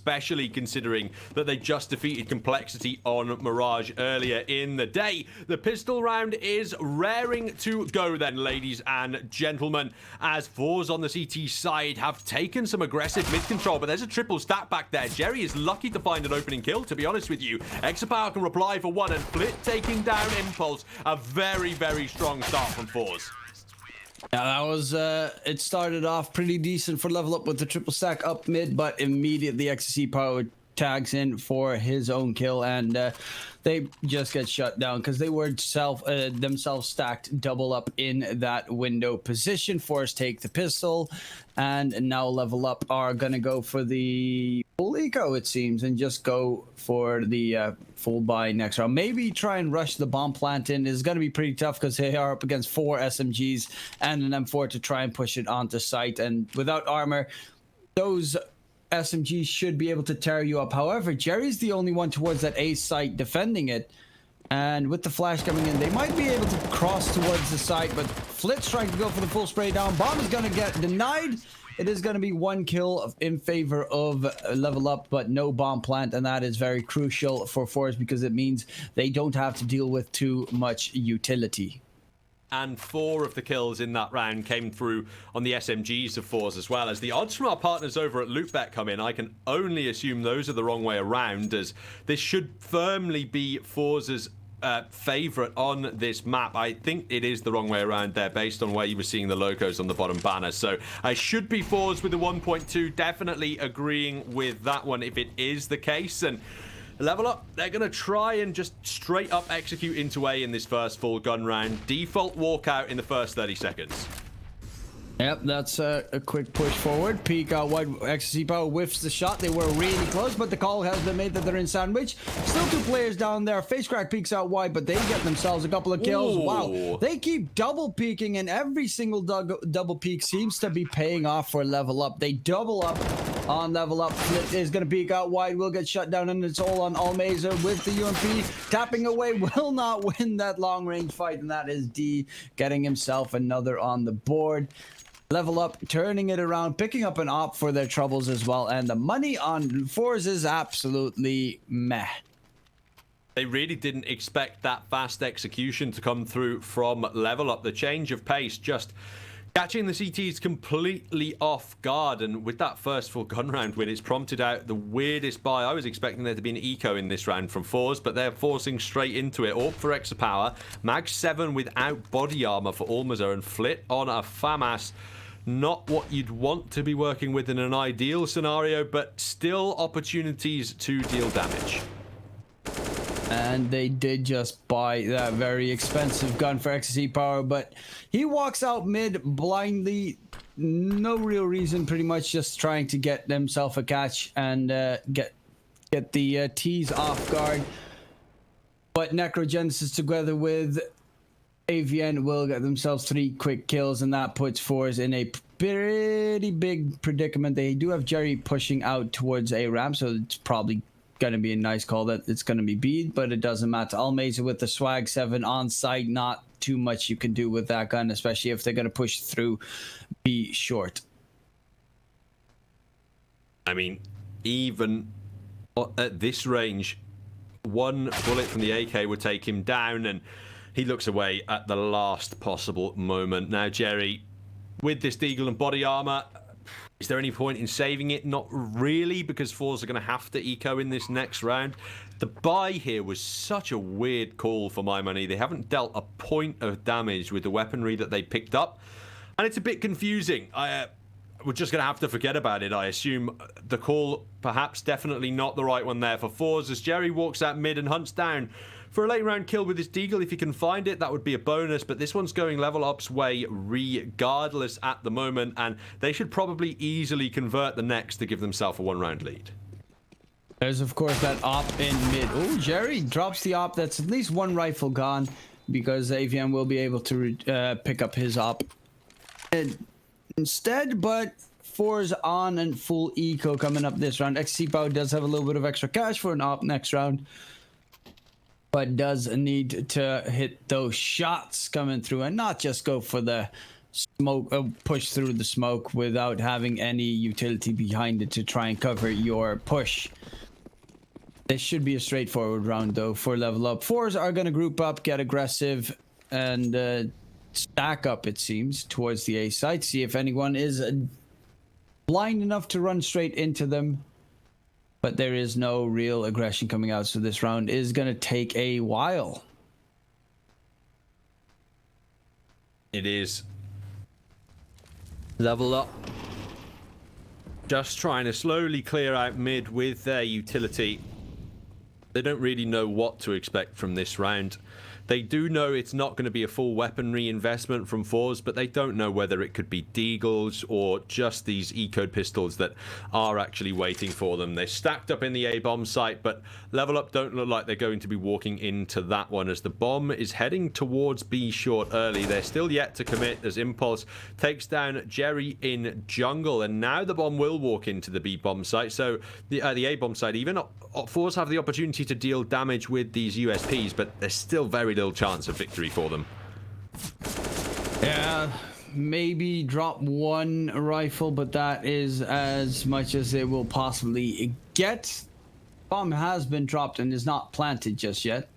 especially considering that they just defeated Complexity on Mirage earlier in the day. The pistol round is raring to go then, ladies and gentlemen, as FORZE on the CT side have taken some aggressive mid control, but there's a triple stack back there. Jerry is lucky to find an opening kill, to be honest with you. Exapower can reply for one, and Flit taking down Impulse. A very, very strong start from FORZE. Yeah, that was, it started off pretty decent for Level Up with the triple stack up mid, but immediately XC Power tags in for his own kill, and they just get shut down because they were themselves stacked double up in that window position. FORZE take the pistol, and now Level Up are gonna go for the full eco, it seems, and just go for the full buy next round. Maybe try and rush the bomb plant in. Is gonna be pretty tough because they are up against 4 SMGs and an M4 to try and push it onto site, and without armor, those SMGs should be able to tear you up. However, Jerry's the only one towards that A site defending it, and with the flash coming in, they might be able to cross towards the site, but Flit's trying to go for the full spray down. Bomb is going to get denied. It is going to be 1 kill in favor of Level Up, but no bomb plant, and that is very crucial for FORZE because it means they don't have to deal with too much utility. And 4 of the kills in that round came through on the SMGs of FORZE as well. As the odds from our partners over at LootBet come in, I can only assume those are the wrong way around, as this should firmly be FORZE's favorite on this map. I think it is the wrong way around there based on where you were seeing the logos on the bottom banner. So I should be FORZE with the 1.2. Definitely agreeing with that one if it is the case. And Level Up, they're going to try and just straight up execute into A in this first full gun round. Default walkout in the first 30 seconds. Yep, that's a quick push forward. Peek out wide. XC Power whiffs the shot. They were really close, but the call has been made that they're in sandwich. Still 2 players down there. Face Crack peeks out wide, but they get themselves a couple of kills. Ooh. Wow, they keep double peeking, and every single double peek seems to be paying off for Level Up. They double up on Level Up. Flit is going to peek out wide, will get shut down, and it's all on Almazer with the UMP. Tapping away, will not win that long range fight, and that is D getting himself another on the board. Level Up turning it around, picking up an op for their troubles as well, and the money on FORZE is absolutely meh. They really didn't expect that fast execution to come through from Level Up. The change of pace just catching the CTs completely off guard, and with that first full gun round win, it's prompted out the weirdest buy. I was expecting there to be an eco in this round from FORZE, but they're forcing straight into it. AWP for Exapower, Mag 7 without body armor for Almazer, and Flit on a FAMAS. Not what you'd want to be working with in an ideal scenario, but still opportunities to deal damage. And they did just buy that very expensive gun for XC Power, but he walks out mid blindly. No real reason, pretty much just trying to get himself a catch and get the T's off guard. But Necrogenesis together with AVN will get themselves 3 quick kills, and that puts FORZE in a pretty big predicament. They do have Jerry pushing out towards A ramp, so it's probably gonna be a nice call that it's gonna be B, but it doesn't matter. Almazer with the swag 7 on site, not too much you can do with that gun, especially if they're gonna push through B short. I mean, even at this range, 1 bullet from the AK would take him down, and he looks away at the last possible moment. Now, Jerry, with this Deagle and body armor, is there any point in saving it? Not really, because FORZE are going to have to eco in this next round. The buy here was such a weird call for my money. They haven't dealt a point of damage with the weaponry that they picked up, and it's a bit confusing. We're just going to have to forget about it, I assume. The call, perhaps definitely not the right one there for FORZE, as Jerry walks out mid and hunts down for a late round kill with his Deagle. If he can find it, that would be a bonus, but this one's going Level Up's way regardless at the moment, and they should probably easily convert the next to give themselves a 1-round lead. There's, of course, that op in mid. Oh, Jerry drops the op. That's at least 1 rifle gone, because AVM will be able to pick up his op instead, but FORZE on and full eco coming up this round. XC Power does have a little bit of extra cash for an op next round, but does need to hit those shots coming through and not just go for the smoke push through the smoke without having any utility behind it to try and cover your push. This should be a straightforward round though for level up. Fours are going to group up, get aggressive, and stack up, it seems, towards the A side. See if anyone is blind enough to run straight into them. But there is no real aggression coming out, so this round is going to take a while. It is. Level up. Just trying to slowly clear out mid with their utility. They don't really know what to expect from this round. They do know it's not going to be a full weaponry investment from FORZE, but they don't know whether it could be deagles or just these eco pistols that are actually waiting for them. They're stacked up in the A-bomb site, but level up don't look like they're going to be walking into that one as the bomb is heading towards B short early. They're still yet to commit as Impulse takes down Jerry in jungle, and now the bomb will walk into the B bomb site. So the A-bomb site, even FORZE have the opportunity to deal damage with these USPs, but there's still very little chance of victory for them. Yeah, maybe drop one rifle, but that is as much as they will possibly get. Bomb has been dropped and is not planted just yet.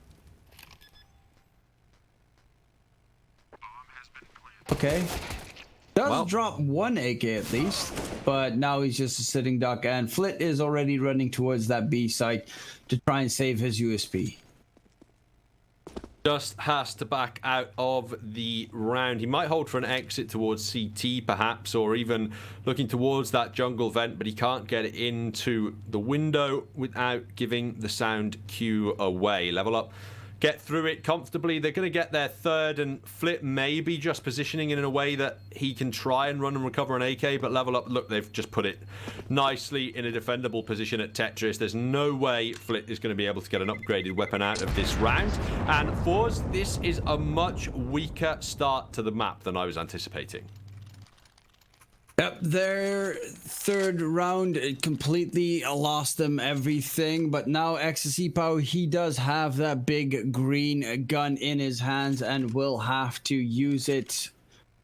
Okay. Does drop one AK at least, but now he's just a sitting duck, and Flit is already running towards that B site to try and save his USP. Just has to back out of the round. He might hold for an exit towards CT perhaps, or even looking towards that jungle vent, but he can't get it into the window without giving the sound cue away. Level up, get through it comfortably. They're going to get their third, and Flip maybe just positioning it in a way that he can try and run and recover an AK, but level up, look, they've just put it nicely in a defendable position at Tetris. There's no way Flip is going to be able to get an upgraded weapon out of this round. And FORZE, this is a much weaker start to the map than I was anticipating. Yep, their third round, it completely lost them everything, but now XSE Power, he does have that big green gun in his hands and will have to use it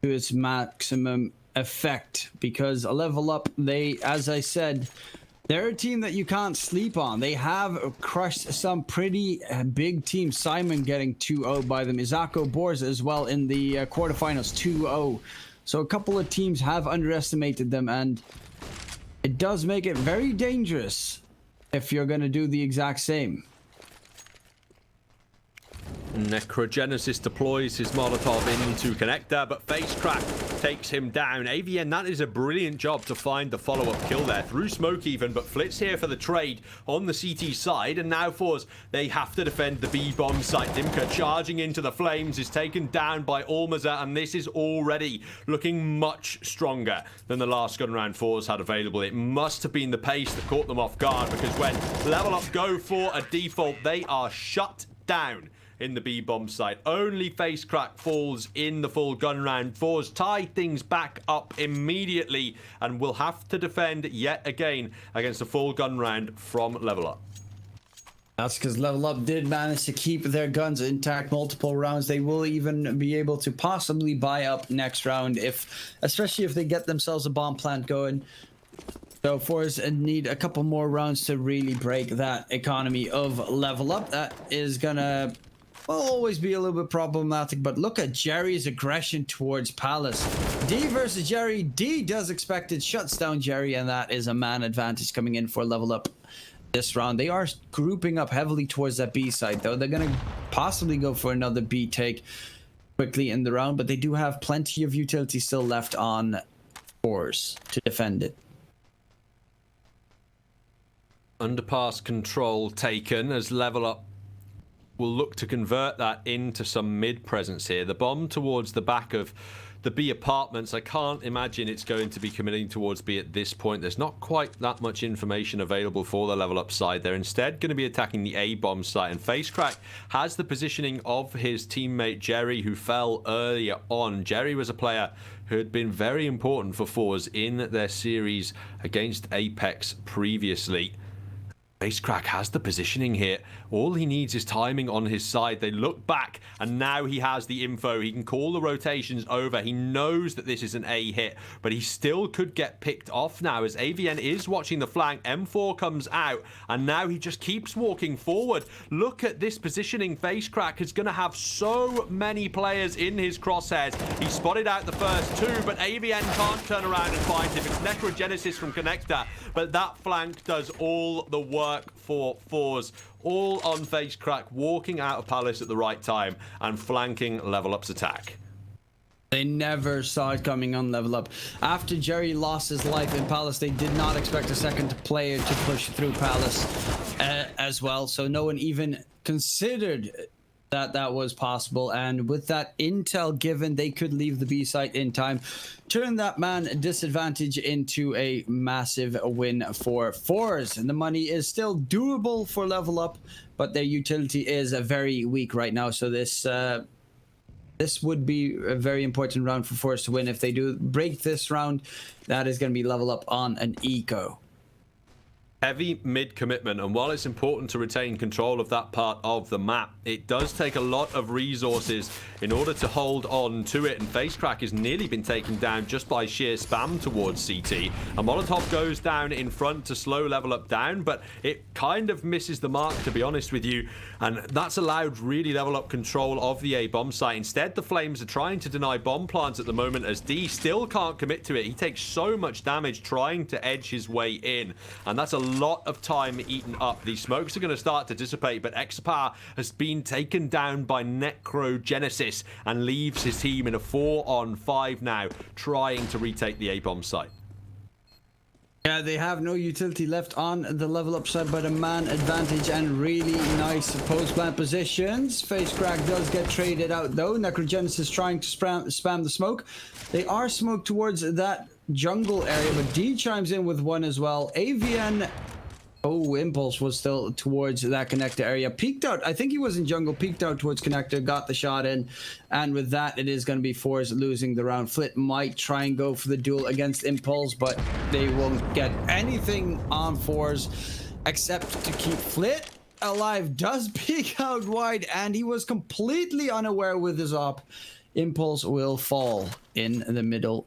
to its maximum effect, because a level up, they, as I said, they're a team that you can't sleep on. They have crushed some pretty big teams. Simon getting 2-0 by them, Izako Borza as well in the quarterfinals, 2-0. So a couple of teams have underestimated them, and it does make it very dangerous if you're going to do the exact same. Necrogenesis deploys his Molotov into connector, but Face Crack takes him down. AVN, that is a brilliant job to find the follow-up kill there, through smoke even, but Flit's here for the trade on the CT side, and now FORZE, they have to defend the B-bomb site. Dimka charging into the flames is taken down by Almaza, and this is already looking much stronger than the last gun round FORZE had available. It must have been the pace that caught them off guard, because when Level Up go for a default, they are shut down in the B-bomb site. Only Face Crack falls in the full gun round. FORZE tie things back up immediately and will have to defend yet again against a full gun round from Level Up. That's because Level Up did manage to keep their guns intact multiple rounds. They will even be able to possibly buy up next round, especially if they get themselves a bomb plant going. So FORZE need a couple more rounds to really break that economy of Level Up. That is gonna always be a little bit problematic, but look at Jerry's aggression towards Palace. D versus Jerry. D does expected, shuts down Jerry, and that is a man advantage coming in for Level Up this round. They are grouping up heavily towards that B side, though. They're going to possibly go for another B take quickly in the round, but they do have plenty of utility still left on FORZE to defend it. Underpass control taken as Level Up will look to convert that into some mid presence here. The bomb towards the back of the B apartments, I can't imagine it's going to be committing towards B at this point. There's not quite that much information available for the Level Up side. They're instead going to be attacking the A bomb site, and Face Crack has the positioning of his teammate Jerry, who fell earlier on. Jerry was a player who had been very important for FORZE in their series against Apex previously. FaceCrack has the positioning here. All he needs is timing on his side. They look back, and now he has the info. He can call the rotations over. He knows that this is an A hit, but he still could get picked off now as AVN is watching the flank. M4 comes out, and now he just keeps walking forward. Look at this positioning. FaceCrack is going to have so many players in his crosshairs. He spotted out the first two, but AVN can't turn around and find him. It's Necrogenesis from Connector, but that flank does all the work for FORZE. All on FaceCrack, walking out of Palace at the right time and flanking LVLUP's attack. They never saw it coming on LVLUP. After Jerry lost his life in Palace, they did not expect a second player to push through Palace as well. So no one even considered that was possible, and with that intel given, they could leave the B site in time, turn that man disadvantage into a massive win for FORZE. And the money is still doable for LVLUP, but their utility is very weak right now. So this would be a very important round for FORZE to win. If they do break this round, that is going to be LVLUP on an eco. Heavy mid commitment, and while it's important to retain control of that part of the map, it does take a lot of resources in order to hold on to it, and FaceCrack has nearly been taken down just by sheer spam towards CT. A Molotov goes down in front to slow LVLUP down, but it kind of misses the mark, to be honest with you, and that's allowed really LVLUP control of the A bomb site. Instead, the Flames are trying to deny bomb plants at the moment as D still can't commit to it. He takes so much damage trying to edge his way in, and that's a lot of time eaten up. These smokes are going to start to dissipate, but Exapar has been taken down by Necrogenesis and leaves his team in a 4-on-5 now, trying to retake the A-bomb site. Yeah, they have no utility left on the LVLUP side, but a man advantage and really nice post-plant positions. FaceCrack does get traded out though. Necrogenesis trying to spam the smoke. They are smoked towards that jungle area, but D chimes in with one as well. AVN, oh, Impulse was still towards that connector area. Peeked out, I think he was in jungle, peeked out towards connector, got the shot in, and with that, it is going to be FORZE losing the round. Flit might try and go for the duel against Impulse, but they won't get anything on FORZE except to keep Flit alive. Does peek out wide, and he was completely unaware with his op. Impulse will fall in the middle.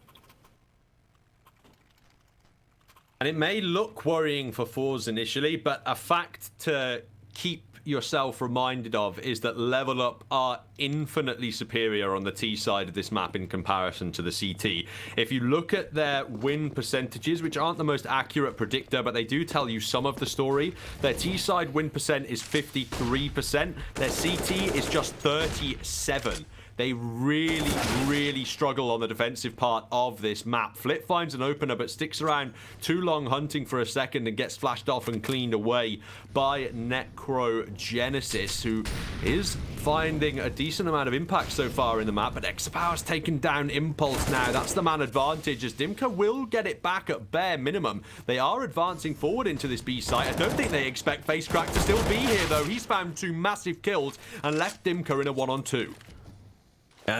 And it may look worrying for FORZE initially, but a fact to keep yourself reminded of is that LVLUP are infinitely superior on the T side of this map in comparison to the CT. If you look at their win percentages, which aren't the most accurate predictor, but they do tell you some of the story, their T side win percent is 53%, their CT is just 37%. They really, really struggle on the defensive part of this map. Flit finds an opener, but sticks around too long hunting for a second and gets flashed off and cleaned away by Necrogenesis, who is finding a decent amount of impact so far in the map. But Exapower's taken down Impulse now. That's the man advantage, as Dimka will get it back at bare minimum. They are advancing forward into this B site. I don't think they expect FaceCrack to still be here, though. He's found 2 massive kills and left Dimka in a 1-on-2.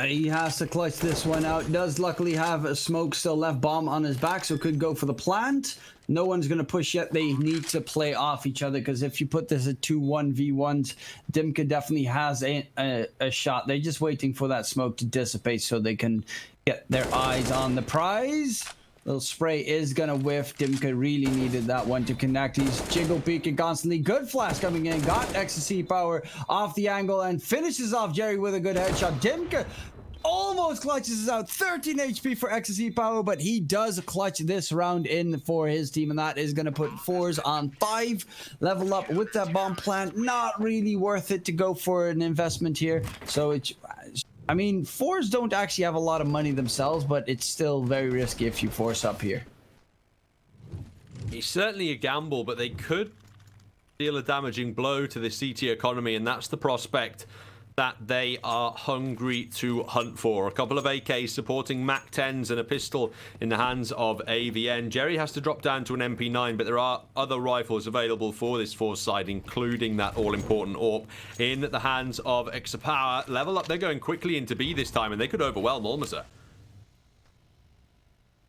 He has to clutch this one out. Does luckily have a smoke still left, bomb on his back, so could go for the plant. No one's going to push yet. They need to play off each other, because if you put this at 2 1v1s, Dimka definitely has a shot. They're just waiting for that smoke to dissipate so they can get their eyes on the prize. Little spray is going to whiff. Dimka really needed that one to connect. He's jiggle peeking constantly. Good flash coming in. Got ecstasy power off the angle and finishes off Jerry with a good headshot. Dimka almost clutches out 13 HP for ecstasy power, but he does clutch this round in for his team, and that is going to put FORZE on 5. LVLUP with that bomb plant. Not really worth it to go for an investment here. So it's, I mean, FORZE don't actually have a lot of money themselves, but it's still very risky if you force up here. It's certainly a gamble, but they could deal a damaging blow to the CT economy, and that's the prospect that they are hungry to hunt for. A couple of AKs supporting MAC-10s and a pistol in the hands of AVN. Jerry has to drop down to an MP9, but there are other rifles available for this FORZE side, including that all-important AWP in the hands of Exapower. LVLUP, they're going quickly into B this time, and they could overwhelm Almaza.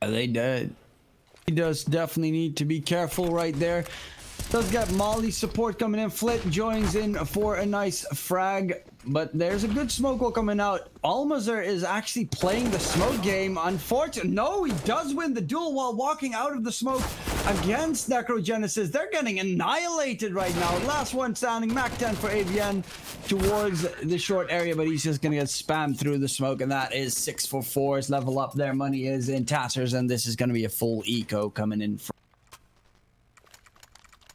They did. He does definitely need to be careful right there. Does get Molly support coming in. Flit joins in for a nice frag, but there's a good smoke wall coming out. Almazer is actually playing the smoke game. Unfortunately, no, he does win the duel while walking out of the smoke against Necrogenesis. They're getting annihilated right now. Last one standing, Mac 10 for AVN towards the short area, but he's just going to get spammed through the smoke, and that is 6 for FORZE. Level up, their money is in tatters, and this is going to be a full eco coming in.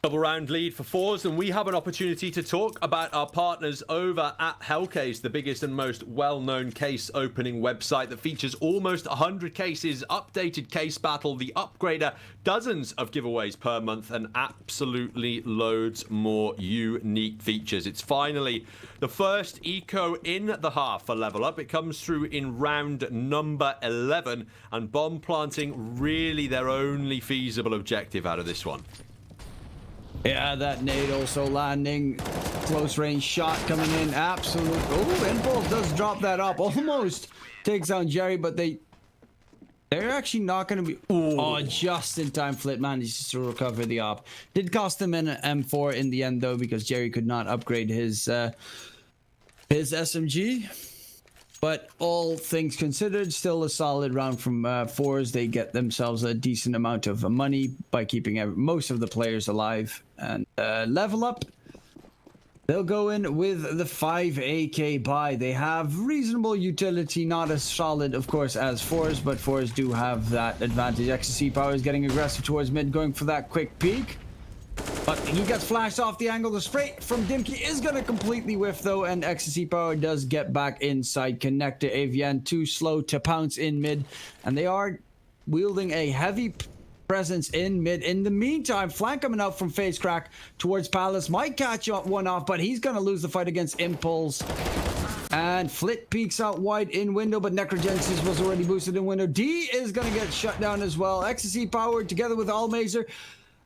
Double round lead for FORZE, and we have an opportunity to talk about our partners over at Hellcase, the biggest and most well-known case opening website that features almost 100 cases, updated case battle, the upgrader, dozens of giveaways per month, and absolutely loads more unique features. It's finally the first eco in the half for Level Up. It comes through in round number 11, and bomb planting really their only feasible objective out of this one. Yeah, that nade also landing. Close range shot coming in. Absolute. Oh, Impulse does drop that up. Almost takes down Jerry, but they're actually not going to be. Ooh. Oh, just in time. Flit manages to recover the op. Did cost him an M4 in the end, though, because Jerry could not upgrade his SMG. But all things considered, still a solid round from FORZE. They get themselves a decent amount of money by keeping most of the players alive. And Level Up, they'll go in with the 5 AK buy. They have reasonable utility, not as solid, of course, as FORZE, but FORZE do have that advantage. Ecstasy Power is getting aggressive towards mid, going for that quick peek. But he gets flashed off the angle. The spray from Dimki is going to completely whiff, though, and Ecstasy Power does get back inside. Connector AVN too slow to pounce in mid, and they are wielding a heavy presence in mid. In the meantime, flank coming out from Face Crack towards Palace. Might catch one off, but he's going to lose the fight against Impulse. And Flit peeks out wide in window, but Necrogenesis was already boosted in window. D is going to get shut down as well. Ecstasy Power together with Almazer.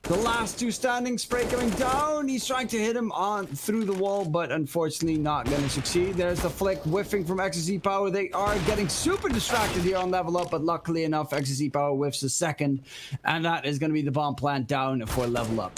The last two standing, spray coming down. He's trying to hit him on through the wall, but unfortunately not going to succeed. There's the flick whiffing from Ecstasy Power. They are getting super distracted here on Level Up, but luckily enough, Ecstasy Power whiffs a second, and that is going to be the bomb plant down for Level Up.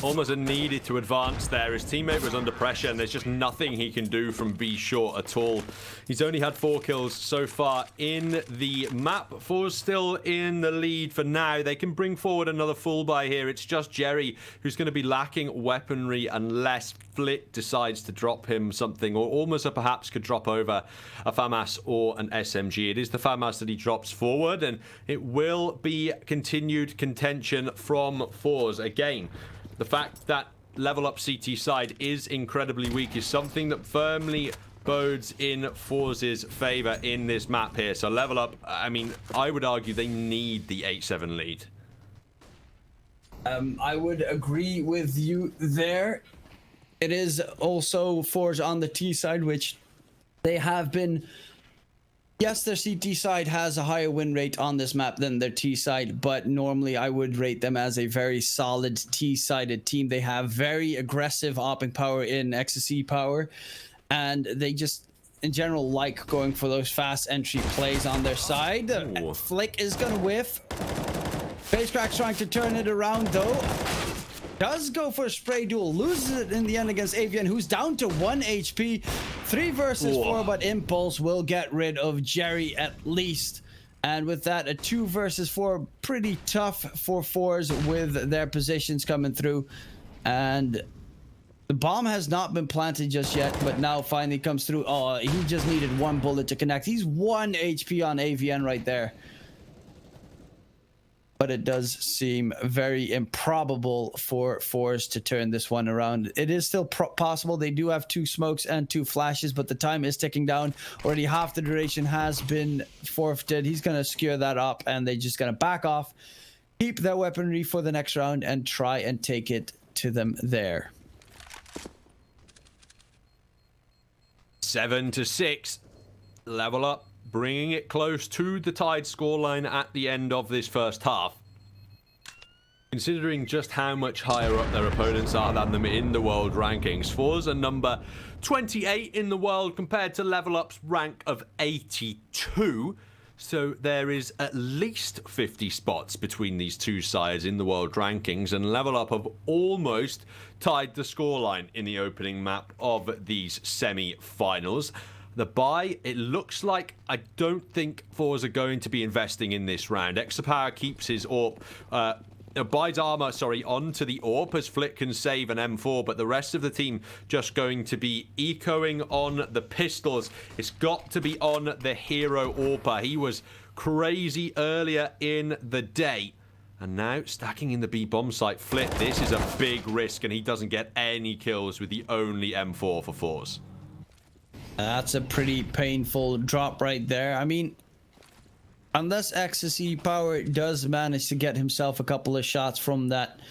Almost needed to advance there. His teammate was under pressure, and there's just nothing he can do from B short at all. He's only had 4 kills so far in the map. FORZE still in the lead for now. They can bring forward another full buy here. It's just Jerry who's going to be lacking weaponry unless Flit decides to drop him something, or almost perhaps could drop over a FAMAS or an SMG. It is the FAMAS that he drops forward, and it will be continued contention from FORZE again. The fact that Level Up CT side is incredibly weak is something that firmly bodes in FORZE's favor in this map here. So Level Up, I mean, I would argue they need the 8-7 lead. I would agree with you there. It is also FORZE on the T side, which they have been. Yes, their CT side has a higher win rate on this map than their T side, but normally I would rate them as a very solid T-sided team. They have very aggressive opping power in Ecstasy Power, and they just, in general, like going for those fast entry plays on their side. Flick is going to whiff. Facecrack's trying to turn it around, though. Does go for a spray duel, loses it in the end against AVN, who's down to 1 HP. 3 versus 4, but Impulse will get rid of Jerry at least. And with that, a 2 versus 4, pretty tough for FORZE with their positions coming through. And the bomb has not been planted just yet, but now finally comes through. Oh, he just needed 1 bullet to connect. He's 1 HP on AVN right there. But it does seem very improbable for FORZE to turn this one around. It is still possible. They do have 2 smokes and 2 flashes, but the time is ticking down. Already half the duration has been forfeited. He's going to skewer that up, and they're just going to back off, keep their weaponry for the next round, and try and take it to them there. 7-6. Level Up, bringing it close to the tied scoreline at the end of this first half. Considering just how much higher up their opponents are than them in the world rankings, FORZE are number 28 in the world compared to Level Up's rank of 82. So there is at least 50 spots between these two sides in the world rankings, and LVLUP have almost tied the scoreline in the opening map of these semi-finals. The buy, it looks like I don't think FORZE are going to be investing in this round. Exapower keeps his AWP, buys armor, onto the AWP as Flit can save an M4, but the rest of the team just going to be ecoing on the pistols. It's got to be on the hero AWPer. He was crazy earlier in the day. And now stacking in the B bomb site. Flit, this is a big risk, and he doesn't get any kills with the only M4 for FORZE. That's a pretty painful drop right there. I mean, unless Exapower does manage to get himself a couple of shots from that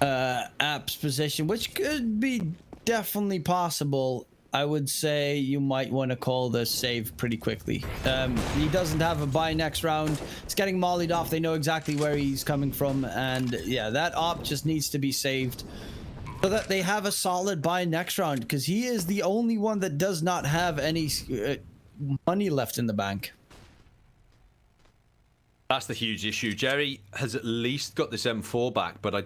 app's position, which could be definitely possible, I would say you might want to call the save pretty quickly. He doesn't have a buy next round. It's getting mollied off. They know exactly where he's coming from. And yeah, that op just needs to be saved so that they have a solid buy next round, because he is the only one that does not have any money left in the bank. That's the huge issue. Jerry has at least got this M4 back, but I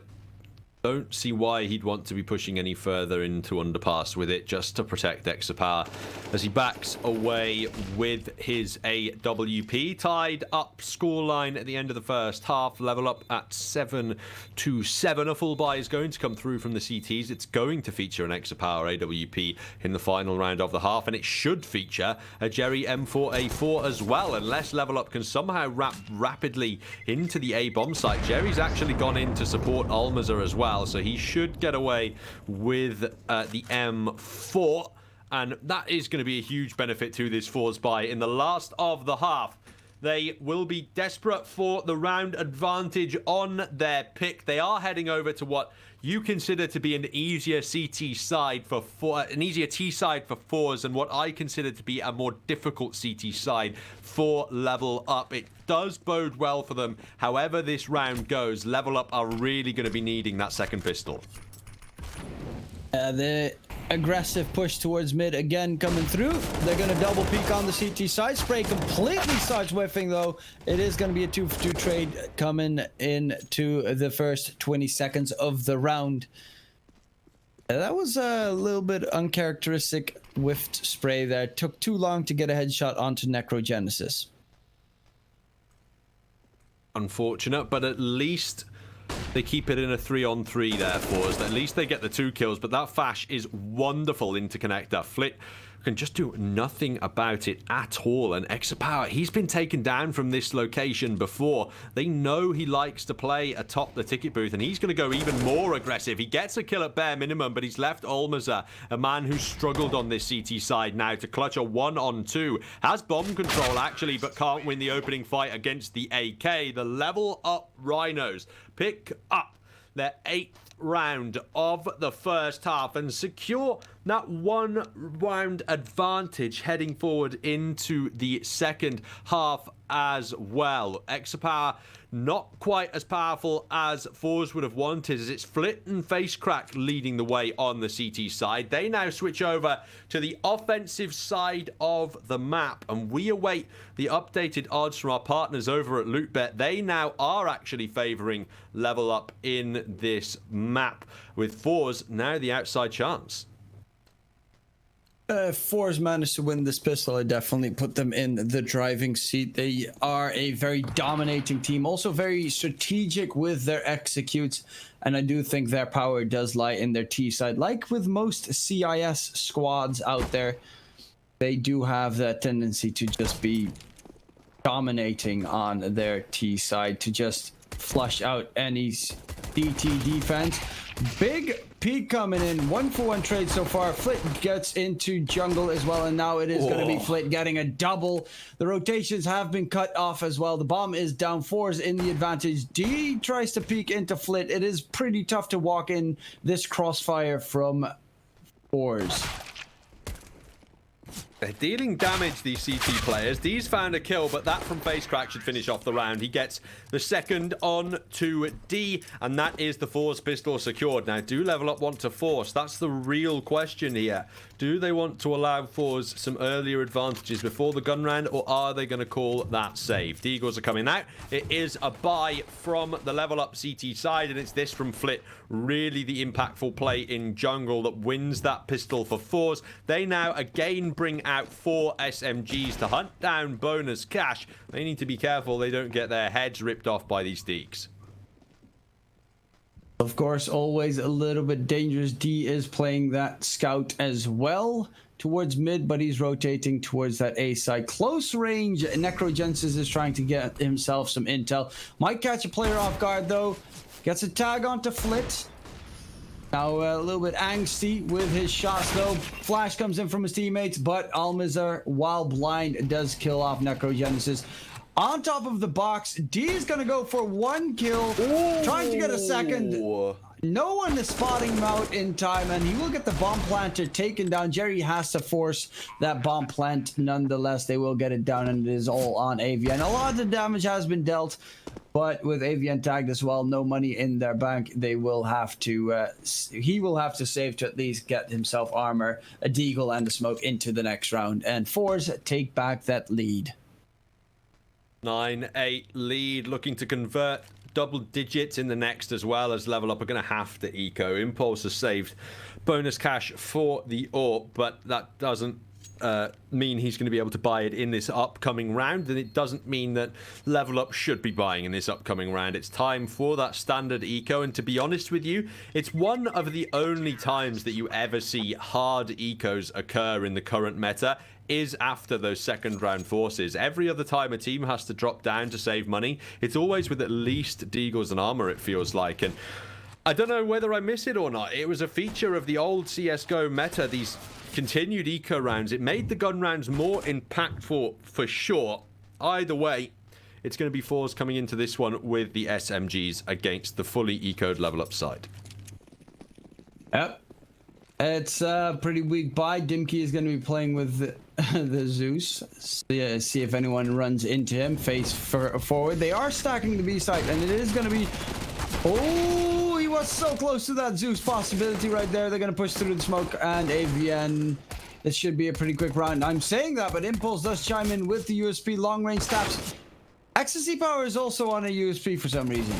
don't see why he'd want to be pushing any further into underpass with it just to protect Exapower as he backs away with his AWP. Tied up scoreline at the end of the first half. LVLUP at 7-7. A full buy is going to come through from the CTs. It's going to feature an Exapower AWP in the final round of the half, and it should feature a Jerry M4A4 as well, unless LVLUP can somehow rapidly into the A bomb site. Jerry's actually gone in to support Almaza as well, so he should get away with the M4, and that is going to be a huge benefit to this FORZE buy in the last of the half. They will be desperate for the round advantage on their pick. They are heading over to what you consider to be an easier CT side for an easier T side for FORZE, and what I consider to be a more difficult CT side for LVLUP. It does bode well for them. However this round goes, LVLUP are really going to be needing that second pistol. The aggressive push towards mid again coming through. They're going to double peek on the CT side. Spray completely starts whiffing, though. It is going to be a 2-for-2 trade coming into the first 20 seconds of the round. That was a little bit uncharacteristic whiffed spray there. Took too long to get a headshot onto Necrogenesis. Unfortunate, but at least they keep it in a 3-on-3 there for us. At least they get the 2 kills, but that Fash is wonderful interconnector. Flit can just do nothing about it at all. And Exapower, he's been taken down from this location before. They know he likes to play atop the ticket booth, and he's going to go even more aggressive. He gets a kill at bare minimum, but he's left Almaza, a man who struggled on this CT side now, to clutch a 1-on-2. Has bomb control, actually, but can't win the opening fight against the AK. The LVLUP Rhinos pick up their 8th round of the first half and secure that 1 round advantage heading forward into the second half as well. Exapower not quite as powerful as FORZE would have wanted, as it's Flit and Facecrack leading the way on the CT side. They now switch over to the offensive side of the map, and we await the updated odds from our partners over at LootBet. They now are actually favoring LVLUP in this map, with FORZE now the outside chance. FORZE managed to win this pistol. I definitely put them in the driving seat. They are a very dominating team, also very strategic with their executes, and I do think their power does lie in their T side. Like with most CIS squads out there, they do have that tendency to just be dominating on their T side, to just flush out any DT defense. Big peek coming in. 1-for-1 trade so far. Flit gets into jungle as well, and now it is going to be Flit getting a double. The rotations have been cut off as well. The bomb is down. FORZE in the advantage. D tries to peek into Flit. It is pretty tough to walk in this crossfire from FORZE. They're dealing damage, these CT players. D's found a kill, but that from FaceCrack should finish off the round. He gets the second on to D, and that is the Force pistol secured. Now, do Level Up want to force? That's the real question here. Do they want to allow Force some earlier advantages before the gun round, or are they going to call that safe? The Eagles are coming out. It is a buy from the Level Up CT side, and it's this from Flit. Really the impactful play in jungle that wins that pistol for Force. They now again bring out 4 SMGs to hunt down bonus cash. They need to be careful they don't get their heads ripped off by these Deeks. Of course, always a little bit dangerous. D is playing that scout as well towards mid, but he's rotating towards that A side. Close range, Necrogenesis is trying to get himself some intel. Might catch a player off guard, though. Gets a tag onto Flit. Now a little bit angsty with his shots, though. Flash comes in from his teammates, but Almazar, while blind, does kill off Necrogenesis. On top of the box, D is going to go for 1 kill, trying to get a second. No one is spotting him out in time, and he will get the bomb planter taken down. Jerry has to force that bomb plant. Nonetheless, they will get it down, and it is all on AVN. A lot of damage has been dealt, but with AVN tagged as well, no money in their bank. They will have to, he will have to save to at least get himself armor, a deagle, and a smoke into the next round. And FORZE take back that lead. 9-8 lead, looking to convert double digits in the next, as well as Level Up are going to have to eco. Impulse has saved bonus cash for the AWP, but that doesn't mean he's going to be able to buy it in this upcoming round, and it doesn't mean that Level Up should be buying in this upcoming round. It's time for that standard eco, and to be honest with you, it's one of the only times that you ever see hard ecos occur in the current meta is after those second round forces. Every other time a team has to drop down to save money, it's always with at least deagles and armor, it feels like. And I don't know whether I miss it or not. It was a feature of the old CSGO meta, these continued eco rounds. It made the gun rounds more impactful for sure. Either way, it's going to be FORZE coming into this one with the SMGs against the fully ecoed Level Up side. Yep. It's a pretty weak buy. Dimkey is going to be playing with the Zeus. See if anyone runs into him. Face forward. They are stacking the B side, and it is going to be... Oh, he was so close to that Zeus possibility right there. They're going to push through the smoke, and AVN. This should be a pretty quick round. I'm saying that, but Impulse does chime in with the USP long range stabs. Ecstasy Power is also on a USP for some reason.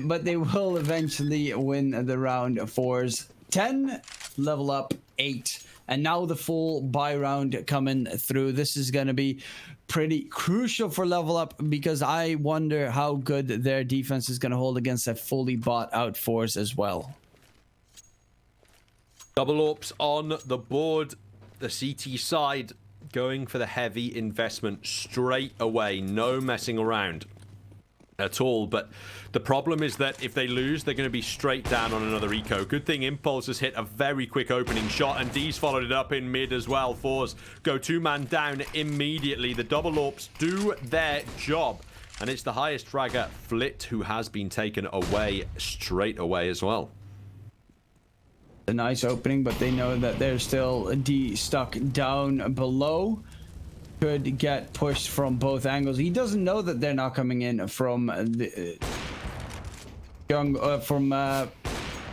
But they will eventually win the round. FORZE 10, Level Up 8, and now the full buy round coming through. This is going to be pretty crucial for Level Up, because I wonder how good their defense is going to hold against a fully bought out FORZE as well. Double AWPs on the board. The CT side going for the heavy investment straight away. No messing around at all. But the problem is that if they lose, they're going to be straight down on another eco. Good thing Impulse has hit a very quick opening shot, and D's followed it up in mid as well. FORZE go 2-man down immediately. The double AWPs do their job, and it's the highest fragger, Flit, who has been taken away straight away as well. A nice opening, but they know that there's still a D stuck down below. Could get pushed from both angles. He doesn't know that they're not coming in from the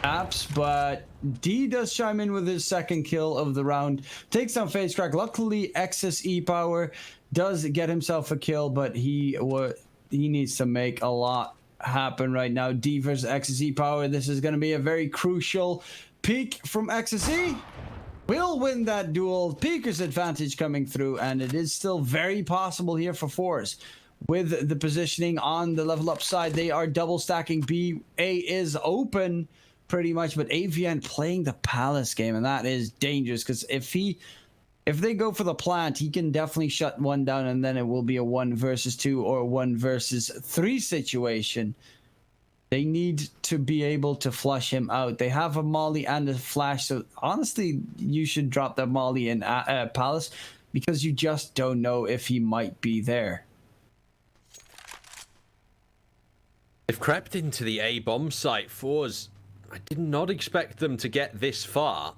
apps, but D does chime in with his second kill of the round. Takes down FaceCrack. Luckily, XSE Power does get himself a kill, but he needs to make a lot happen right now. D versus XSE Power. This is going to be a very crucial peak from XSE. Will win that duel. Peeker's advantage coming through, and it is still very possible here for FORZE. With the positioning on the Level Up side, they are double stacking B. A is open pretty much, but AVN playing the Palace game, and that is dangerous, because if they go for the plant, he can definitely shut one down, and then it will be a 1 versus 2 or 1 versus 3 situation. They need to be able to flush him out. They have a molly and a flash, so honestly, you should drop that molly in Palace, because you just don't know if he might be there. They've crept into the A bomb site. FORZE, I did not expect them to get this far.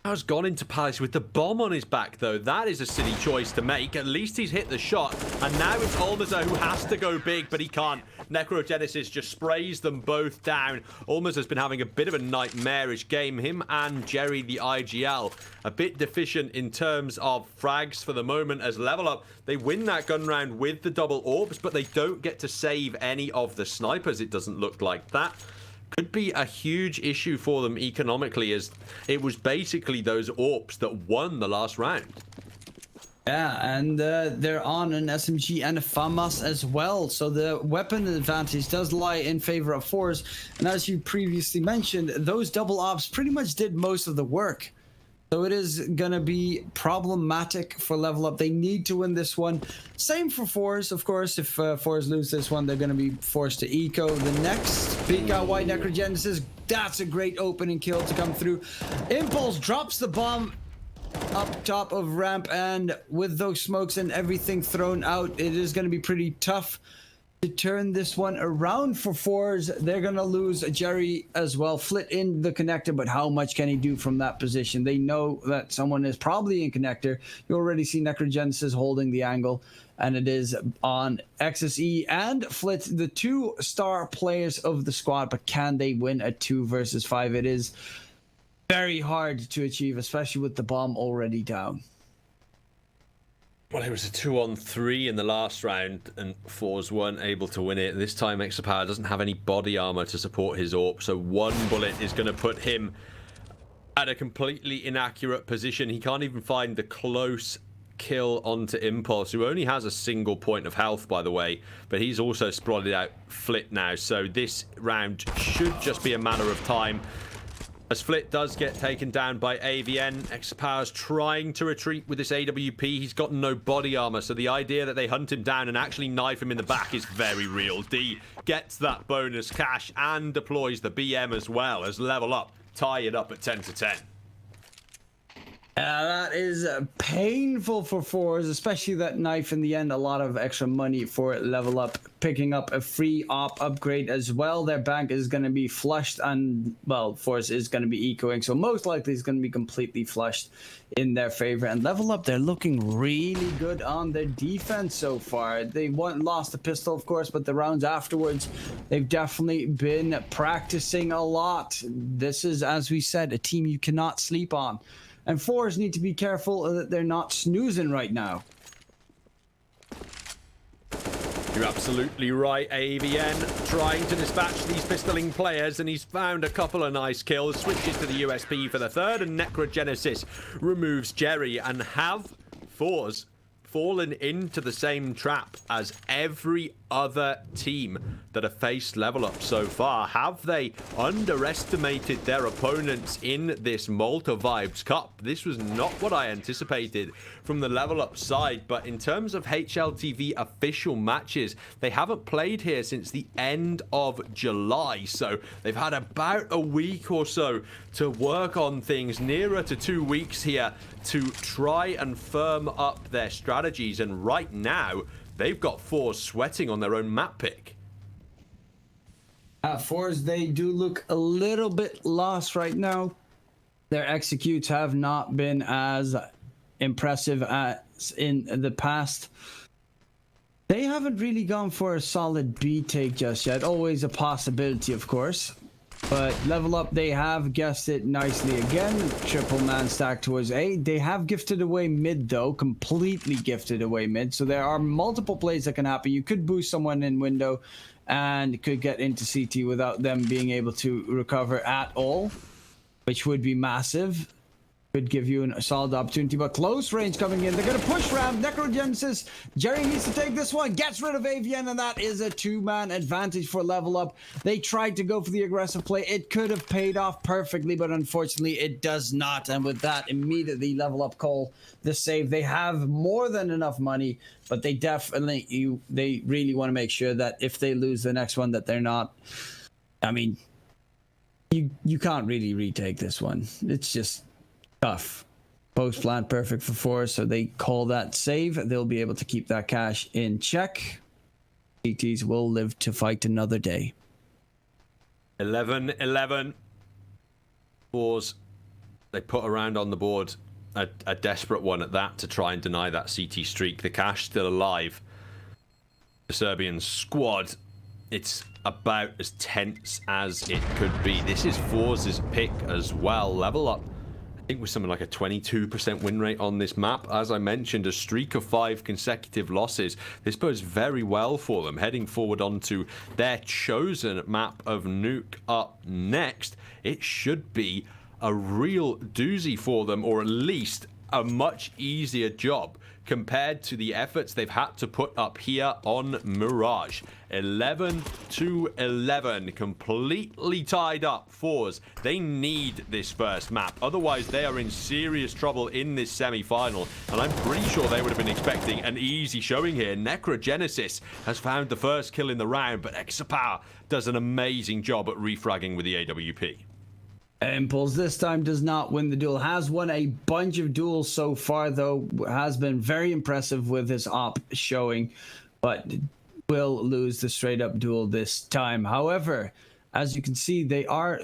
has gone into Palace with the bomb on his back, though. That is a silly choice to make. At least he's hit the shot. And now it's Olmaza who has to go big, but he can't. Necrogenesis just sprays them both down. Olmaza's been having a bit of a nightmarish game. Him and Jerry, the IGL, a bit deficient in terms of frags for the moment as Level Up. They win that gun round with the double orbs, but they don't get to save any of the snipers. It doesn't look like that. Could be a huge issue for them economically, as it was basically those AWPs that won the last round. Yeah, and they're on an SMG and a FAMAS as well, so the weapon advantage does lie in favor of FORZE. And as you previously mentioned, those double ops pretty much did most of the work. So it is going to be problematic for Level Up. They need to win this one. Same for FORZE, of course. If FORZE lose this one, they're going to be forced to eco the next. Peek out White Necrogenesis. That's a great opening kill to come through. Impulse drops the bomb up top of ramp, and with those smokes and everything thrown out, it is going to be pretty tough to turn this one around for FORZE. They're going to lose Jerry as well. Flit in the connector, but how much can he do from that position? They know that someone is probably in connector. You already see Necrogenesis holding the angle, and it is on XSE and Flit, the 2-star players of the squad. But can they win a 2 versus 5? It is very hard to achieve, especially with the bomb already down. Well, it was a 2-on-3 in the last round, and FORZE weren't able to win it. This time, Exapower doesn't have any body armor to support his AWP, so one bullet is going to put him at a completely inaccurate position. He can't even find the close kill onto Impulse, who only has a single point of health, by the way, but he's also spotted out Flit now, so this round should just be a matter of time. As Flit does get taken down by AVN, Exapower's trying to retreat with this AWP. He's got no body armor, so the idea that they hunt him down and actually knife him in the back is very real. D gets that bonus cash and deploys the BM as well, as Level Up tie it up at 10-10. That is painful for FORZE, especially that knife in the end. A lot of extra money for Level Up, picking up a free op upgrade as well. Their bank is going to be flushed, and well, FORZE is going to be ecoing, so most likely it's going to be completely flushed in their favor. And Level Up, they're looking really good on their defense so far. They lost the pistol, of course, but the rounds afterwards, they've definitely been practicing a lot. This is, as we said, a team you cannot sleep on. And FORZE need to be careful that they're not snoozing right now. You're absolutely right, AVN trying to dispatch these pistoling players, and he's found a couple of nice kills, switches to the USP for the third, and Necrogenesis removes Jerry. And have FORZE fallen into the same trap as every other team that have faced Level Up so far? Have they underestimated their opponents in this Malta Vibes Cup? This was not what I anticipated from the Level Up side, but in terms of HLTV official matches, they haven't played here since the end of July, so they've had about a week or so to work on things, nearer to 2 weeks here, to try and firm up their strategies. And right now, they've got FORZE sweating on their own map pick. FORZE, they do look a little bit lost right now. Their executes have not been as impressive as in the past. They haven't really gone for a solid B take just yet. Always a possibility, of course. But Level Up, they have guessed it nicely again. Triple man stack towards A. They have gifted away mid, though. Completely gifted away mid. So there are multiple plays that can happen. You could boost someone in window and could get into CT without them being able to recover at all, which would be massive. Could give you a solid opportunity, but close range coming in. They're going to push ramp. Necrogenesis. Jerry needs to take this one. Gets rid of AVN, and that is a 2-man advantage for Level Up. They tried to go for the aggressive play. It could have paid off perfectly, but unfortunately it does not. And with that, immediately Level Up call the save. They have more than enough money, but they definitely, they really want to make sure that if they lose the next one, that they're not, I mean, you can't really retake this one. It's just tough. Post plan perfect for FORZE, so they call that save. They'll be able to keep that cash in check. CTs will live to fight another day. 11-11. FORZE They put around on the board a desperate one at that to try and deny that CT streak. The cash still alive. The Serbian squad, it's about as tense as it could be. This is FORZE's pick as well. Level Up, I think, with something like a 22% win rate on this map. As I mentioned, a streak of 5 consecutive losses. This bodes very well for them, heading forward onto their chosen map of Nuke up next. It should be a real doozy for them, or at least a much easier job compared to the efforts they've had to put up here on Mirage. 11-11, completely tied up. FORZE, they need this first map, otherwise they are in serious trouble in this semi-final, and I'm pretty sure they would have been expecting an easy showing here. Necrogenesis has found the first kill in the round, but Exapower does an amazing job at refragging with the AWP. Impulse this time does not win the duel. Has won a bunch of duels so far, though. Has been very impressive with his op showing, but will lose the straight up duel this time. However, as you can see, they are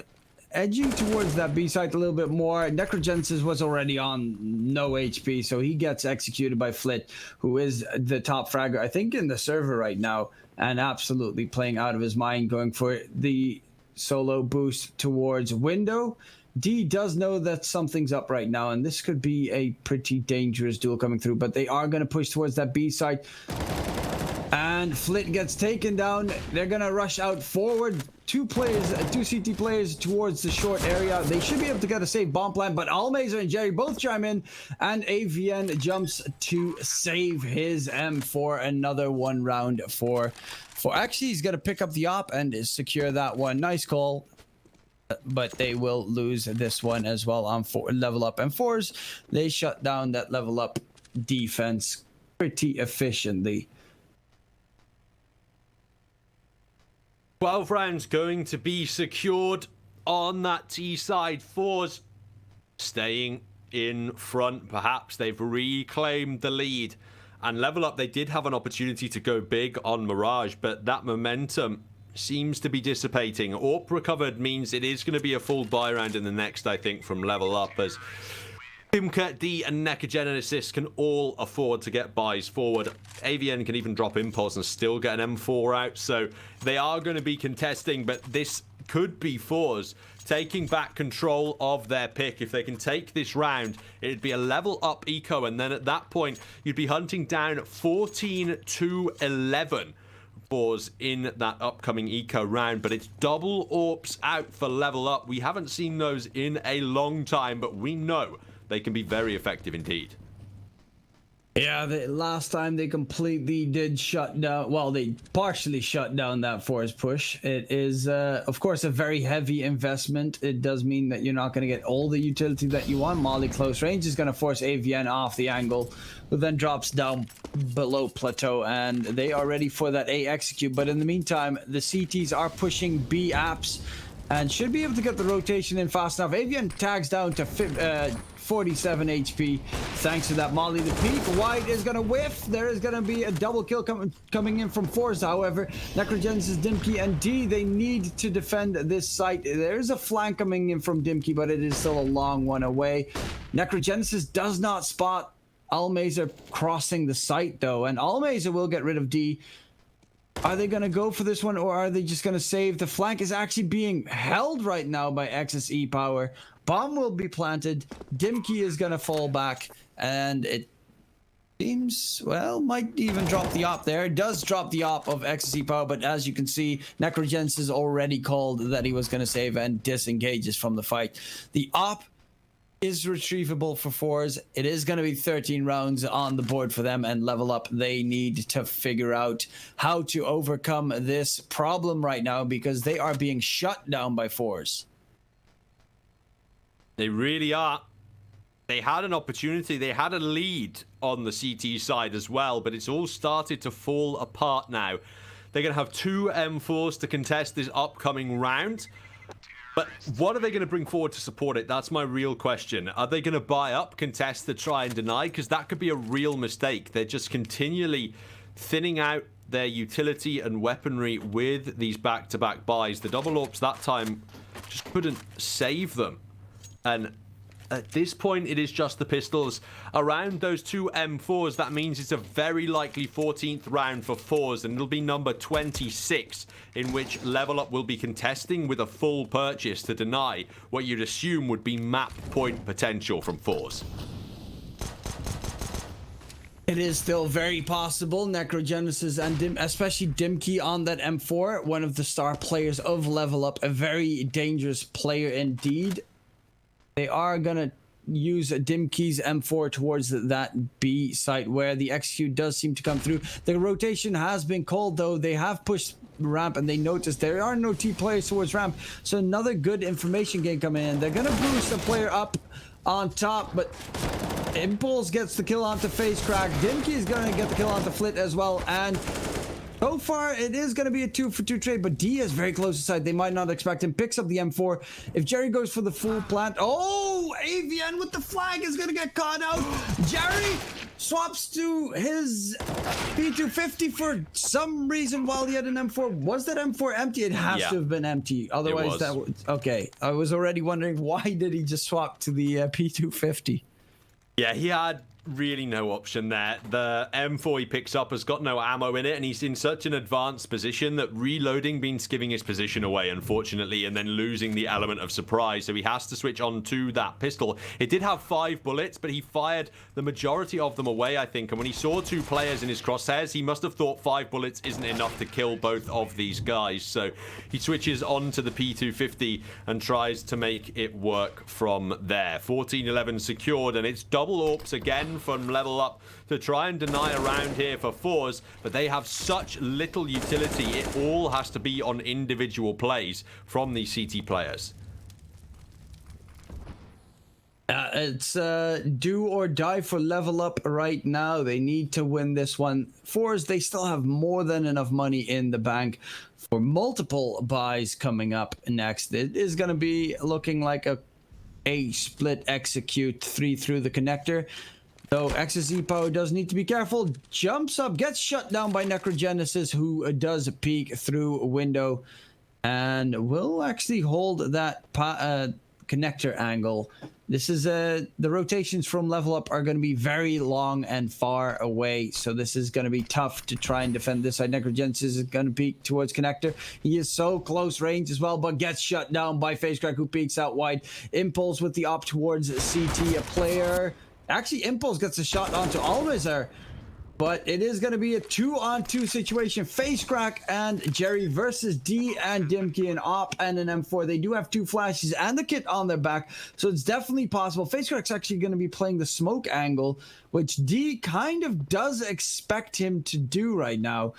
edging towards that B site a little bit more. Necrogenesis was already on no HP, so he gets executed by Flit, who is the top fragger, I think, in the server right now, and absolutely playing out of his mind, going for the solo boost towards window. D does know that something's up right now, and this could be a pretty dangerous duel coming through, but they are going to push towards that B site, and Flit gets taken down. They're going to rush out forward. Two CT players towards the short area. They should be able to get a safe bomb plant, but Almazer and Jerry both chime in, and AVN jumps to save his M for another one round for actually, he's going to pick up the op and secure that one. Nice call, but they will lose this one as well on Level Up. And FORZE, they shut down that Level Up defense pretty efficiently. 12 rounds going to be secured on that T side. FORZE staying in front. Perhaps they've reclaimed the lead. And Level Up, they did have an opportunity to go big on Mirage, but that momentum seems to be dissipating. AWP recovered means it is going to be a full buy round in the next, I think, from Level Up, as Pimka, D, and Necrogenesis can all afford to get buys forward. AVN can even drop Impulse and still get an M4 out, so they are going to be contesting, but this could be FORZE taking back control of their pick. If they can take this round, it'd be a Level Up eco, and then at that point, you'd be hunting down 14-11 FORZE in that upcoming eco round. But it's double AWPs out for Level Up. We haven't seen those in a long time, but we know they can be very effective indeed. Yeah, the last time they completely did shut down, well, they partially shut down that FORZE push. It is, of course, a very heavy investment. It does mean that you're not going to get all the utility that you want. Molly close range is going to force AVN off the angle, who then drops down below plateau, and they are ready for that A execute. But in the meantime, the CTs are pushing B apps and should be able to get the rotation in fast enough. AVN tags down to 47 HP thanks to that molly. The peak White is gonna whiff. There is gonna be a double kill coming in from FORZE. However, Necrogenesis, Dimkey, and D, they need to defend this site. There's a flank coming in from Dimkey, but it is still a long one away. Necrogenesis does not spot Almazer crossing the site though, and Almazer will get rid of D. Are they going to go for this one, or are they just going to save? The flank is actually being held right now by XSE Power. Bomb will be planted. Dimkey is going to fall back, and it seems, well, might even drop the op there. It does drop the op of XSE Power, but as you can see, Necrogenesis already called that he was going to save and disengages from the fight. The op is retrievable for FORZE. It is going to be 13 rounds on the board for them, and Level Up, they need to figure out how to overcome this problem right now, because they are being shut down by FORZE. They really are. They had an opportunity. They had a lead on the CT side as well, but it's all started to fall apart now. They're going to have 2 M4s to contest this upcoming round. But what are they going to bring forward to support it? That's my real question. Are they going to buy up, contest to try and deny? Because that could be a real mistake. They're just continually thinning out their utility and weaponry with these back-to-back buys. The double AWPs that time just couldn't save them. And At this point, it is just the pistols around those two M4s. That means it's a very likely 14th round for FORZE, and it'll be number 26 in which Level Up will be contesting with a full purchase to deny what you'd assume would be map point potential from FORZE. It is still very possible. Necrogenesis and especially Dimkey on that M4, one of the star players of Level Up, a very dangerous player indeed. They are gonna use Dimkey's M4 towards that B site where the execute does seem to come through. The rotation has been called though. They have pushed ramp and they noticed there are no T players towards ramp. So another good information game coming in. They're gonna boost the player up on top, but Impulse gets the kill onto FaceCrack. Dimkey is going to get the kill onto Flit as well. And so far, it is going to be a 2-for-2 trade, but D is very close aside. They might not expect him. Picks up the M4. If Jerry goes for the full plant. Oh, AVN with the flag is going to get caught out. Jerry swaps to his P250 for some reason while he had an M4. Was that M4 empty? It has to have been empty. Otherwise, that was okay. I was already wondering why did he just swap to the P250? Yeah, he had really no option there. The M4 he picks up has got no ammo in it, and he's in such an advanced position that reloading means giving his position away, unfortunately, and then losing the element of surprise. So he has to switch on to that pistol. It did have 5 bullets, but he fired the majority of them away, I think. And when he saw 2 players in his crosshairs, he must have thought 5 bullets isn't enough to kill both of these guys. So he switches on to the P250 and tries to make it work from there. 14-11 secured, and it's double AWPs again from Level Up to try and deny a round here for FORZE, but they have such little utility. It all has to be on individual plays from these CT players. It's do or die for Level Up right now. They need to win this one. FORZE, they still have more than enough money in the bank for multiple buys coming up next. It is going to be looking like a split execute 3 through the connector. Though XSE Power does need to be careful. Jumps up, gets shut down by Necrogenesis, who does peek through a window and will actually hold that connector angle. This is the rotations from Level Up are going to be very long and far away, so this is going to be tough to try and defend this side. Necrogenesis is going to peek towards connector. He is so close range as well, but gets shut down by FaceCrack, who peeks out wide. Impulse with the op towards CT, a player. Actually, Impulse gets a shot onto Almazar, but it is going to be a 2-on-2 situation. FaceCrack and Jerry versus D and Dimkey, an op and an M4. They do have 2 flashes and the kit on their back, so it's definitely possible. FaceCrack's actually going to be playing the smoke angle, which D kind of does expect him to do right now.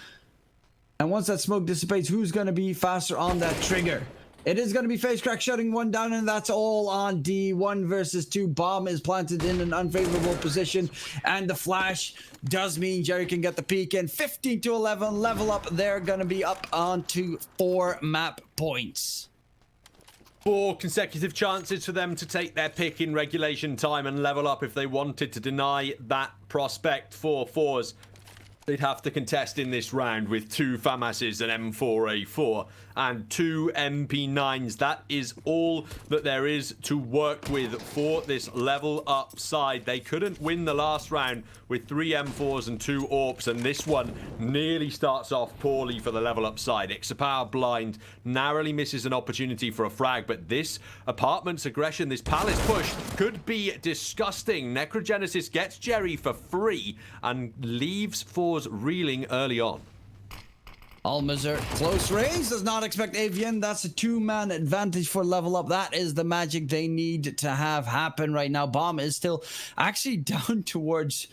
And once that smoke dissipates, who's going to be faster on that trigger? It is going to be FaceCrack shutting one down, and that's all on D. 1 versus 2. Bomb is planted in an unfavorable position, and the flash does mean Jerry can get the peek in. 15-11, Level Up. They're going to be up onto 4 map points. 4 consecutive chances for them to take their pick in regulation time and Level Up if they wanted to deny that prospect for FORZE. They'd have to contest in this round with 2 FAMASs, an M4A4, and 2 MP9s. That is all that there is to work with for this Level Up side. They couldn't win the last round with 3 M4s and 2 AWPs, and this one nearly starts off poorly for the Level Up side. Ixapower blind, narrowly misses an opportunity for a frag, but this apartment's aggression, this palace push, could be disgusting. Necrogenesis gets Jerry for free and leaves FORZE reeling early on. Almazar, close range, does not expect AVN. That's a 2-man advantage for Level Up. That is the magic they need to have happen right now. Bomb is still actually down towards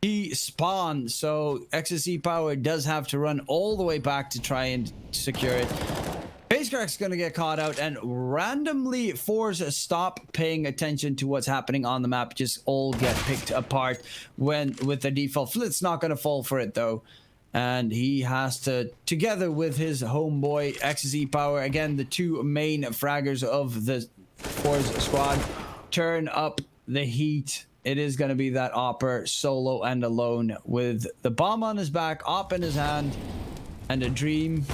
the spawn, so XSE Power does have to run all the way back to try and secure it. FaceCrack's going to get caught out, and randomly FORZE stop paying attention to what's happening on the map. Just all get picked apart when with the default. Flit's not going to fall for it though, and he has to, together with his homeboy XSE Power, again the 2 main fraggers of the FORZE squad, turn up the heat. It is going to be that Opper solo and alone with the bomb on his back, op in his hand, and a dream.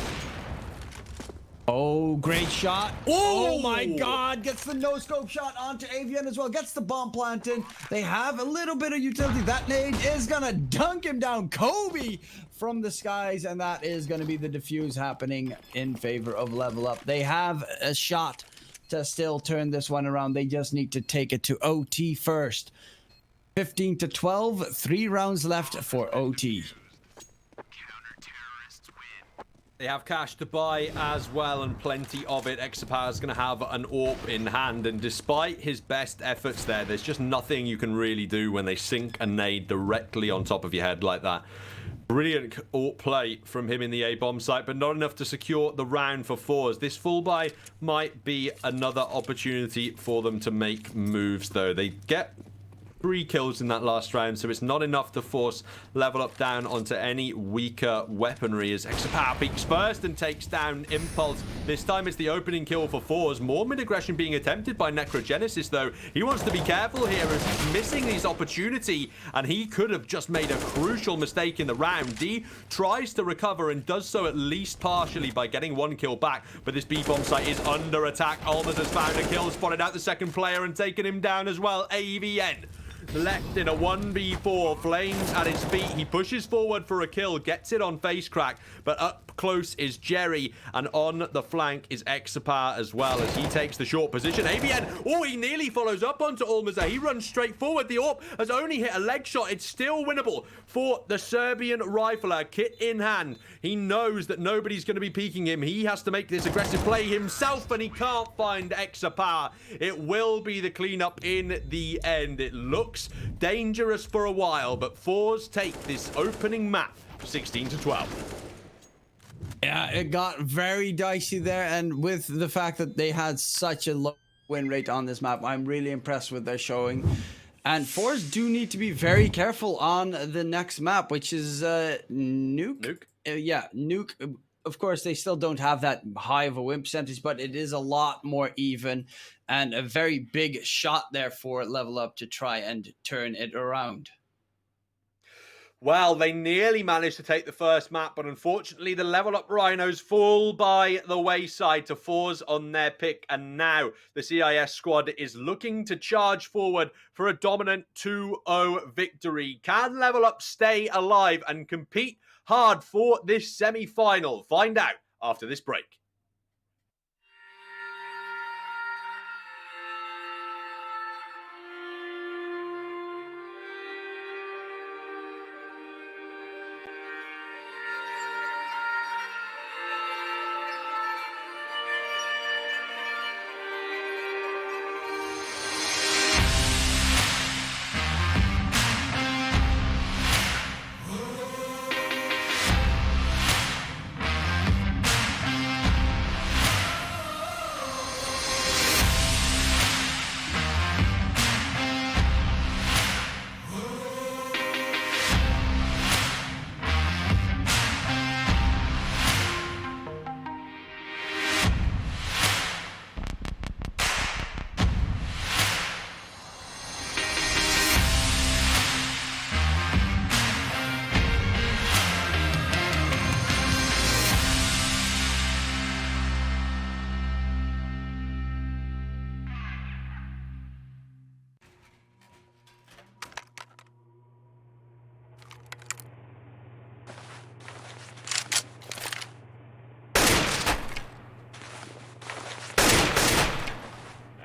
Oh Oh, great shot. Oh my God. Gets the no-scope shot onto Avian as well. Gets the bomb planted. They have a little bit of utility. That nade is going to dunk him down. Kobe from the skies. And that is going to be the defuse happening in favor of Level Up. They have a shot to still turn this one around. They just need to take it to OT first. 15 to 12. 3 rounds left for OT. They have cash to buy as well, and plenty of it. Exapar is going to have an AWP in hand, and despite his best efforts there's just nothing you can really do when they sink a nade directly on top of your head like that. Brilliant AWP play from him in the A-bomb site, but not enough to secure the round for FORZE. This full buy might be another opportunity for them to make moves, though. They get 3 kills in that last round, so it's not enough to force Level Up down onto any weaker weaponry as Exapar peeks first and takes down Impulse. This time it's the opening kill for FORZE. More mid-aggression being attempted by Necrogenesis, though. He wants to be careful here as he's missing his opportunity, and he could have just made a crucial mistake in the round. D tries to recover and does so at least partially by getting 1 kill back, but this B-bomb site is under attack. Almas has found a kill, spotted out the second player and taken him down as well. AVN left in a 1v4, flames at his feet. He pushes forward for a kill, gets it on face crack, but up close is Jerry, and on the flank is Exapar as well as he takes the short position. AVN, he nearly follows up onto Almaza. He runs straight forward. The AWP has only hit a leg shot. It's still winnable for the Serbian rifler, kit in hand. He knows that nobody's going to be peeking him. He has to make this aggressive play himself, and he can't find Exapar. It will be the cleanup in the end. It looks dangerous for a while, but FORZE take this opening map 16 to 12. Yeah, it got very dicey there, and with the fact that they had such a low win rate on this map, I'm really impressed with their showing. And FORZE do need to be very careful on the next map, which is Nuke. Yeah, Nuke. Of course, they still don't have that high of a win percentage, but it is a lot more even and a very big shot there for Level Up to try and turn it around. Well, they nearly managed to take the first map, but unfortunately the Level Up Rhinos fall by the wayside to FORZE on their pick, and now the CIS squad is looking to charge forward for a dominant 2-0 victory. Can Level Up stay alive and compete hard for this semi-final? Find out after this break.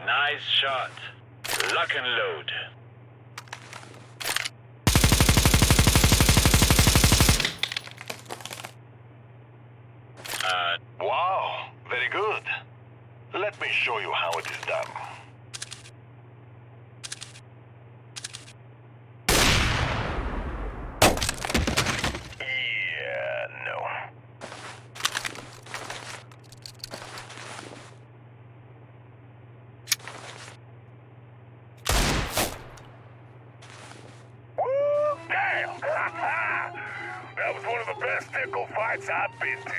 Nice shot. Lock and load. Wow, very good. Let me show you how it is done. Yeah, no. Woo, damn! That was one of the best tickle fights I've been to.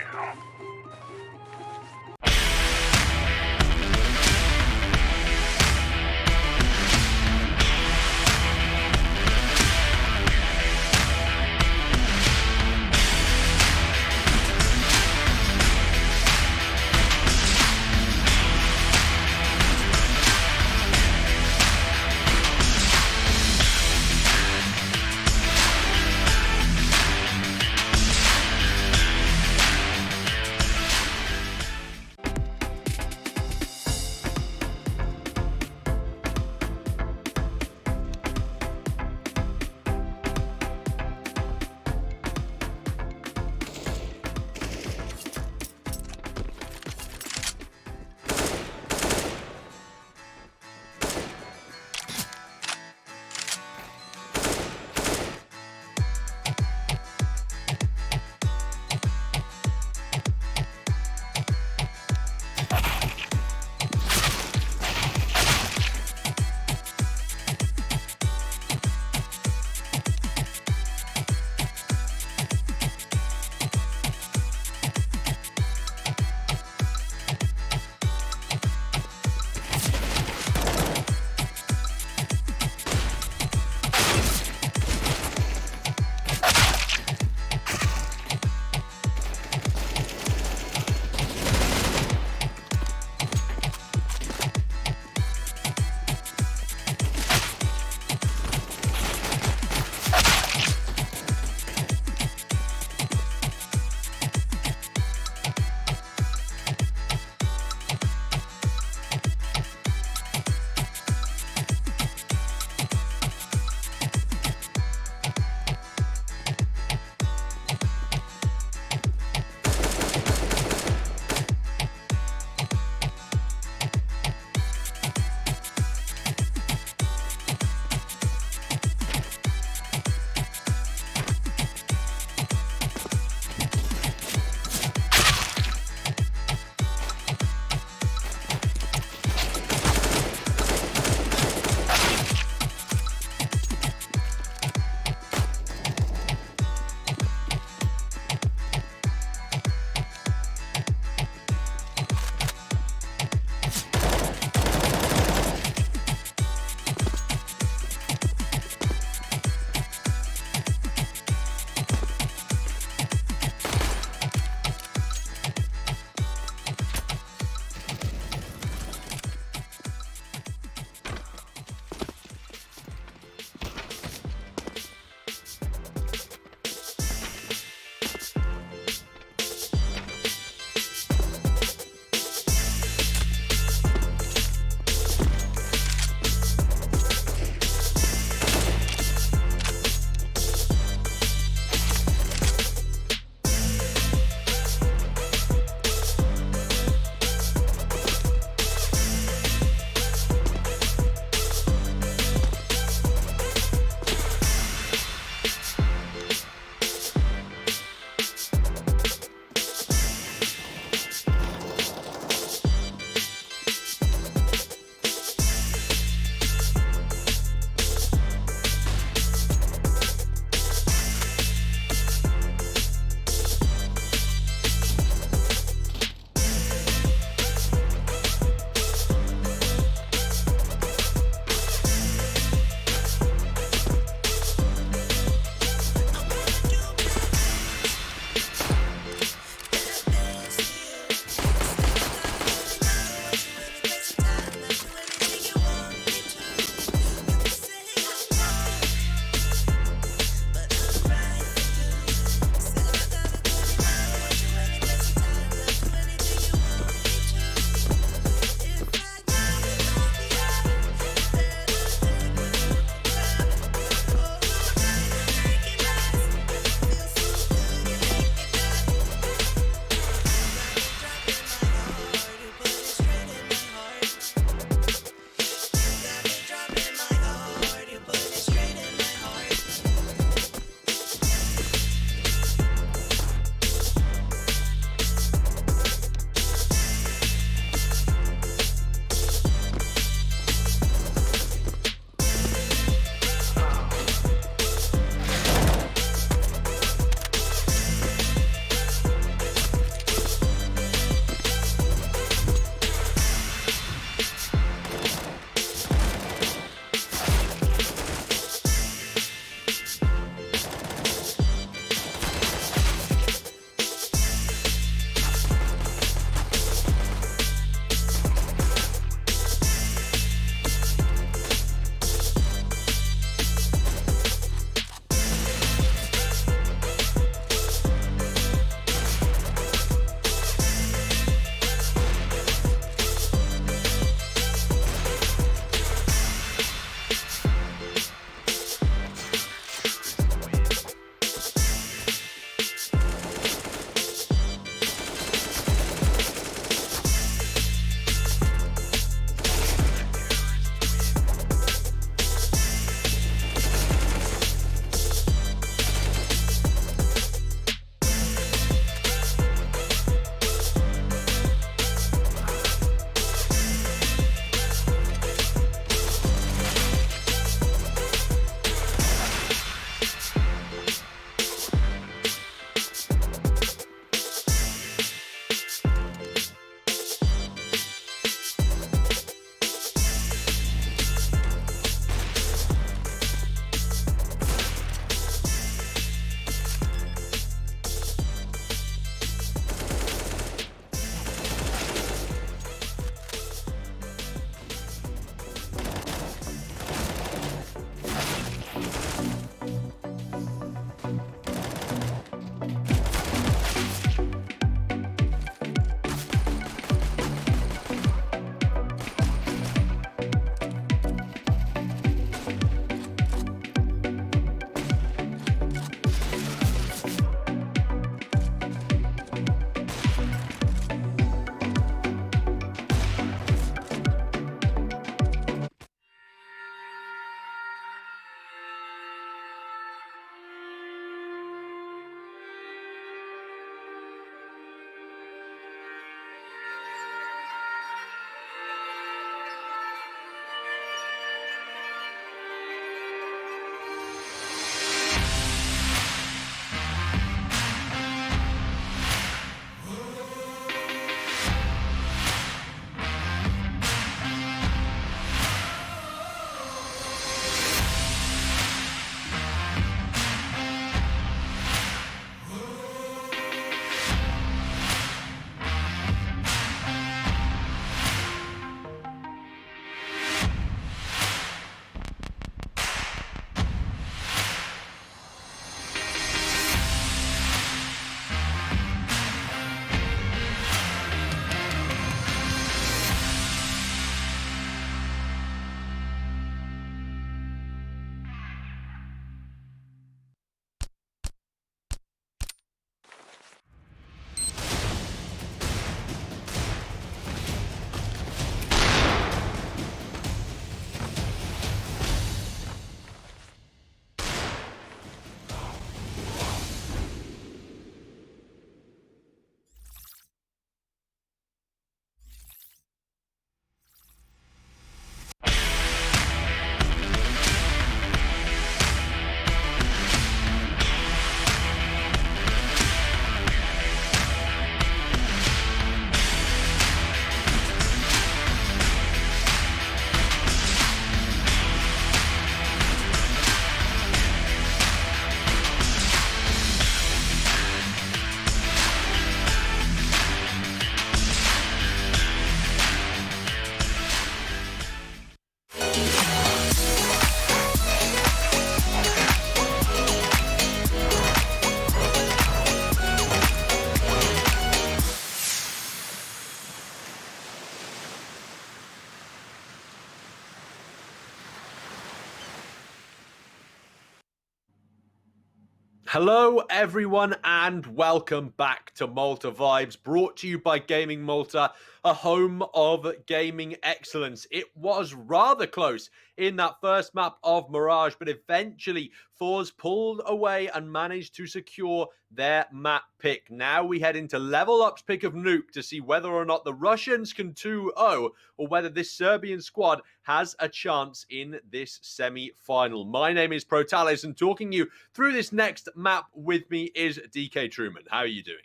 Hello, everyone, and welcome back to Malta Vibes, brought to you by Gaming Malta, a home of gaming excellence. It was rather close in that first map of Mirage, but eventually FORZE pulled away and managed to secure their map pick. Now we head into LVLUP's pick of Nuke to see whether or not the Russians can 2-0 or whether this Serbian squad has a chance in this semi-final. My name is Protales, and talking you through this next map with me is DK Truman. How are you doing?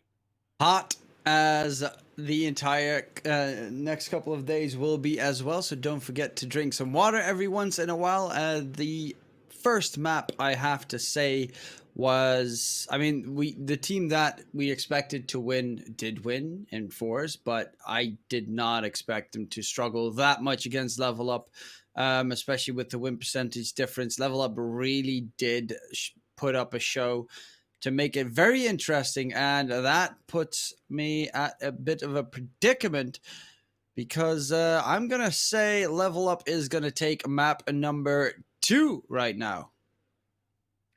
Hot as the entire next couple of days will be as well, so don't forget to drink some water every once in a while. The first map, I have to say, was, I mean, the team that we expected to win did win in FORZE, but I did not expect them to struggle that much against LVLUP, especially with the win percentage difference. LVLUP really did put up a show to make it very interesting, and that puts me at a bit of a predicament because I'm gonna say LVLUP is gonna take map number 2 right now.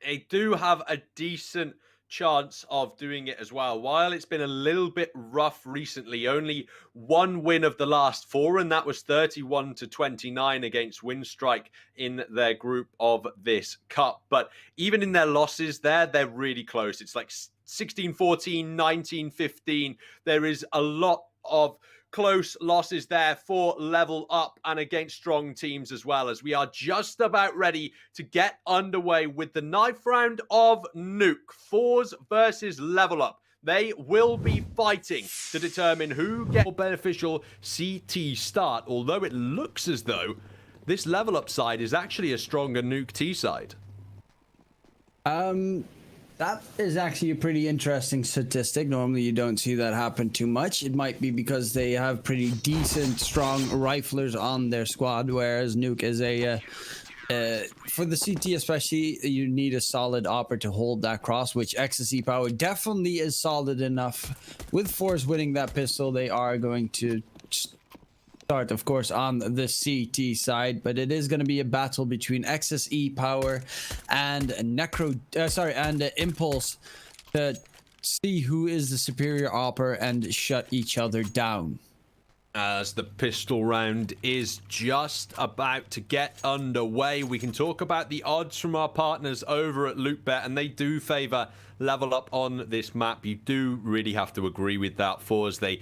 They do have a decent chance of doing it as well. While it's been a little bit rough recently, only one win of the last 4, and that was 31-29 against Winstrike in their group of this cup. But even in their losses there, they're really close. It's like 16-14, 19-15. There is a lot of close losses there for LVLUP and against strong teams as well, as we are just about ready to get underway with the 9th round of Nuke. FORZE versus LVLUP. They will be fighting to determine who gets more beneficial CT start, although it looks as though this LVLUP side is actually a stronger Nuke T side. That is actually a pretty interesting statistic. Normally you don't see that happen too much. It might be because they have pretty decent, strong riflers on their squad, whereas Nuke is a... for the CT especially, you need a solid opper to hold that cross, which Ecstasy Power definitely is solid enough. With FORZE winning that pistol, they are going to start, of course, on the CT side, but it is going to be a battle between XSE Power and Impulse to see who is the superior opper and shut each other down. As the pistol round is just about to get underway, we can talk about the odds from our partners over at LootBet, and they do favor LVLUP on this map. You do really have to agree with that. FORZE, they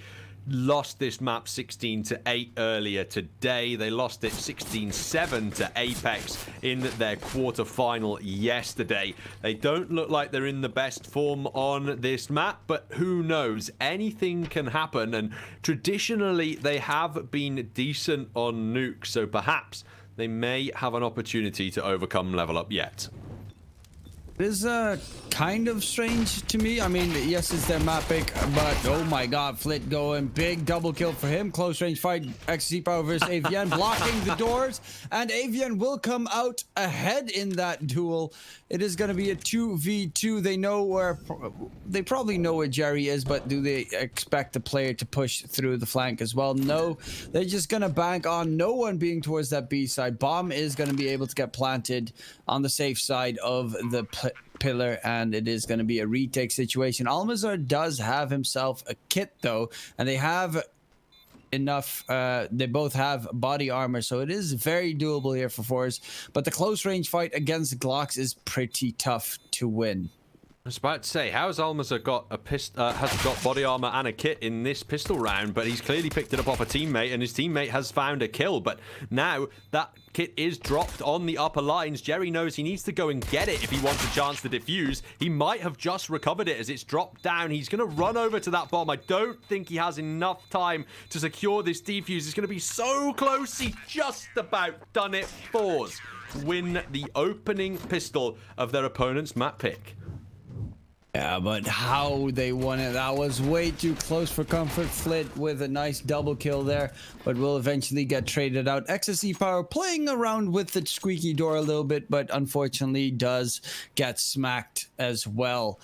lost this map 16-8 earlier today. They lost it 16-7 to Apex in their quarterfinal yesterday. They don't look like they're in the best form on this map, but who knows? Anything can happen, and traditionally they have been decent on Nuke, so perhaps they may have an opportunity to overcome LVLUP yet. It is kind of strange to me. I mean, yes, it's their map pick, but oh my god, Flit going big double kill for him. Close range fight, XC Power versus Avian, blocking the doors, and Avian will come out ahead in that duel. It is going to be a 2v2. They probably know where Jerry is, but do they expect the player to push through the flank as well? No, they're just going to bank on no one being towards that B side. Bomb is going to be able to get planted on the safe side of the pillar, and it is going to be a retake situation. Almazar does have himself a kit though, and they have enough, they both have body armor, so it is very doable here for FORZE, but the close range fight against Glocks is pretty tough to win. I was about to say, how has Almazar got has got body armor and a kit in this pistol round, but he's clearly picked it up off a teammate, and his teammate has found a kill. But now that kit is dropped on the upper lines, Jerry knows he needs to go and get it if he wants a chance to defuse. He might have just recovered it as it's dropped down. He's going to run over to that bomb. I don't think he has enough time to secure this defuse. It's going to be so close. He just about done it. FORZE win the opening pistol of their opponent's map pick. Yeah, but how they won it, that was way too close for comfort. Flit with a nice double kill there, but will eventually get traded out. XSE Power playing around with the squeaky door a little bit, but unfortunately does get smacked as well.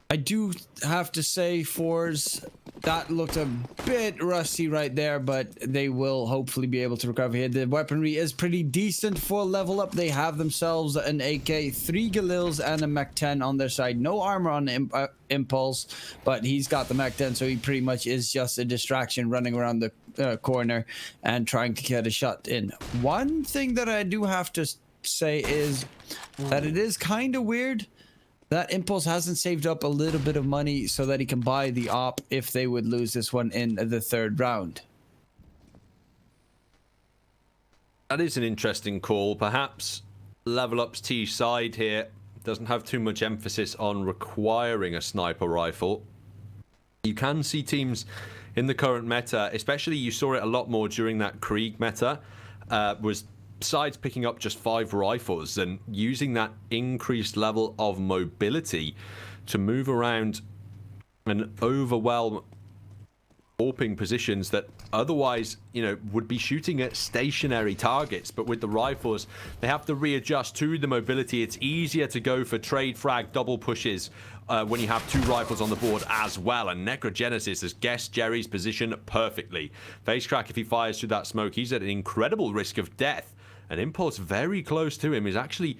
I do have to say FORZE that looked a bit rusty right there, but they will hopefully be able to recover here. The weaponry is pretty decent for level up. They have themselves an AK, 3 Galils, and a Mach 10 on their side. No armor on Impulse, but he's got the Mach 10, so he pretty much is just a distraction running around the corner and trying to get a shot in. One thing that I do have to say is that it is kind of weird that Impulse hasn't saved up a little bit of money so that he can buy the op if they would lose this one in the 3rd round. That is an interesting call. Perhaps Level Up's T side here doesn't have too much emphasis on requiring a sniper rifle. You can see teams in the current meta, especially you saw it a lot more during that Krieg meta, was sides picking up just 5 rifles and using that increased level of mobility to move around and overwhelm warping positions that otherwise, you know, would be shooting at stationary targets. But with the rifles, they have to readjust to the mobility. It's easier to go for trade frag double pushes when you have 2 rifles on the board as well. And Necrogenesis has guessed Jerry's position perfectly. Facecrack, if he fires through that smoke, he's at an incredible risk of death. And Impulse very close to him is actually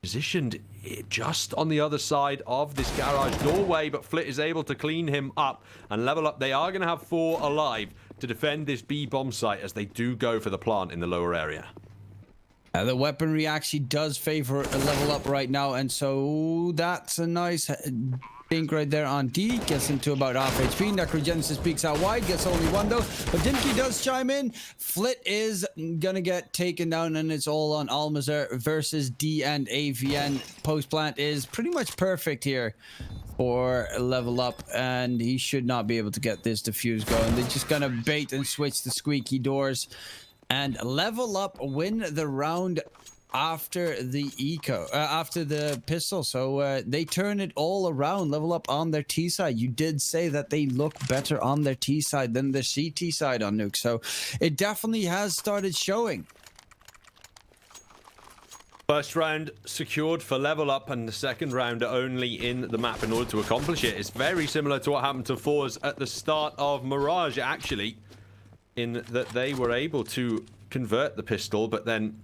positioned just on the other side of this garage doorway, but Flit is able to clean him up and level up. They are going to have 4 alive to defend this B bomb site as they do go for the plant in the lower area. The weaponry actually does favor a level up right now, and so that's a nice dink right there on D. Gets into about half HP. Necrogenesis peeks out wide, gets only 1 though, but Dimki does chime in. Flit is gonna get taken down, and it's all on Almazar versus D and AVN. Post plant is pretty much perfect here for level up, and he should not be able to get this defuse going. They're just gonna bait and switch the squeaky doors, and level up win the round after the after the pistol. So they turn it all around. Level up on their T side. You did say that they look better on their T side than the CT side on Nuke, so it definitely has started showing. First round secured for level up, and the second round only in the map in order to accomplish it. It's very similar to what happened to FORZE at the start of Mirage, actually, in that they were able to convert the pistol, but then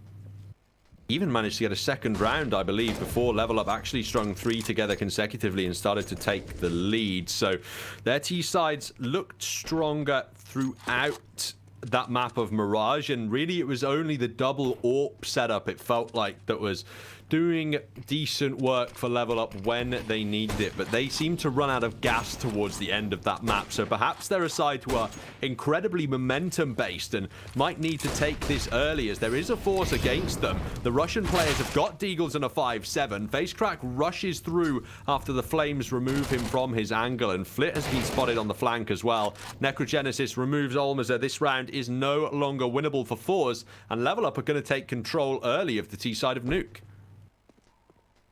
even managed to get a second round, I believe, before level up actually strung 3 together consecutively and started to take the lead. So their T sides looked stronger throughout that map of Mirage, and really it was only the double AWP setup, it felt like, that was doing decent work for level up when they needed it. But they seem to run out of gas towards the end of that map, so perhaps they're a side who are incredibly momentum based and might need to take this early, as there is a force against them. The Russian players have got Deagles and a 5-7. Facecrack rushes through after the flames remove him from his angle, and Flit has been spotted on the flank as well. Necrogenesis removes Almazar. This round is no longer winnable for FORZE, and level up are going to take control early of the T side of Nuke.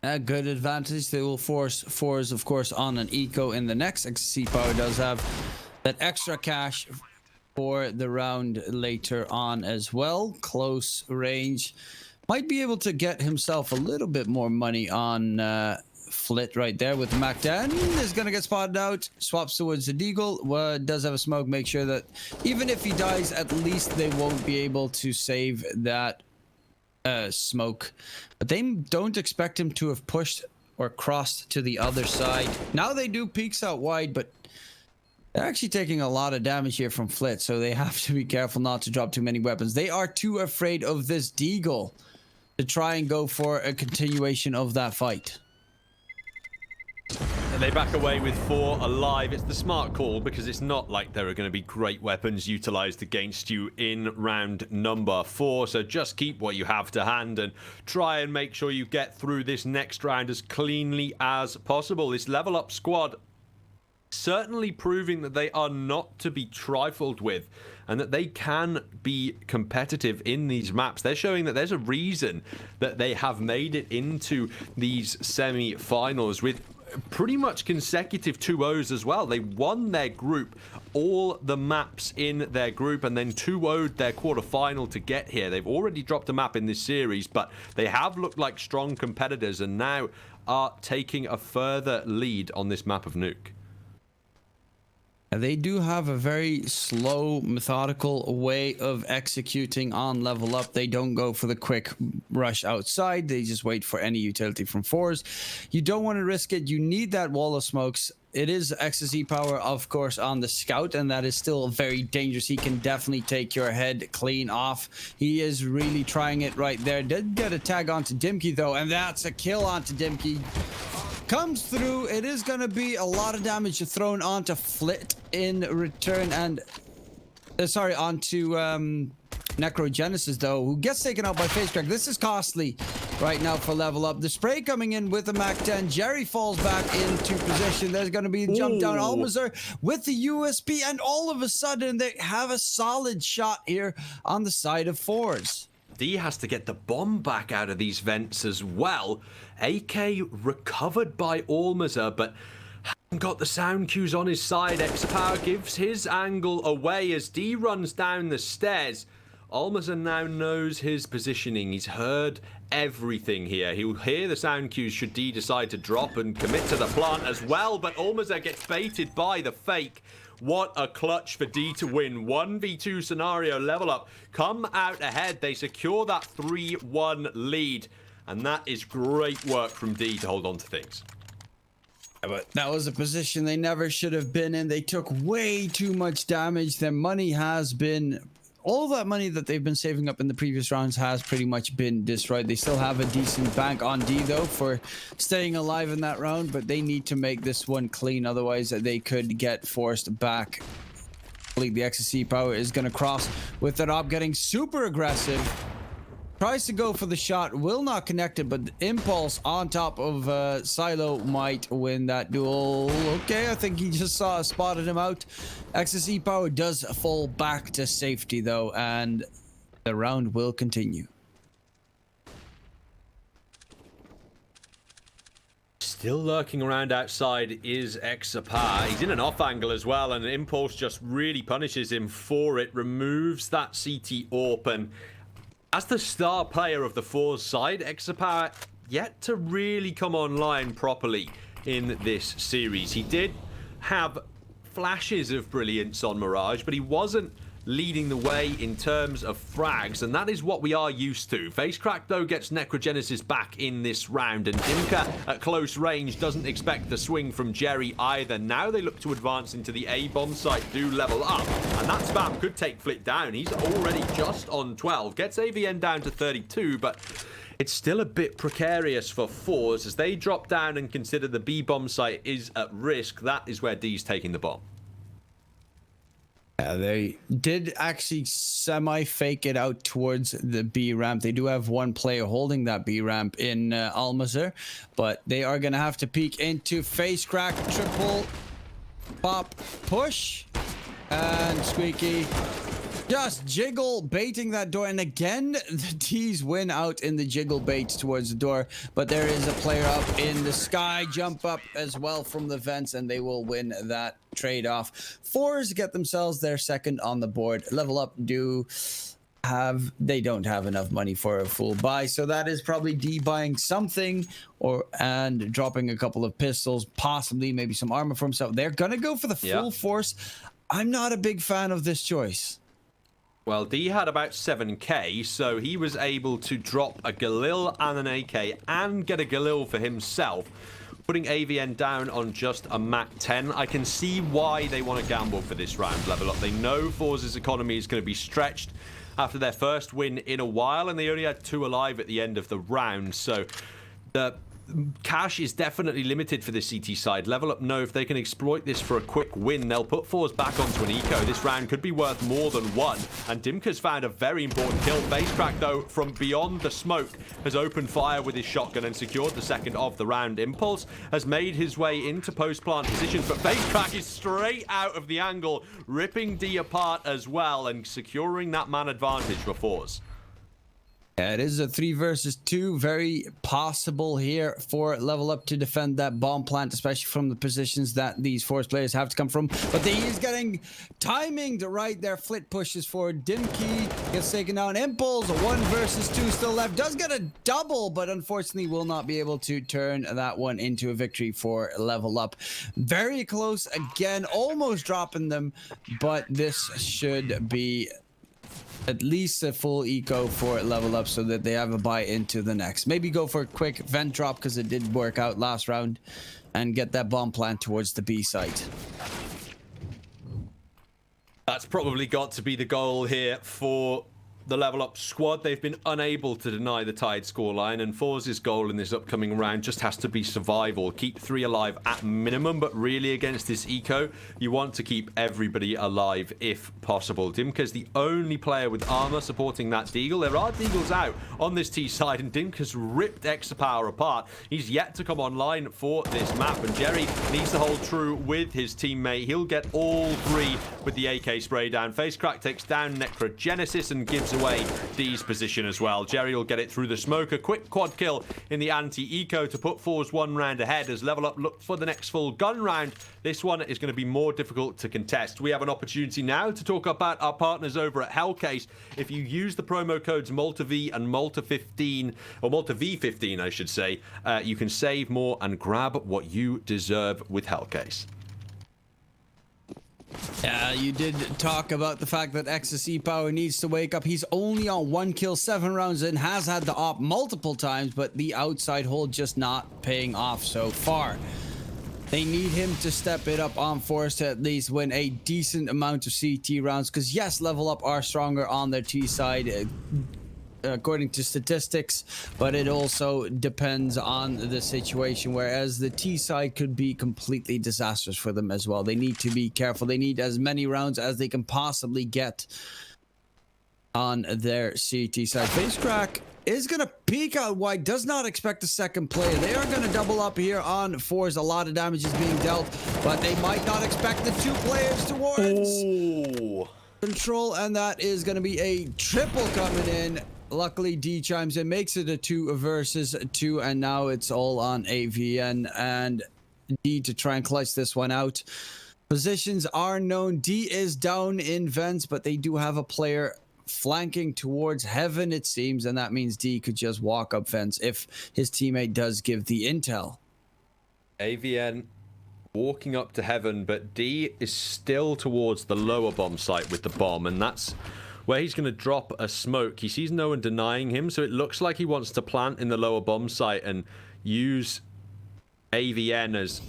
A good advantage. They will force FORZE, of course, on an eco in the next. XC Power does have that extra cash for the round later on as well. Close range. Might be able to get himself a little bit more money on Flit right there with the Mach 10. Is going to get spotted out. Swaps towards the Deagle. Does have a smoke. Make sure that even if he dies, at least they won't be able to save that smoke, but they don't expect him to have pushed or crossed to the other side. Now they do peeks out wide, but they're actually taking a lot of damage here from Flit, so they have to be careful not to drop too many weapons. They are too afraid of this Deagle to try and go for a continuation of that fight. And they back away with 4 alive. It's the smart call, because it's not like there are going to be great weapons utilized against you in round number 4. So just keep what you have to hand and try and make sure you get through this next round as cleanly as possible. This level up squad certainly proving that they are not to be trifled with, and that they can be competitive in these maps. They're showing that there's a reason that they have made it into these semi-finals with pretty much consecutive 2-0s as well. They won their group, all the maps in their group, and then 2-0'd their quarterfinal to get here. They've already dropped a map in this series, but they have looked like strong competitors and now are taking a further lead on this map of Nuke. They do have a very slow, methodical way of executing on level up. They don't go for the quick rush outside. They just wait for any utility from FORZE. You don't want to risk it. You need that wall of smokes. It is XSE power, of course, on the scout, and that is still very dangerous. He can definitely take your head clean off. He is really trying it right there. Did get a tag onto Dimkey, though, and that's a kill onto Dimkey. Comes through. It is going to be a lot of damage thrown onto Flit in return, and onto Necrogenesis, though, who gets taken out by FaceCrack. This is costly right now for level up. The spray coming in with the Mac 10. Jerry falls back into position. There's going to be a jump down. Almazar with the USP, and all of a sudden they have a solid shot here on the side of FORZE. D has to get the bomb back out of these vents as well. AK recovered by Almazar, but hasn't got the sound cues on his side. Exapower gives his angle away as D runs down the stairs. Almazar now knows his positioning. He's heard everything here. He'll hear the sound cues should D decide to drop and commit to the plant as well, but Almazar gets baited by the fake. What a clutch for D to win. 1v2 scenario, level up, come out ahead. They secure that 3-1 lead, and that is great work from D to hold on to things. But that was a position they never should have been in. They took way too much damage. Their money has been... all that money that they've been saving up in the previous rounds has pretty much been destroyed. They still have a decent bank on D, though, for staying alive in that round, but they need to make this one clean. Otherwise, they could get forced back. The XSE power is going to cross with that op getting super aggressive. Tries to go for the shot, will not connect it, but the impulse on top of Silo might win that duel. Okay, I think he just spotted him out. XSE power does fall back to safety, though, and the round will continue. Still lurking around outside is Exapar. He's in an off angle as well, and Impulse just really punishes him for it. Removes that CT AWP, and as the star player of the FORZE side, Exapar yet to really come online properly in this series. He did have flashes of brilliance on Mirage, but he wasn't leading the way in terms of frags, and that is what we are used to. FaceCrack, though, gets Necrogenesis back in this round, and Dimka at close range doesn't expect the swing from Jerry either. Now they look to advance into the A-bomb site, do level up, and that spam could take Flit down. He's already just on 12, gets AVN down to 32, but it's still a bit precarious for FORZE as they drop down and consider the B-bomb site is at risk. That is where D's taking the bomb. Yeah, they did actually semi-fake it out towards the B ramp. They do have one player holding that B ramp in Almazar, but they are going to have to peek into FaceCrack. Triple pop push, and Squeaky just jiggle baiting that door, and again the T's win out in the jiggle bait towards the door, but there is a player up in the sky, jump up as well from the vents, and they will win that trade-off. FORZE get themselves their second on the board. Level Up they don't have enough money for a full buy, so that is probably D buying something and dropping a couple of pistols, possibly maybe some armor for himself. They're gonna go for the full force. I'm not a big fan of this choice. Well, D had about 7k, so he was able to drop a Galil and an AK and get a Galil for himself, putting AVN down on just a Mac 10. I can see why they want to gamble for this round. Level Up, they know FORZE's economy is going to be stretched after their first win in a while, and they only had 2 alive at the end of the round, so the cash is definitely limited for the CT side. Level Up know if they can exploit this for a quick win, they'll put FORZE back onto an eco. This round could be worth more than one, and Dimka's found a very important kill. FaceCrack, though, from beyond the smoke, has opened fire with his shotgun and secured the second of the round. Impulse has made his way into post-plant positions, but FaceCrack is straight out of the angle, ripping D apart as well and securing that man advantage for FORZE. It is a 3 versus 2. Very possible here for Level Up to defend that bomb plant, especially from the positions that these FORZE players have to come from. But he is getting timing to right there. Flit pushes forward. Dimkey gets taken down. Impulse, 1 versus 2 still left. Does get a double, but unfortunately will not be able to turn that one into a victory for Level Up. Very close again, almost dropping them, but this should be at least a full eco for Level Up so that they have a buy into the next. Maybe go for a quick vent drop because it did work out last round and get that bomb plant towards the B site. That's probably got to be the goal here for the Level Up squad. They've been unable to deny the tied scoreline, and FORZE's goal in this upcoming round just has to be survival. Keep 3 alive at minimum, but really against this eco, you want to keep everybody alive if possible. Dimka's the only player with armor supporting that deagle. There are deagles out on this T side, and Dimka's ripped Exapower apart. He's yet to come online for this map, and Jerry needs to hold true with his teammate. He'll get all 3 with the AK spray down. Face Crack takes down Necrogenesis and gives away D's position as well. Jerry will get it through the smoke. A quick quad kill in the anti-eco to put FORZE 1 round ahead as Level Up look for the next full gun round. This one is going to be more difficult to contest. We have an opportunity now to talk about our partners over at Hellcase. If you use the promo codes MaltaV and Malta15, or MaltaV15 I should say, you can save more and grab what you deserve with Hellcase. Yeah, you did talk about the fact that Exapower needs to wake up. He's only on 1 kill, 7 rounds in, has had the op multiple times, but the outside hold just not paying off so far. They need him to step it up on FORZE to at least win a decent amount of CT rounds, because yes, Level Up are stronger on their T side, according to statistics, but it also depends on the situation, whereas the T side could be completely disastrous for them as well. They need to be careful. They need as many rounds as they can possibly get on their CT side. Face Crack is going to peek out wide, does not expect a second player. They are going to double up here on FORZE. A lot of damage is being dealt, but they might not expect the 2 players towards control, and that is going to be a triple coming in. Luckily, D chimes in, makes it a 2 versus 2, and now it's all on AVN and D to try and clutch this one out. Positions are known. D is down in vents, but they do have a player flanking towards heaven, it seems, and that means D could just walk up vents if his teammate does give the intel. AVN walking up to heaven, but D is still towards the lower bomb site with the bomb, and that's where he's going to drop a smoke. He sees no one denying him, so it looks like he wants to plant in the lower bomb site and use AVN as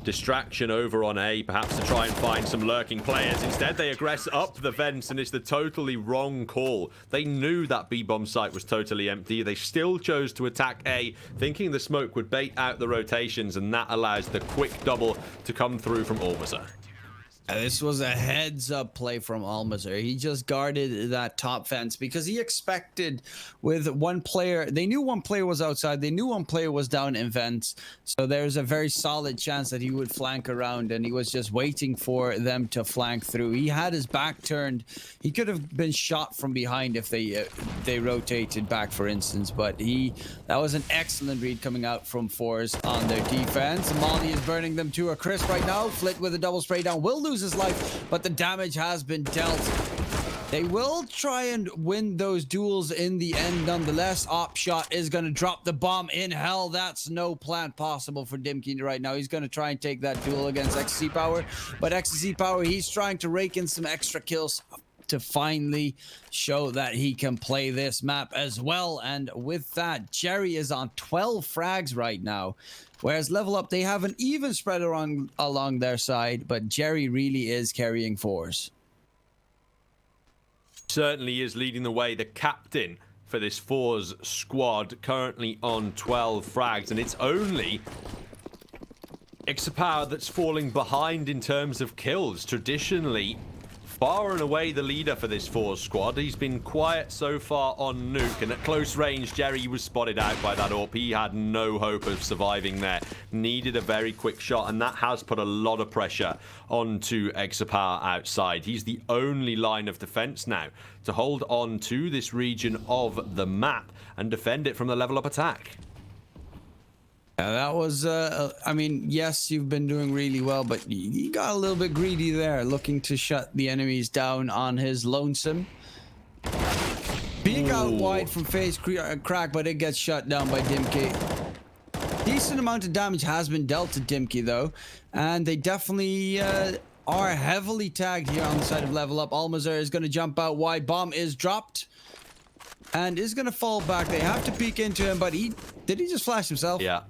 distraction over on A, perhaps to try and find some lurking players. Instead, they aggress up the vents, and it's the totally wrong call. They knew that B-bomb site was totally empty. They still chose to attack A, thinking the smoke would bait out the rotations, and that allows the quick double to come through from Almazer. This was a heads-up play from Almazer. He just guarded that top fence because he expected with 1 player. They knew 1 player was outside. They knew 1 player was down in vents. So there's a very solid chance that he would flank around, and he was just waiting for them to flank through. He had his back turned. He could have been shot from behind if they rotated back, for instance. But that was an excellent read coming out from FORZE on their defense. Molly is burning them to a crisp right now. Flit with a double spray down will lose his life, but the damage has been dealt. They will try and win those duels in the end nonetheless. Op shot is going to drop the bomb in hell. That's no plan possible for Dimkey right now. He's going to try and take that duel against Exapower, but Exapower, he's trying to rake in some extra kills to finally show that he can play this map as well. And with that, Jerry is on 12 frags right now, whereas Level Up, they have an even spread along their side, but Jerry really is carrying FORZE. Certainly is leading the way. The captain for this FORZE squad currently on 12 frags, and it's only Exapower that's falling behind in terms of kills. Traditionally, far and away the leader for this FORZE squad. He's been quiet so far on Nuke, and at close range, Jerry was spotted out by that AWP. He had no hope of surviving there. Needed a very quick shot, and that has put a lot of pressure onto Exapower outside. He's the only line of defense now to hold on to this region of the map and defend it from the level up attack. That was, I mean, yes, you've been doing really well, but you got a little bit greedy there, looking to shut the enemies down on his lonesome. Peek out wide from face crack, but it gets shut down by Dimkey. Decent amount of damage has been dealt to Dimkey, though, and they definitely are heavily tagged here on the side of level up. Almazar is going to jump out wide. Bomb is dropped and is going to fall back. They have to peek into him, but did he just flash himself? Yeah.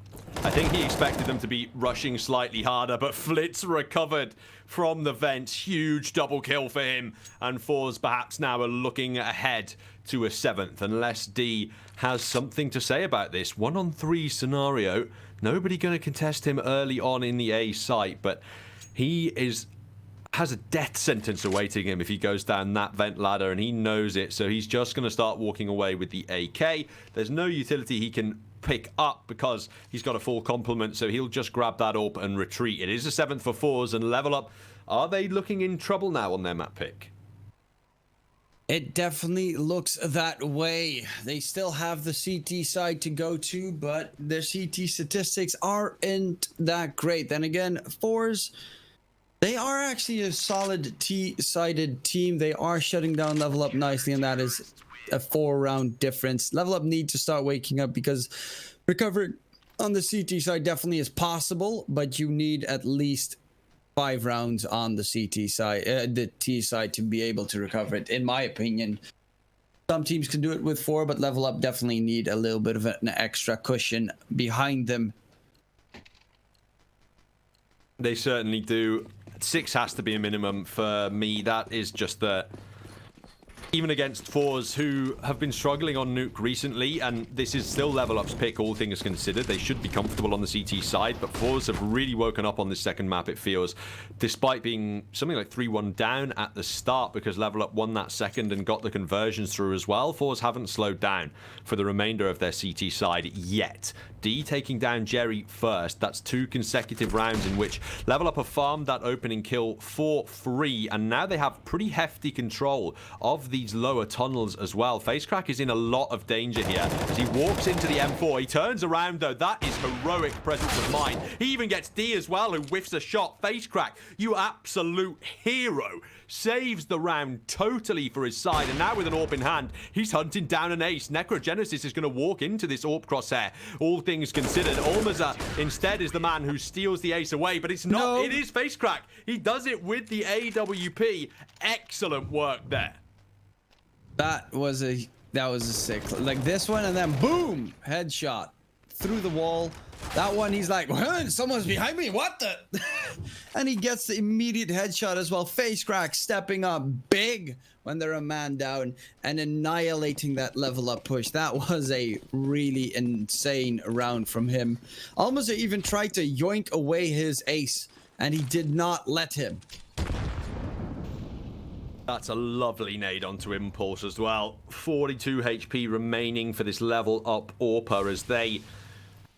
I think he expected them to be rushing slightly harder, but Flitz recovered from the vents. Huge double kill for him. And FORZE perhaps now are looking ahead to a 7th, unless D has something to say about this. 1-on-3 scenario. Nobody going to contest him early on in the A site, but he has a death sentence awaiting him if he goes down that vent ladder, and he knows it, so he's just going to start walking away with the AK. There's no utility he can pick up because he's got a full complement, so he'll just grab that up and retreat. It is a 7th for FORZE, and level up. Are they looking in trouble now on their map pick? It definitely looks that way. They still have the CT side to go to, but their CT statistics aren't that great. Then again, FORZE, they are actually a solid T-sided team. They are shutting down level up nicely, and that is a 4-round difference. Level up need to start waking up, because recovering on the CT side definitely is possible, but you need at least 5 rounds on the CT side, the T side, to be able to recover it, in my opinion. Some teams can do it with 4, but level up definitely need a little bit of an extra cushion behind them. They certainly do. 6 has to be a minimum for me. That is just the... Even against FORZE, who have been struggling on Nuke recently, and this is still level up's pick, all things considered. They should be comfortable on the CT side, but FORZE have really woken up on this second map, it feels, despite being something like 3-1 down at the start, because level up won that second and got the conversions through as well. FORZE haven't slowed down for the remainder of their CT side yet. D taking down Jerry first. That's 2 consecutive rounds in which level up have farmed that opening kill for free, and now they have pretty hefty control of these lower tunnels as well. FaceCrack is in a lot of danger here as he walks into the M4. He turns around, though. That is heroic presence of mind. He even gets D as well, who whiffs a shot. FaceCrack, you absolute hero, saves the round totally for his side, and now with an AWP in hand, he's hunting down an ace. Necrogenesis is going to walk into this AWP crosshair. All things considered, Almazar instead is the man who steals the ace away, but it's not. No. It is FaceCrack. He does it with the AWP. Excellent work there. That was a sick, like this one, and then boom, headshot through the wall. That one, he's like, someone's behind me, what the? And he gets the immediate headshot as well. FaceCrack stepping up big when they're a man down and annihilating that level up push. That was a really insane round from him. Almost even tried to yoink away his ace, and he did not let him. That's a lovely nade onto Impulse as well. 42 HP remaining for this level up AWPer as they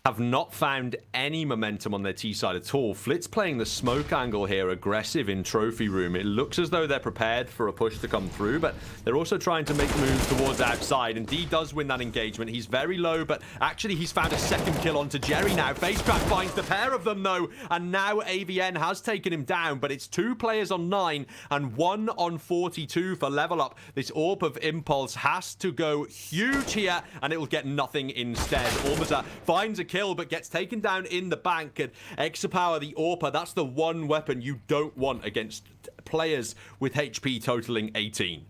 have not found any momentum on their T side at all. Flitz playing the smoke angle here, aggressive in trophy room. It looks as though they're prepared for a push to come through, but they're also trying to make moves towards outside, and D does win that engagement. He's very low, but actually he's found a second kill onto Jerry now. FaceCrack finds the pair of them though, and now AVN has taken him down, but it's 2 players on 9 and 1 on 42 for level up. This AWP of Impulse has to go huge here, and it will get nothing instead. Almazar finds a kill, but gets taken down in the bank, and Exapower, the AWPer, that's the one weapon you don't want against players with HP totaling 18.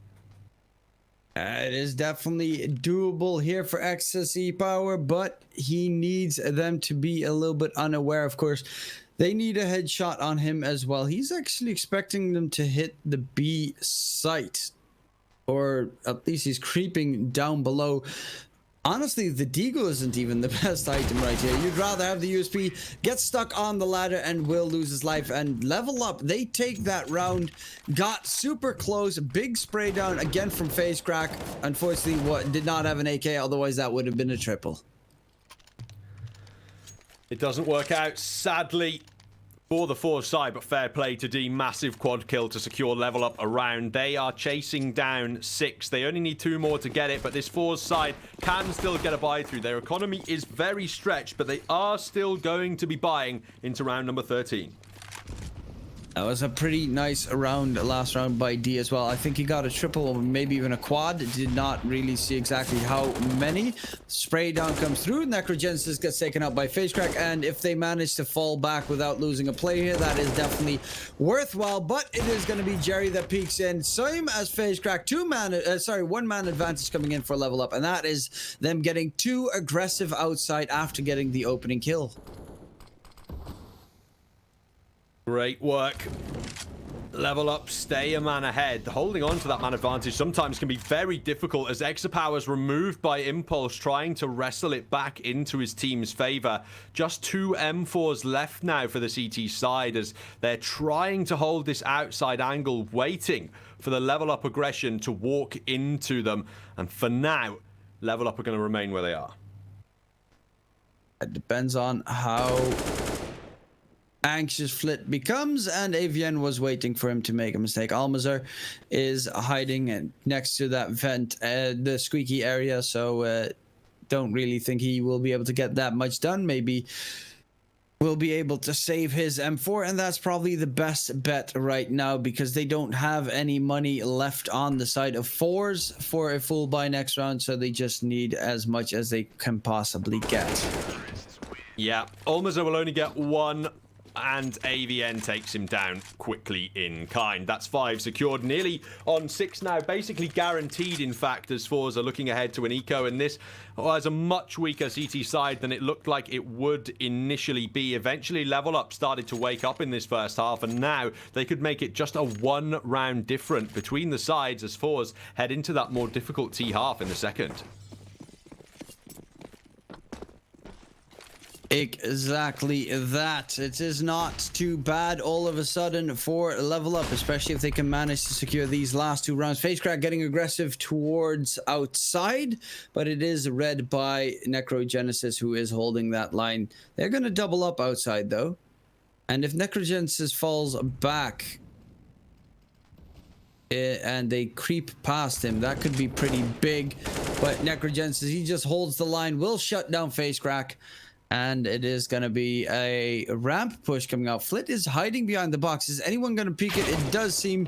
It is definitely doable here for Exapower, but he needs them to be a little bit unaware. Of course, they need a headshot on him as well. He's actually expecting them to hit the B site, or at least he's creeping down below. Honestly, the Deagle isn't even the best item right here. You'd rather have the USP, get stuck on the ladder, and will lose his life. And level up, they take that round, got super close, big spray down again from Face Crack. Unfortunately, what did not have an AK, otherwise that would have been a triple. It doesn't work out, sadly, for the FORZE side, but fair play to D. Massive quad kill to secure level up around. They are chasing down 6. They only need 2 more to get it, but this FORZE side can still get a buy through. Their economy is very stretched, but they are still going to be buying into round number 13. That was a pretty nice round, last round by D as well. I think he got a triple or maybe even a quad. Did not really see exactly how many. Spray down comes through. Necrogenesis gets taken out by Face Crack. And if they manage to fall back without losing a play here, that is definitely worthwhile. But it is going to be Jerry that peeks in. Same as Face Crack. 1 man advantage coming in for level up. And that is them getting too aggressive outside after getting the opening kill. Great work. Level up, stay a man ahead. Holding on to that man advantage sometimes can be very difficult as Exapower's removed by Impulse, trying to wrestle it back into his team's favor. Just 2 M4s left now for the CT side as they're trying to hold this outside angle, waiting for the level up aggression to walk into them. And for now, level up are going to remain where they are. It depends on how anxious Flit becomes, and AVN was waiting for him to make a mistake. Almazar is hiding next to that vent, the squeaky area, so don't really think he will be able to get that much done. Maybe will be able to save his M4, and that's probably the best bet right now because they don't have any money left on the side of FORZE for a full buy next round, so they just need as much as they can possibly get. Yeah, Almazar will only get 1, and AVN takes him down quickly in kind. That's 5 secured, nearly on 6 now, basically guaranteed, in fact, as FORZE are looking ahead to an eco, and this has a much weaker CT side than it looked like it would initially be. Eventually, level up started to wake up in this first half, and now they could make it just a 1 round different between the sides as FORZE head into that more difficult T half in the second. Exactly that. It is not too bad all of a sudden for level up, especially if they can manage to secure these last 2 rounds. Face Crack getting aggressive towards outside, but it is read by Necrogenesis, who is holding that line. They're going to double up outside though, and if Necrogenesis falls back and they creep past him, that could be pretty big. But Necrogenesis, he just holds the line, will shut down Face Crack. And it is going to be a ramp push coming out. Flit is hiding behind the box. Is anyone going to peek it? It does seem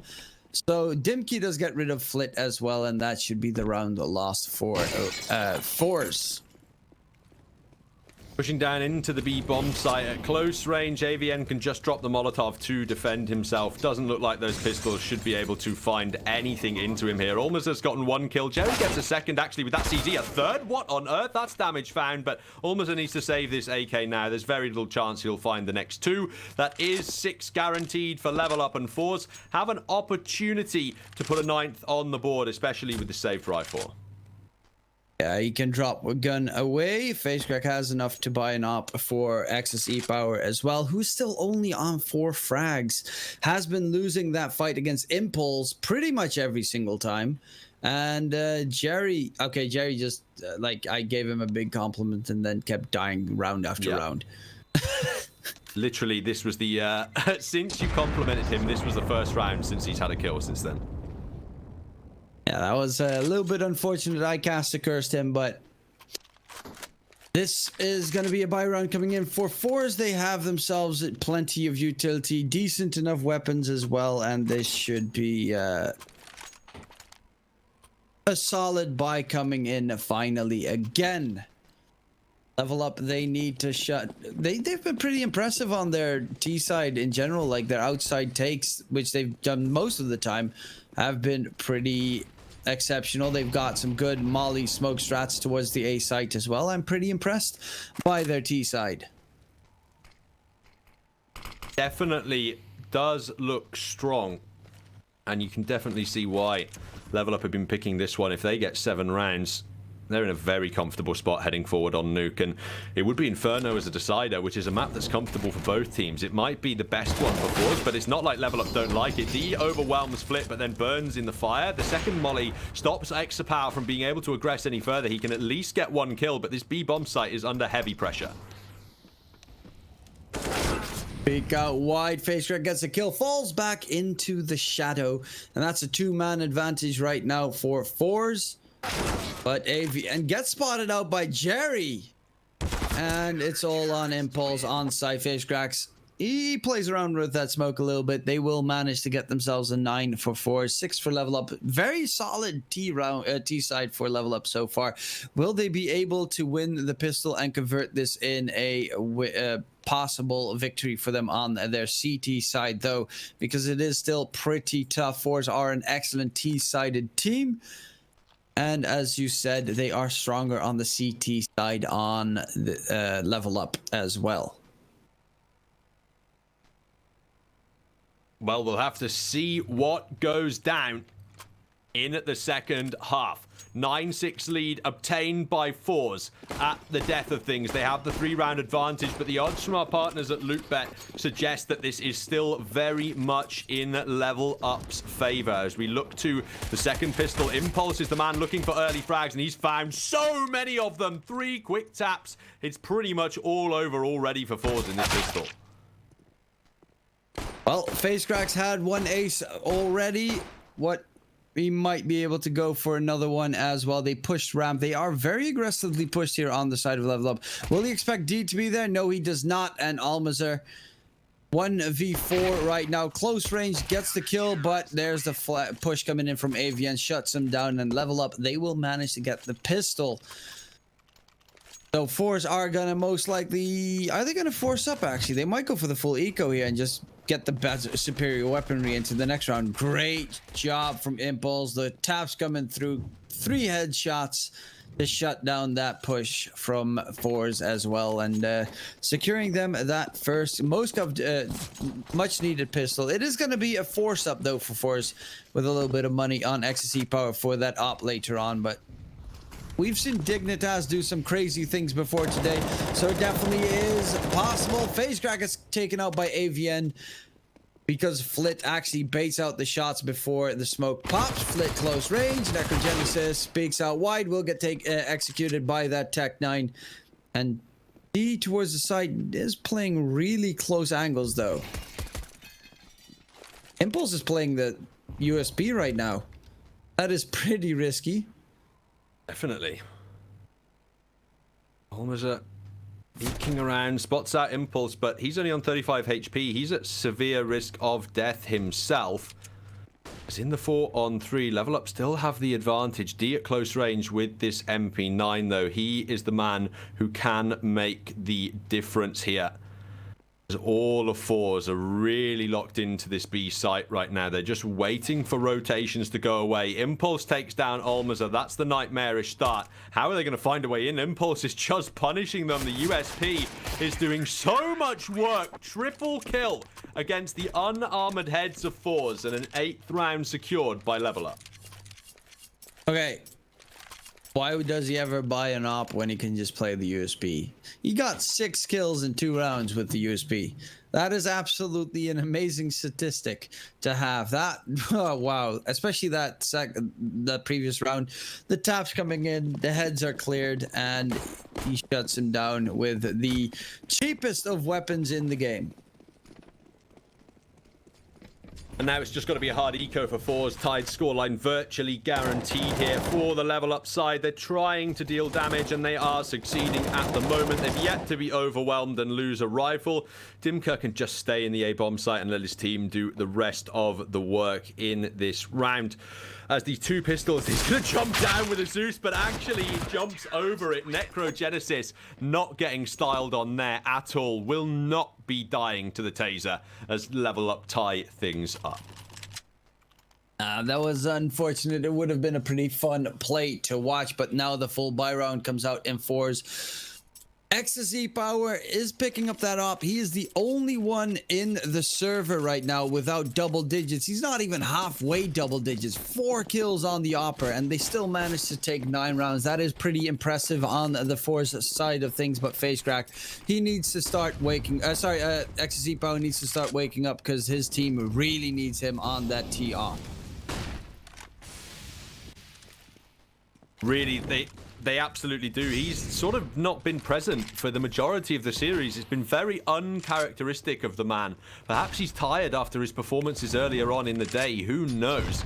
so. Dimkey does get rid of Flit as well, and that should be the round lost for FORZE. Pushing down into the B bomb site at close range, AVN can just drop the Molotov to defend himself. Doesn't look like those pistols should be able to find anything into him here. Almost has gotten 1 kill. Jerry gets a second, actually, with that CZ. A third? What on earth? That's damage found, but Almost needs to save this AK now. There's very little chance he'll find the next 2. That is 6 guaranteed for level up, and FORZE have an opportunity to put a 9th on the board, especially with the saved rifle. Yeah, he can drop a gun away. Face Crack has enough to buy an op for XSE Power as well, who's still only on 4 frags. Has been losing that fight against Impulse pretty much every single time. And Jerry just, I gave him a big compliment and then kept dying round after round. Literally, this was the, since you complimented him, this was the first round since he's had a kill since then. Yeah, that was a little bit unfortunate. I cast a cursed him, but this is going to be a buy round coming in for FORZE. They have themselves plenty of utility, decent enough weapons as well, and this should be a solid buy coming in finally again. Level up, they need to shut. They've been pretty impressive on their T side in general, like their outside takes, which they've done most of the time, have been pretty exceptional. They've got some good molly smoke strats towards the A site as well. I'm pretty impressed by their T side. Definitely does look strong, and you can definitely see why level up have been picking this one. If they get 7 rounds, They're in a very comfortable spot heading forward on Nuke, and it would be Inferno as a decider, which is a map that's comfortable for both teams. It might be the best one for FORZE, but it's not like Level Up don't like it. D overwhelms Flit, but then burns in the fire. The second molly stops Exapower from being able to aggress any further. He can at least get one kill, but this B bomb site is under heavy pressure. Peek out wide, FaceCrack gets a kill, falls back into the shadow, and that's a two-man advantage right now for FORZE. But AV gets spotted out by Jerry, and it's all on Impulse on site. FaceCracks, he plays around with that smoke a little bit. They will manage to get themselves a 9 for FORZE, 6 for Level Up. Very solid T side for Level Up so far. Will they be able to win the pistol and convert this in a possible victory for them on their CT side, though, because it is still pretty tough. FORZE are an excellent T-sided team, and as you said, they are stronger on the CT side on the Level Up as well. Well, we'll have to see what goes down in the second half. 9-6 lead obtained by FORZE at the death of things. They have the 3-round advantage, but the odds from our partners at LootBet suggest that this is still very much in Level Up's favor. As we look to the second pistol, Impulse is the man looking for early frags, and he's found so many of them. 3 quick taps. It's pretty much all over already for FORZE in this pistol. Well, FaceCracks had one ace already. We might be able to go for another one as well. They pushed ramp. They are very aggressively pushed here on the side of Level Up. Will he expect D to be there? No, he does not. And Almazar 1v4 right now. Close range gets the kill, but there's the flat push coming in from AVN. Shuts him down, and Level Up, they will manage to get the pistol. So FORZE are going to most likely... Are they going to force up, actually? They might go for the full eco here and just get the best superior weaponry into the next round. Great job from Impulse. The taps coming through. 3 headshots to shut down that push from FORZE as well, and securing them that first much needed pistol. It is going to be a force up though for FORZE, with a little bit of money on ecstasy power for that op later on, but we've seen Dignitas do some crazy things before today, so it definitely is possible. FaceCrack is taken out by AVN because Flit actually baits out the shots before the smoke pops. Flit close range. Necrogenesis speaks out wide. Will get executed by that Tech 9. And D towards the side is playing really close angles, though. Impulse is playing the USB right now. That is pretty risky. Definitely. Almazar eking around, spots out Impulse, but he's only on 35 HP. He's at severe risk of death himself. As in the 4-on-3, Level Up still have the advantage. D at close range with this MP9, though. He is the man who can make the difference here. As all of FORZE are really locked into this B site right now. They're just waiting for rotations to go away. Impulse takes down Almazar. That's the nightmarish start. How are they going to find a way in? Impulse is just punishing them. The USP is doing so much work. Triple kill against the unarmored heads of FORZE, and an 8th round secured by Level Up. Okay. Why does he ever buy an op when he can just play the USB? He got 6 kills in 2 rounds with the USB. That is absolutely an amazing statistic to have. That, oh, wow. Especially that previous round. The taps coming in, the heads are cleared, and he shuts him down with the cheapest of weapons in the game. And now it's just got to be a hard eco for FORZE. Tied scoreline virtually guaranteed here for the Level Up side. They're trying to deal damage, and they are succeeding at the moment. They've yet to be overwhelmed and lose a rifle. Dimker can just stay in the A-bomb site and let his team do the rest of the work in this round. As these 2 pistols, he's going to jump down with a Zeus, but actually he jumps over it. Necrogenesis not getting styled on there at all. Will not be dying to the taser as Level Up tie things up. That was unfortunate. It would have been a pretty fun play to watch, but now the full buy round comes out in FORZE Ecstasy Power is picking up that op. He is the only one in the server right now without double digits. He's not even halfway double digits. 4 kills on the opper, and they still managed to take 9 rounds. That is pretty impressive on the FORZE side of things, but Face Crack, he needs to start waking... Ecstasy Power needs to start waking up because his team really needs him on that T-op. Really, they absolutely do. He's sort of not been present for the majority of the series. It's been very uncharacteristic of the man. Perhaps he's tired after his performances earlier on in the day. Who knows?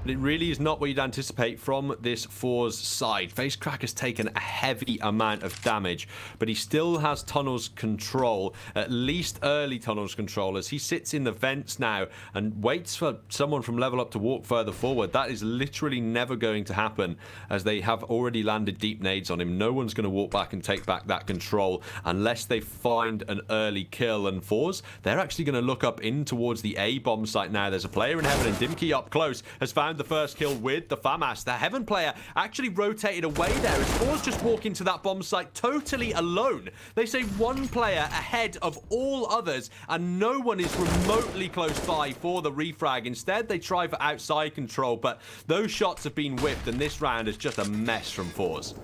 But it really is not what you'd anticipate from this FORZE side. Face Crack has taken a heavy amount of damage, but he still has tunnels control, at least early tunnels control, as he sits in the vents now and waits for someone from Level Up to walk further forward. That is literally never going to happen, as they have already landed deep nades on him. No one's going to walk back and take back that control unless they find an early kill. And FORZE, they're actually going to look up in towards the A bomb site now. There's a player in heaven, and Dimkey up close has found the first kill with the FAMAS. The heaven player actually rotated away there as FORZE just walk into that bomb site totally alone. They say one player ahead of all others, and no one is remotely close by for the refrag. Instead, they try for outside control, but those shots have been whipped, and this round is just a mess from FORZE.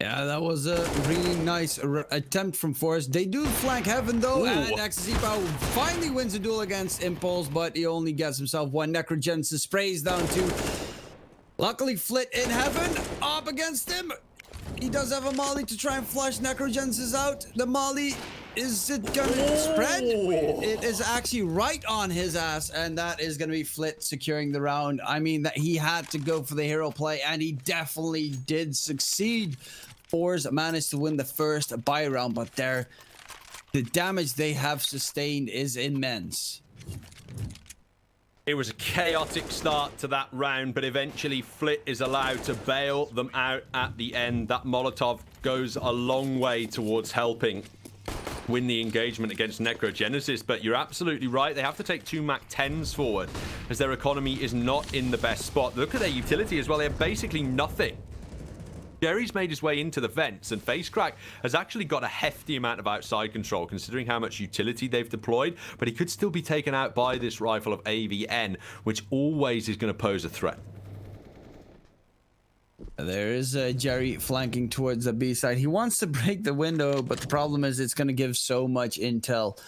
Yeah, that was a really nice attempt from FORZE. They do flank heaven though, and Ecstasy Power finally wins a duel against Impulse, but he only gets himself one. Necrogenesis sprays down 2. Luckily, Flit in heaven, up against him. He does have a molly to try and flush Necrogenesis out. The molly, is it gonna spread? It is actually right on his ass, and that is gonna be Flit securing the round. I mean, that he had to go for the hero play, and he definitely did succeed. FORZE managed to win the first buy round, but the damage they have sustained is immense. It was a chaotic start to that round, but eventually Flit is allowed to bail them out at the end. That Molotov goes a long way towards helping win the engagement against Necrogenesis, but you're absolutely right. They have to take 2 Mach 10s forward as their economy is not in the best spot. Look at their utility as well. They have basically nothing. Jerry's made his way into the vents, and Face Crack has actually got a hefty amount of outside control considering how much utility they've deployed, but he could still be taken out by this rifle of AVN, which always is going to pose a threat. There is Jerry flanking towards the B side. He wants to break the window, but the problem is it's going to give so much intel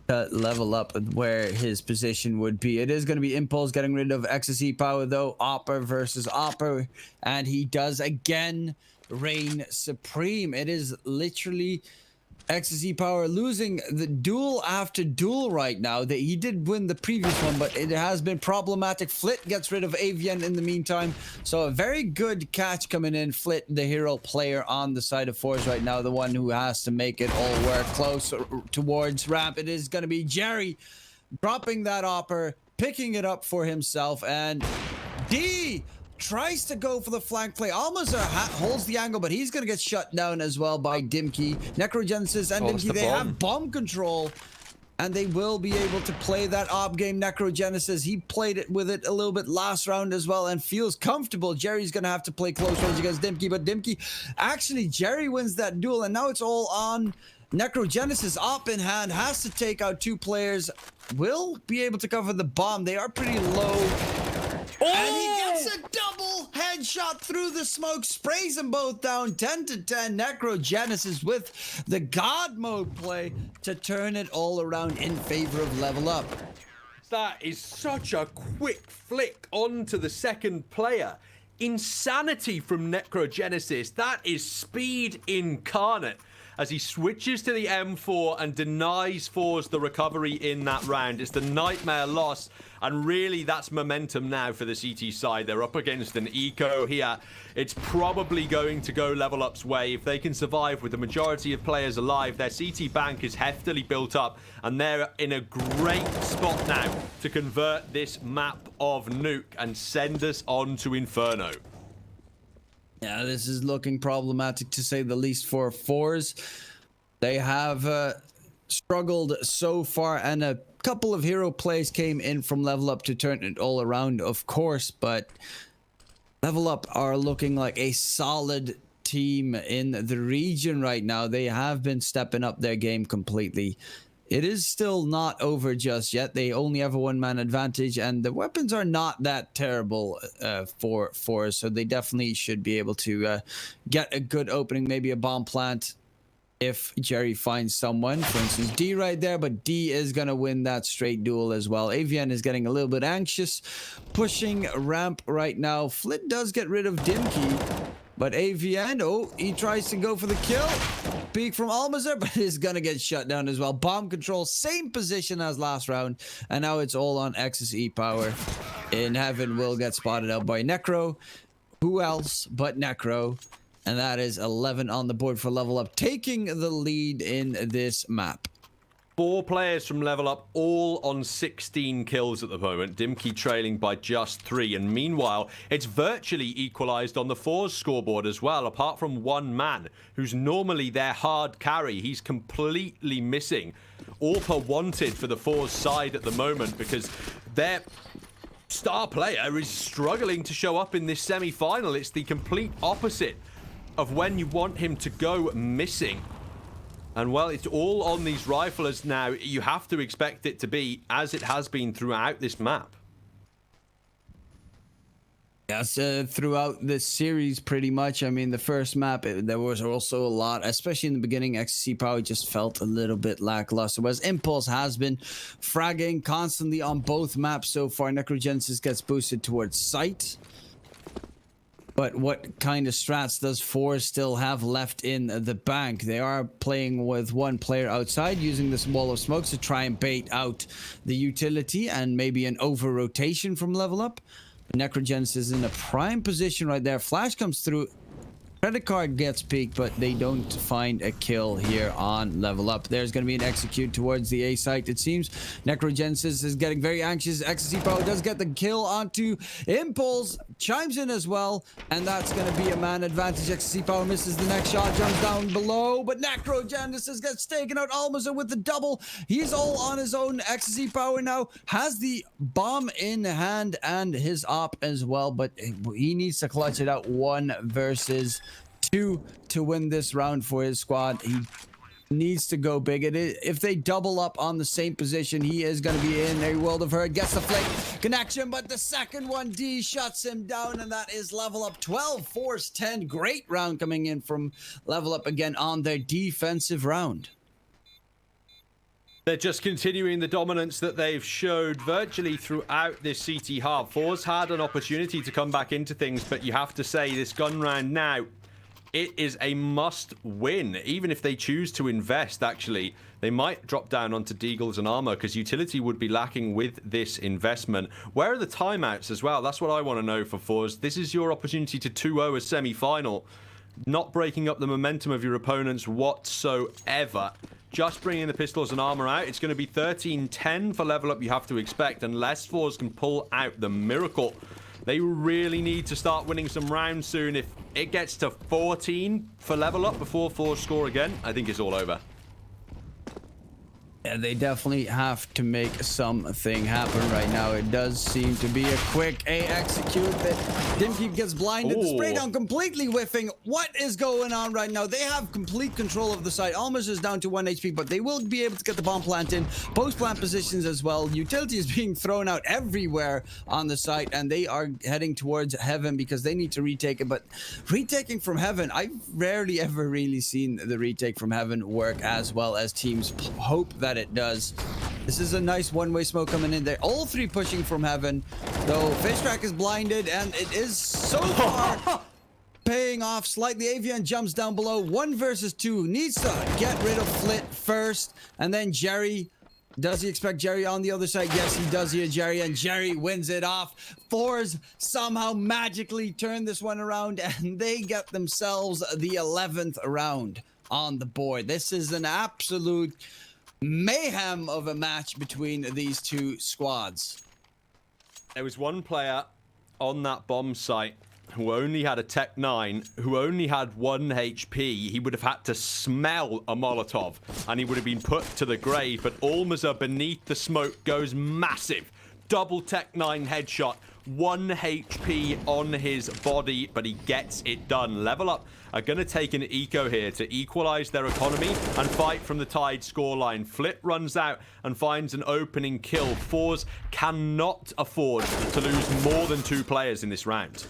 to level up where his position would be. It is going to be Impulse getting rid of Ecstasy Power though. Opper versus Opper, and he does again reign supreme. It is literally Ecstasy Power losing the duel after duel right now. That he did win the previous one, but it has been problematic. Flit gets rid of AVN in the meantime, so a very good catch coming in. Flit, the hero player on the side of FORZE right now, the one who has to make it all work. Close towards ramp, it is going to be Jerry dropping that opper, picking it up for himself, and D tries to go for the flank play. Almost holds the angle, but he's going to get shut down as well by Dimkey. Necrogenesis and Dimkey, they have bomb control, and they will be able to play that op game. Necrogenesis, he played it with it a little bit last round as well and feels comfortable. Jerry's going to have to play close range against Dimkey, but Dimkey, actually, Jerry wins that duel, and now it's all on Necrogenesis. Op in hand, has to take out 2 players, will be able to cover the bomb. They are pretty low. And he gets a double headshot through the smoke, sprays them both down. 10 to 10. Necrogenesis with the God mode play to turn it all around in favor of Level Up. That is such a quick flick onto the second player. Insanity from Necrogenesis. That is speed incarnate, as he switches to the M4 and denies FORZE the recovery in that round. It's the nightmare loss, and really that's momentum now for the CT side. They're up against an eco here. It's probably going to go Level Up's way. If they can survive with the majority of players alive, their CT bank is heftily built up, and they're in a great spot now to convert this map of Nuke and send us on to Inferno. Yeah, this is looking problematic to say the least for FORZE. They have struggled so far, and a couple of hero plays came in from Level Up to turn it all around, of course, but Level Up are looking like a solid team in the region right now. They have been stepping up their game completely. It is still not over just yet. They only have a one-man advantage, and the weapons are not that terrible for FORZE, so they definitely should be able to get a good opening, maybe a bomb plant if Jerry finds someone. For instance, D right there, but D is going to win that straight duel as well. AVN is getting a little bit anxious, pushing ramp right now. Flit does get rid of Dimkey, but AVN, oh, he tries to go for the kill. Peek from Almazar, but is going to get shut down as well. Bomb control, same position as last round, and now it's all on XSE power. In Heaven will get spotted out by Necro. Who else but Necro? And that is 11 on the board for Level Up, taking the lead in this map. 4 players from Level Up, all on 16 kills at the moment. Dimkey trailing by just 3. And meanwhile, it's virtually equalized on the FORZE scoreboard as well, apart from one man, who's normally their hard carry. He's completely missing. AWPA wanted for the FORZE side at the moment because their star player is struggling to show up in this semi-final. It's the complete opposite of when you want him to go missing. And well, it's all on these riflers now. You have to expect it to be as it has been throughout this map. Yes, throughout this series, pretty much. I mean, the first map, there was also a lot, especially in the beginning. XC Power just felt a little bit lackluster, whereas Impulse has been fragging constantly on both maps so far. Necrogenesis gets boosted towards Sight. But what kind of strats does FORZE still have left in the bank? They are playing with one player outside, using this wall of smokes to try and bait out the utility and maybe an over-rotation from Level Up. Necrogenesis is in a prime position right there. Flash comes through. Credit card gets peeked, but they don't find a kill here on Level Up. There's going to be an execute towards the A site, it seems. Necrogenesis is getting very anxious. XC Pro does get the kill onto Impulse. Chimes in as well, and that's going to be a man advantage. XC Power misses the next shot, jumps down below, but Necrogenesis gets taken out. Almazar with the double. He's all on his own. XC Power now has the bomb in hand and his op as well, but he needs to clutch it out 1 versus 2 to win this round for his squad. He needs to go big. If they double up on the same position, he is going to be in a world of hurt. Gets the flick connection, but the second one, D shuts him down, and that is Level Up 12, FORZE 10. Great round coming in from Level Up again on their defensive round. They're just continuing the dominance that they've showed virtually throughout this CT half. FORZE had an opportunity to come back into things, but you have to say this gun round now, it is a must win. Even if they choose to invest, actually, they might drop down onto Deagles and armor because utility would be lacking with this investment. Where are the timeouts as well? That's what I want to know for FORZE. This is your opportunity to 2-0 a semi-final. Not breaking up the momentum of your opponents whatsoever. Just bringing the pistols and armor out. It's going to be 13-10 for Level Up, you have to expect, unless FORZE can pull out the miracle. They really need to start winning some rounds soon. If it gets to 14 for Level Up before FORZE score again, I think it's all over. Yeah, they definitely have to make something happen right now. It does seem to be a quick A execute that Dimkey gets blinded. The spray down completely whiffing. What is going on right now? They have complete control of the site. Almost is down to 1 HP, but they will be able to get the bomb plant in. Post plant positions as well. Utility is being thrown out everywhere on the site, and they are heading towards Heaven because they need to retake it. But retaking from Heaven, I've rarely ever really seen the retake from Heaven work as well as teams hope that it does. This is a nice one-way smoke coming in there. All 3 pushing from Heaven, though Fishtrack is blinded, and it is so far paying off slightly. Avian jumps down below. 1 versus 2. Needs to get rid of Flit first, and then Jerry. Does he expect Jerry on the other side? Yes, he does here, Jerry, and Jerry wins it off. FORZE somehow magically turn this one around, and they get themselves the 11th round on the board. This is an absolute mayhem of a match between these 2 squads. There was one player on that bomb site who only had a Tech 9, who only had 1 HP. He would have had to smell a Molotov, and he would have been put to the grave. But Almazar beneath the smoke goes massive. Double Tech 9 headshot. 1 HP on his body, but he gets it done. Level Up are going to take an eco here to equalize their economy and fight from the tied scoreline. Flip runs out and finds an opening kill. FORZE cannot afford to lose more than 2 players in this round.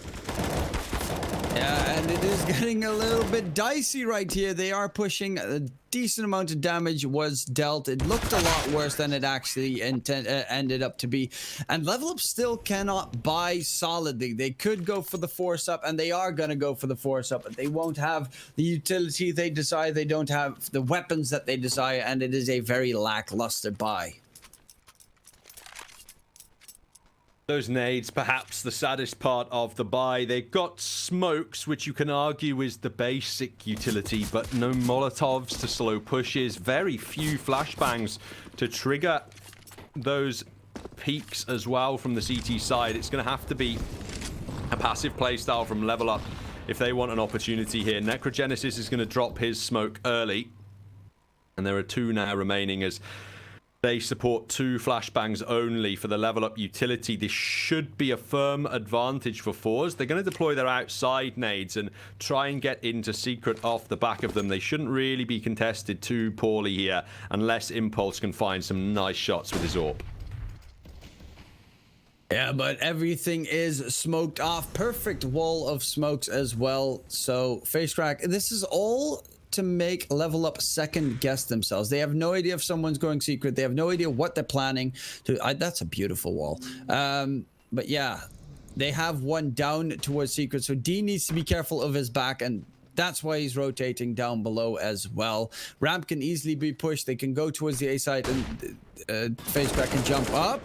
Yeah, and it is getting a little bit dicey right here. They are pushing. A decent amount of damage was dealt. It looked a lot worse than it actually ended up to be. And Level Up still cannot buy solidly. They could go for the force up, and they are going to go for the force up, but they won't have the utility they desire. They don't have the weapons that they desire, and it is a very lackluster buy. Those nades, perhaps the saddest part of the buy. They've got smokes, which you can argue is the basic utility, but no Molotovs to slow pushes. Very few flashbangs to trigger those peaks as well from the CT side. It's going to have to be a passive playstyle from Level Up if they want an opportunity here. Necrogenesis is going to drop his smoke early, and there are 2 now remaining as they support 2 flashbangs only for the Level Up utility. This should be a firm advantage for FORZE. They're going to deploy their outside nades and try and get into secret off the back of them. They shouldn't really be contested too poorly here unless Impulse can find some nice shots with his AWP. Yeah, but everything is smoked off. Perfect wall of smokes as well. So, Face Crack, this is all to make Level Up second guess themselves. They have no idea if someone's going secret. They have no idea what they're planning to. That's a beautiful wall. But yeah, they have one down towards secret. So D needs to be careful of his back, and that's why he's rotating down below as well. Ramp can easily be pushed. They can go towards the A side, and Face Crack can jump up.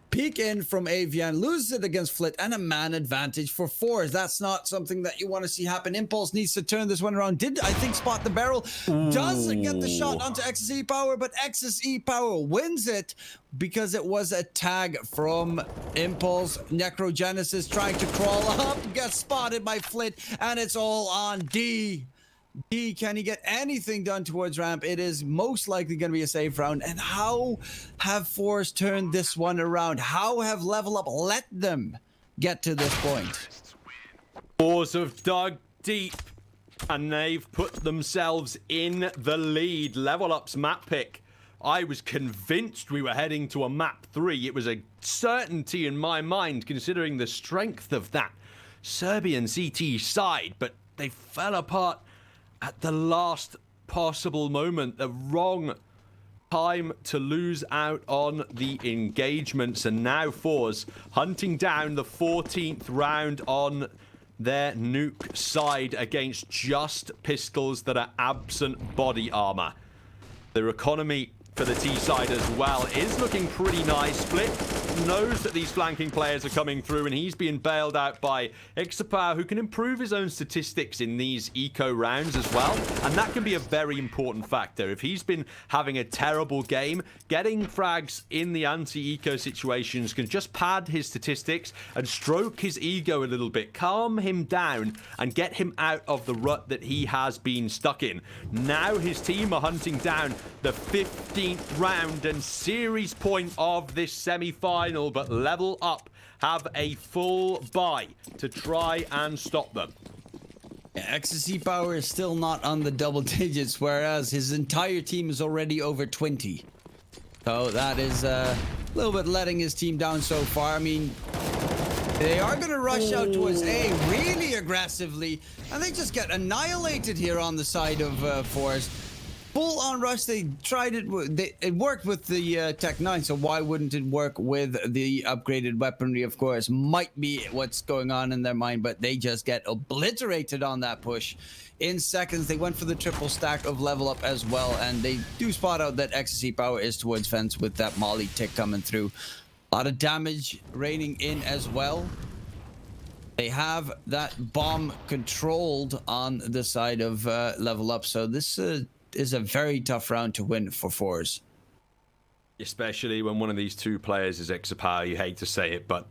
Peek in from Avian, loses it against Flit, and a man advantage for FORZE. That's not something that you want to see happen. Impulse needs to turn this one around. Did, I think, spot the barrel. Doesn't get the shot onto XSE Power, but XSE Power wins it because it was a tag from Impulse. Necrogenesis trying to crawl up, gets spotted by Flit, and it's all on D. D, can he get anything done towards ramp? It is most likely going to be a safe round. And how have FORZE turned this one around? How have Level Up let them get to this point? FORZE have dug deep, and they've put themselves in the lead. Level Up's map pick. I was convinced we were heading to a map 3. It was a certainty in my mind, considering the strength of that Serbian CT side, but they fell apart at the last possible moment. The wrong time to lose out on the engagements, and now FORZE hunting down the 14th round on their nuke side against just pistols that are absent body armor. Their economy for the T side as well is looking pretty nice. Split knows that these flanking players are coming through, and he's being bailed out by Ixapau, who can improve his own statistics in these eco rounds as well, and that can be a very important factor. If he's been having a terrible game, getting frags in the anti-eco situations can just pad his statistics and stroke his ego a little bit, calm him down, and get him out of the rut that he has been stuck in. Now his team are hunting down the 15th round and series point of this semi-final, but Level Up have a full buy to try and stop them. XSE Power is still not on the double digits, whereas his entire team is already over 20. So that is a little bit letting his team down so far. I mean, they are going to rush out towards A really aggressively, and they just get annihilated here on the side of FORZE. Full on rush. They tried it. It worked with the Tech 9, so why wouldn't it work with the upgraded weaponry? Of course, might be what's going on in their mind, but they just get obliterated on that push. In seconds, they went for the triple stack of Level Up as well, and they do spot out that XSE Power is towards fence with that molly tick coming through. A lot of damage raining in as well. They have that bomb controlled on the side of Level Up, so this is a very tough round to win for FORZE. Especially when one of these two players is Ixapau. You hate to say it, but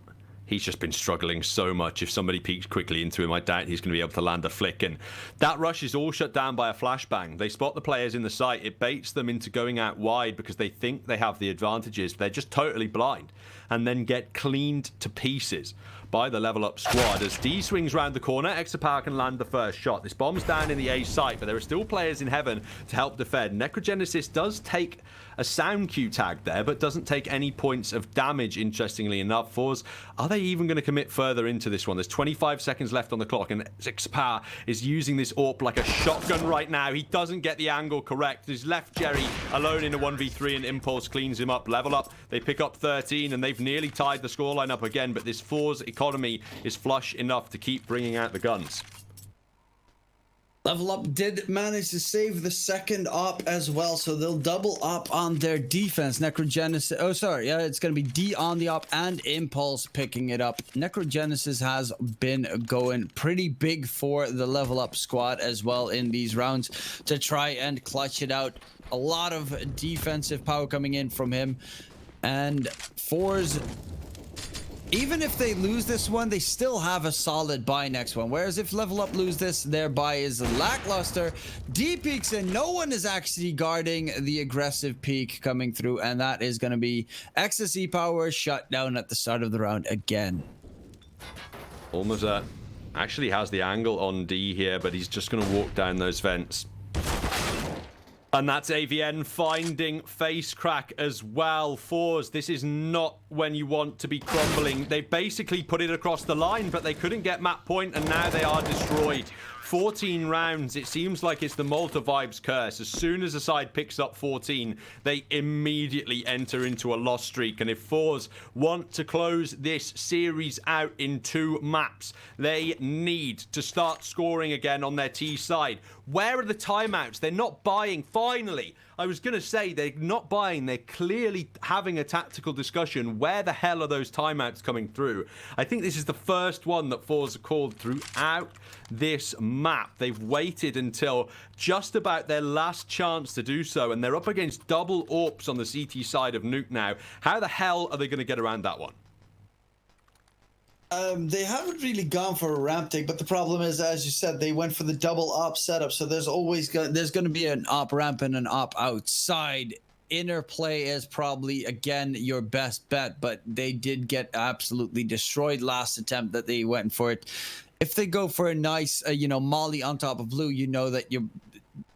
he's just been struggling so much. If somebody peeks quickly into him, I doubt he's going to be able to land a flick. And that rush is all shut down by a flashbang. They spot the players in the site. It baits them into going out wide because they think they have the advantages. They're just totally blind and then get cleaned to pieces by the level up squad. As D swings round the corner, Exapower can land the first shot. This bomb's down in the A site, but there are still players in heaven to help defend. Necrogenesis does take a sound cue tag there, but doesn't take any points of damage, interestingly enough. FORZE, are they even going to commit further into this one? There's 25 seconds left on the clock, and Exapower is using this AWP like a shotgun right now. He doesn't get the angle correct. He's left Jerry alone in a 1v3, and Impulse cleans him up. Level up, they pick up 13, and they've nearly tied the scoreline up again, but this FORZE economy is flush enough to keep bringing out the guns. Level Up did manage to save the second op as well, so they'll double up on their defense. Necrogenesis, oh sorry, yeah, it's going to be D on the op and Impulse picking it up. Necrogenesis has been going pretty big for the Level Up squad as well in these rounds to try and clutch it out. A lot of defensive power coming in from him, and FORZE, even if they lose this one, they still have a solid buy next one. Whereas if Level Up lose this, their buy is lackluster. D peeks and no one is actually guarding the aggressive peek coming through, and that is going to be XSE power shut down at the start of the round again. Almost actually has the angle on D here, but he's just going to walk down those vents. And that's AVN finding face crack as well. FORZE, this is not when you want to be crumbling. They basically put it across the line, but they couldn't get map point, and now they are destroyed. 14 rounds. It seems like it's the Malta vibes curse. As soon as a side picks up 14, they immediately enter into a loss streak. And if FORZE want to close this series out in 2 maps, they need to start scoring again on their T side. Where are the timeouts? They're not buying. Finally, I was going to say they're not buying. They're clearly having a tactical discussion. Where the hell are those timeouts coming through? I think this is the first one that FORZE called throughout this map. They've waited until just about their last chance to do so, and they're up against double AWPs on the CT side of Nuke now. How the hell are they going to get around that one? They haven't really gone for a ramp take, but the problem is, as you said, they went for the double op setup. So there's always going to be an op ramp and an op outside. Interplay is probably again your best bet, but they did get absolutely destroyed last attempt that they went for it. If they go for a nice, molly on top of blue, you know that your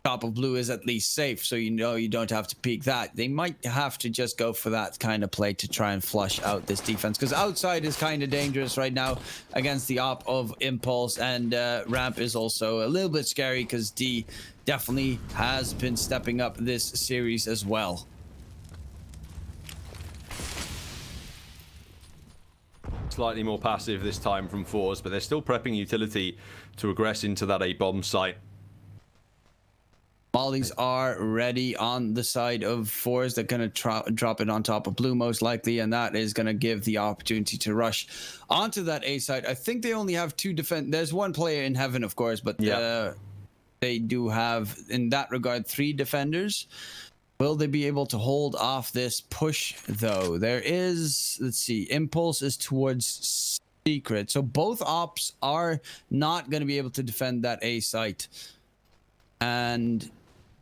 top of blue is at least safe, so you know you don't have to peek that. They might have to just go for that kind of play to try and flush out this defense, because outside is kind of dangerous right now against the op of Impulse, and ramp is also a little bit scary because D definitely has been stepping up this series as well. Slightly more passive this time from FORZE, but they're still prepping utility to aggress into that A bomb site. Mollies are ready on the side of FORZE. They're going to drop it on top of blue most likely, and that is going to give the opportunity to rush onto that A side. I think they only have 2 defend. There's 1 player in heaven, of course, but they do have, in that regard, 3 defenders. Will they be able to hold off this push, though? There is, let's see, Impulse is towards Secret. So both ops are not going to be able to defend that A site. And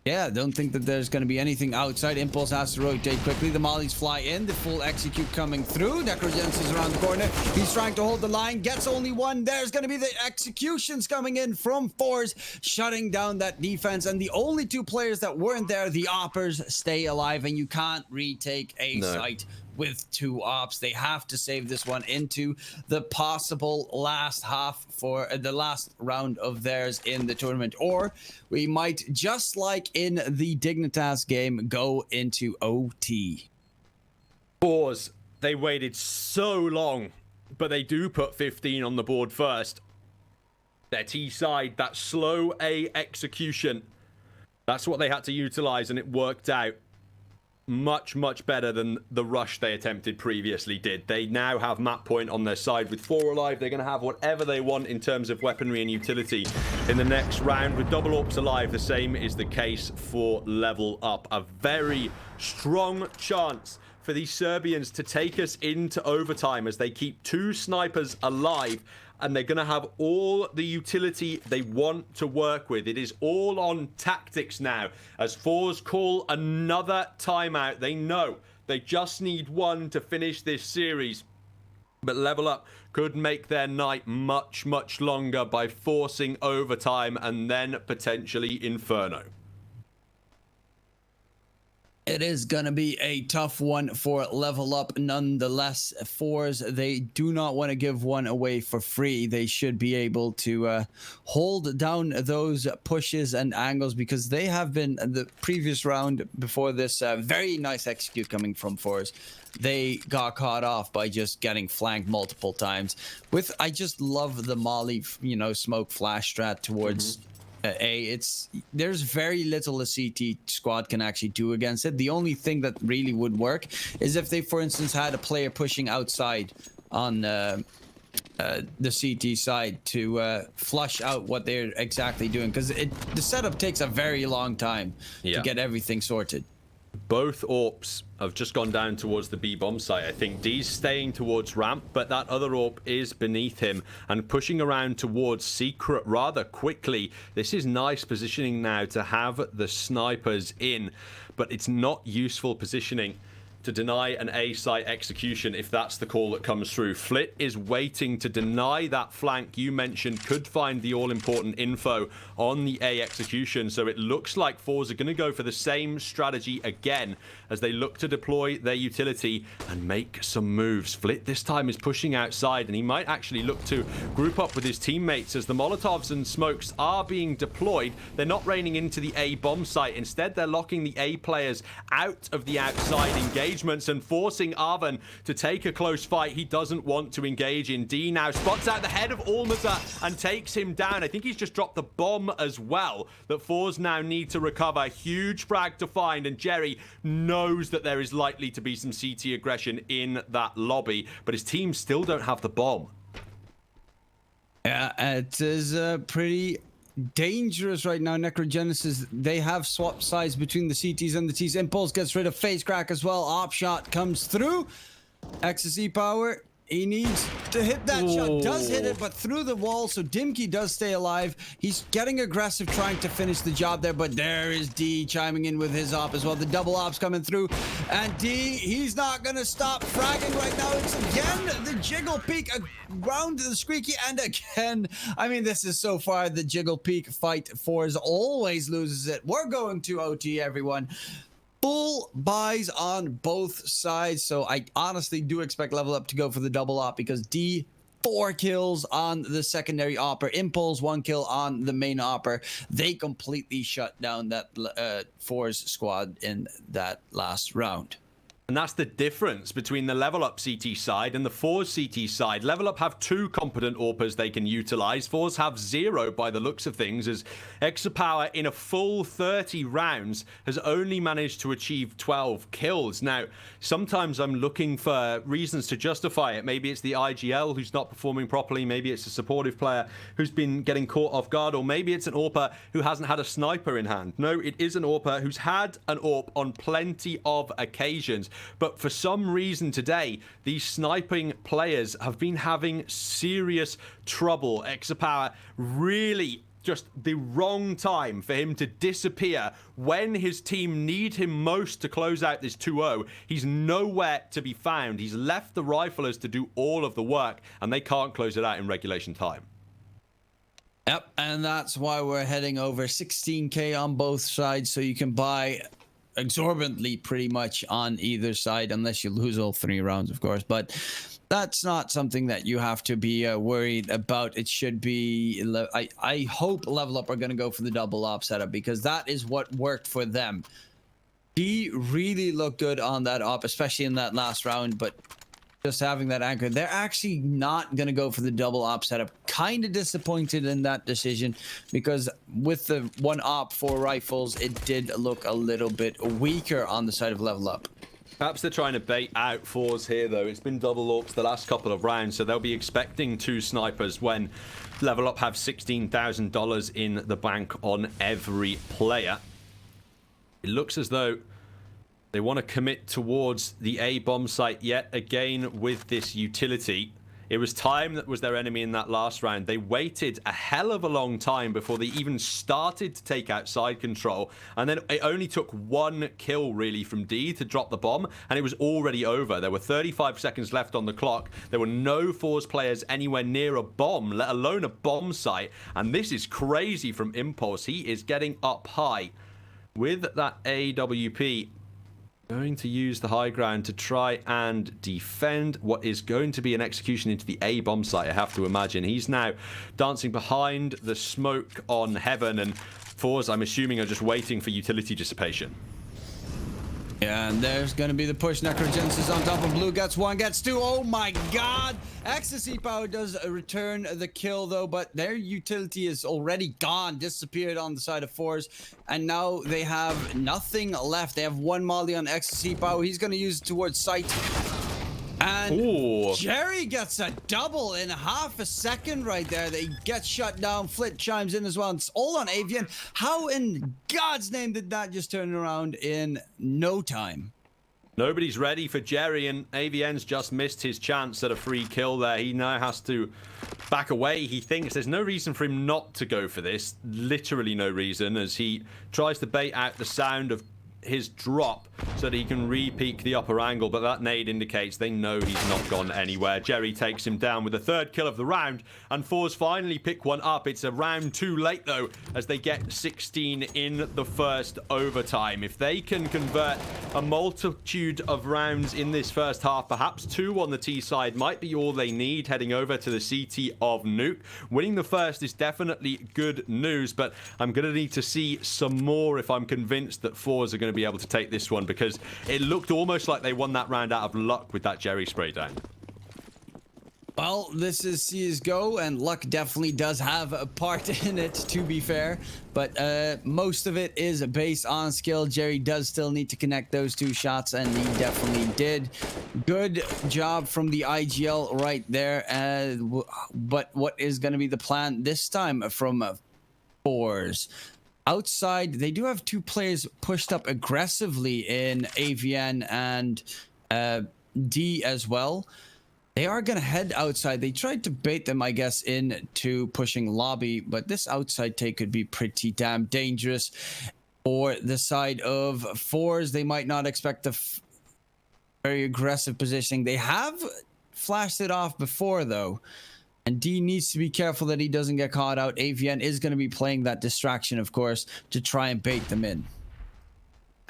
yeah, don't think that there's going to be anything outside. Impulse has to rotate quickly. The mollies fly in. The full execute coming through. Necrogenesis around the corner. He's trying to hold the line. Gets only 1. There's going to be the executions coming in from FORZE, shutting down that defense. And the only 2 players that weren't there, the oppers, stay alive. And you can't retake a site with 2 ops. They have to save this one into the possible last half for the last round of theirs in the tournament, or we might, just like in the Dignitas game, go into OT. FORZE, they waited so long, but they do put 15 on the board first. Their T side, that slow A execution, that's what they had to utilize, and it worked out much, much better than the rush they attempted previously did. They now have map point on their side. With 4 alive, they're going to have whatever they want in terms of weaponry and utility in the next round. With double AWPs alive, the same is the case for Level Up. A very strong chance for these Serbians to take us into overtime as they keep 2 snipers alive, and they're going to have all the utility they want to work with. It is all on tactics now, as FORZE call another timeout. They know they just need 1 to finish this series. But Level Up could make their night much, much longer by forcing overtime and then potentially Inferno. It is going to be a tough one for Level Up nonetheless. FORZE, they do not want to give one away for free. They should be able to hold down those pushes and angles, because they have been, the previous round before this, very nice execute coming from FORZE. They got caught off by just getting flanked multiple times. I just love the Molly, smoke flash strat towards there's very little a CT squad can actually do against it. The only thing that really would work is if they, for instance, had a player pushing outside on the CT side to flush out what they're exactly doing, because the setup takes a very long time to get everything sorted. Both AWPs have just gone down towards the B bomb site. I think D's staying towards ramp, but that other AWP is beneath him and pushing around towards secret rather quickly. This is nice positioning now to have the snipers in, but it's not useful positioning to deny an A site execution if that's the call that comes through. Flit is waiting to deny that flank you mentioned, could find the all-important info on the A execution. So it looks like FORZE are going to go for the same strategy again as they look to deploy their utility and make some moves. Flit this time is pushing outside, and he might actually look to group up with his teammates as the Molotovs and smokes are being deployed. They're not raining into the A bomb site. Instead, they're locking the A players out of the outside engagement and forcing Arven to take a close fight he doesn't want to engage in. D now spots out the head of Almaza and takes him down. I think he's just dropped the bomb as well that FORZE now need to recover. Huge frag to find, and Jerry knows that there is likely to be some CT aggression in that lobby, but his team still don't have the bomb. Yeah, it is pretty dangerous right now. Necrogenesis, they have swapped sides between the CTs and the Ts. Impulse gets rid of face crack as well. Op shot comes through. Ecstasy power, he needs to hit that shot. Does hit it, but through the wall, so Dimki does stay alive. He's getting aggressive, trying to finish the job there, but there is D chiming in with his op as well. The double ops coming through, and D, he's not gonna stop fragging right now. It's again the jiggle peek around the squeaky, and again, I mean, this is so far the jiggle peek fight. FORZE always loses it. We're going to OT, everyone. Full buys on both sides, so I honestly do expect Level Up to go for the double op, because D, 4 kills on the secondary opper, Impulse 1 kill on the main opper. They completely shut down that FORZE squad in that last round. And that's the difference between the Level Up CT side and the FORZE CT side. Level Up have 2 competent AWPers they can utilize. FORZE have 0 by the looks of things, as Exapower in a full 30 rounds has only managed to achieve 12 kills. Now, sometimes I'm looking for reasons to justify it. Maybe it's the IGL who's not performing properly. Maybe it's a supportive player who's been getting caught off guard. Or maybe it's an AWPer who hasn't had a sniper in hand. No, it is an AWPer who's had an AWP on plenty of occasions. But for some reason today, these sniping players have been having serious trouble. Exapower really just the wrong time for him to disappear when his team need him most to close out this 2-0. He's nowhere to be found. He's left the riflers to do all of the work, and they can't close it out in regulation time. Yep, and that's why we're heading over 16K on both sides, so you can buy exorbitantly pretty much on either side, unless you lose all 3 rounds, of course. But that's not something that you have to be worried about. It should be, I hope Level Up are going to go for the double op setup, because that is what worked for them. D really looked good on that op, especially in that last round, but just having that anchor, they're actually not going to go for the double op setup. Kind of disappointed in that decision, because with the 1 op 4 rifles, it did look a little bit weaker on the side of Level Up. Perhaps they're trying to bait out FORZE here, though. It's been double AWPs the last couple of rounds, so they'll be expecting 2 snipers when Level Up have $16,000 in the bank on every player. It looks as though they want to commit towards the A bomb site yet again with this utility. It was time that was their enemy in that last round. They waited a hell of a long time before they even started to take outside control. And then it only took one kill, really, from D to drop the bomb, and it was already over. There were 35 seconds left on the clock. There were no FORZE players anywhere near a bomb, let alone a bomb site. And this is crazy from Impulse. He is getting up high with that AWP. Going to use the high ground to try and defend what is going to be an execution into the A bomb site, I have to imagine. He's now dancing behind the smoke on Heaven, and FORZE, I'm assuming, are just waiting for utility dissipation. Yeah, and there's going to be the push. Necrogenesis on top of Blue. Gets one, gets two. Oh my god! Ecstasy Power does return the kill, though, but their utility is already gone, disappeared on the side of FORZE, and now they have nothing left. They have one molly on Ecstasy Power. He's going to use it towards sight. And Ooh. Jerry gets a double in half a second right there. They get shut down. Flit chimes in as well. It's all on Avian. How in God's name did that just turn around in no time? Nobody's ready for Jerry, and AVN's just missed his chance at a free kill there. He now has to back away. He thinks there's no reason for him not to go for this. Literally no reason, as he tries to bait out the sound of his drop so that he can re-peek the upper angle, but that nade indicates they know he's not gone anywhere. Jerry takes him down with the third kill of the round, and FORZE finally pick one up. It's a round too late, though, as they get 16 in the first overtime. If they can convert a multitude of rounds in this first half, perhaps 2 on the T side might be all they need heading over to the CT of Nuke. Winning the first is definitely good news, but I'm going to need to see some more if I'm convinced that FORZE are going to be able to take this one, because it looked almost like they won that round out of luck with that Jerry spray down. Well, this is CSGO, and luck definitely does have a part in it, to be fair. But most of it is based on skill. Jerry does still need to connect those 2 shots, and he definitely did. Good job from the IGL right there. But what is going to be the plan this time from FORZE? Outside, they do have 2 players pushed up aggressively in AVN and D as well. They are going to head outside. They tried to bait them, I guess, into pushing lobby, but this outside take could be pretty damn dangerous. For the side of FORZE, they might not expect a very aggressive positioning. They have flashed it off before, though. And D needs to be careful that he doesn't get caught out. AVN is going to be playing that distraction, of course, to try and bait them in.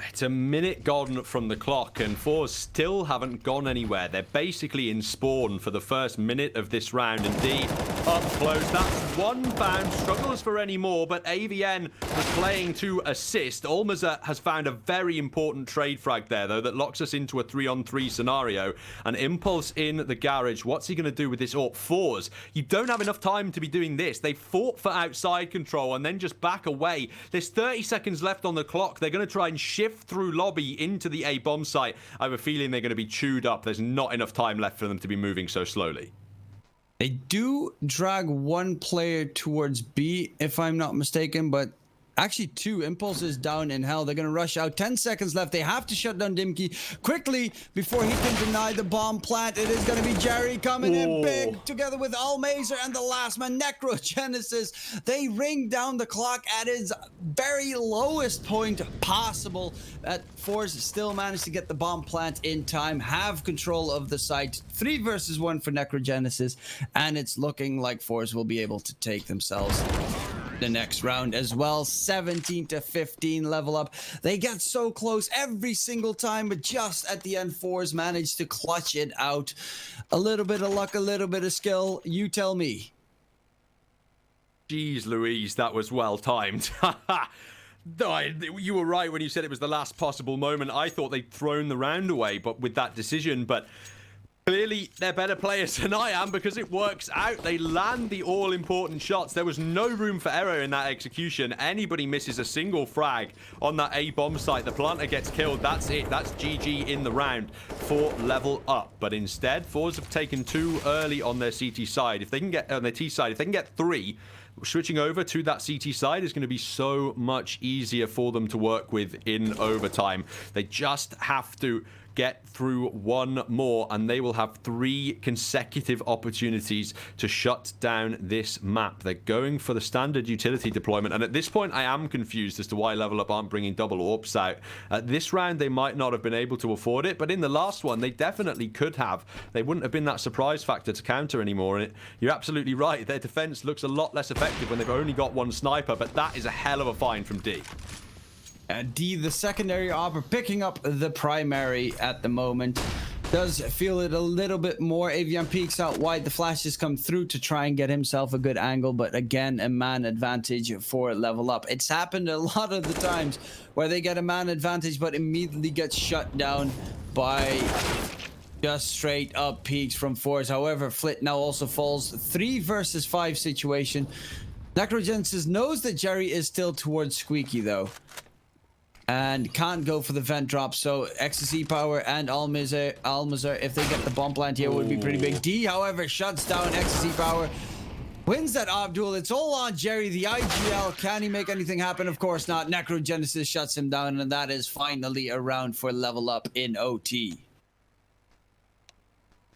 It's a minute gone from the clock, and FORZE still haven't gone anywhere. They're basically in spawn for the first minute of this round. And D up close. That's 1 bound. Struggles for any more, but AVN was playing to assist. Almaza has found a very important trade frag there, though, that locks us into a 3-on-3 scenario. And Impulse in the garage. What's he going to do with this AWP? FORZE, you don't have enough time to be doing this. They fought for outside control and then just back away. There's 30 seconds left on the clock. They're going to try and shift through lobby into the A bomb site. I have a feeling they're going to be chewed up. There's not enough time left for them to be moving so slowly. They do drag 1 player towards B, if I'm not mistaken, but actually 2. Impulse is down in hell. They're going to rush out. 10 seconds left. They have to shut down Dimkey quickly before he can deny the bomb plant. It is going to be Jerry coming in big together with Almazer and the last man, Necrogenesis. They ring down the clock at its very lowest point possible. FORZE still managed to get the bomb plant in time, have control of the site. 3 versus 1 for Necrogenesis, and it's looking like FORZE will be able to take themselves the next round as well. 17-15 level up. They get so close every single time, but just at the end, FORZE managed to clutch it out. A little bit of luck, a little bit of skill. You tell me. Jeez Louise, that was well timed. You were right when you said it was the last possible moment. I thought they'd thrown the round away, but with that decision, but clearly, they're better players than I am, because it works out. They land the all-important shots. There was no room for error in that execution. Anybody misses a single frag on that A-bomb site, the planter gets killed. That's it. That's GG in the round for level up. But instead, FORZE have taken 2 early on their CT side. If they can get on their T side, if they can get 3, switching over to that CT side is going to be so much easier for them to work with in overtime. They just have to get through one more, and they will have 3 consecutive opportunities to shut down this map. They're going for the standard utility deployment, and at this point I am confused as to why Level Up aren't bringing double AWPs out. This round they might not have been able to afford it, but in the last one they definitely could have. They wouldn't have been that surprise factor to counter anymore, and you're absolutely right, their defense looks a lot less effective when they've only got 1 sniper, but that is a hell of a find from D. D, the secondary opper, picking up the primary at the moment. Does feel it a little bit more. AVN peeks out wide. The flashes come through to try and get himself a good angle, but again, a man advantage for Level Up. It's happened a lot of the times where they get a man advantage, but immediately gets shut down by just straight up peaks from FORZE. However, Flit now also falls. 3 versus 5 situation. Necrogenesis knows that Jerry is still towards Squeaky though, and can't go for the vent drop, so Ecstasy Power and Almazar, if they get the bomb plant here, would be pretty big. D, however, shuts down Ecstasy Power, wins that op duel. It's all on Jerry, the IGL. Can he make anything happen? Of course not. Necrogenesis shuts him down, and that is finally a round for Level Up in OT.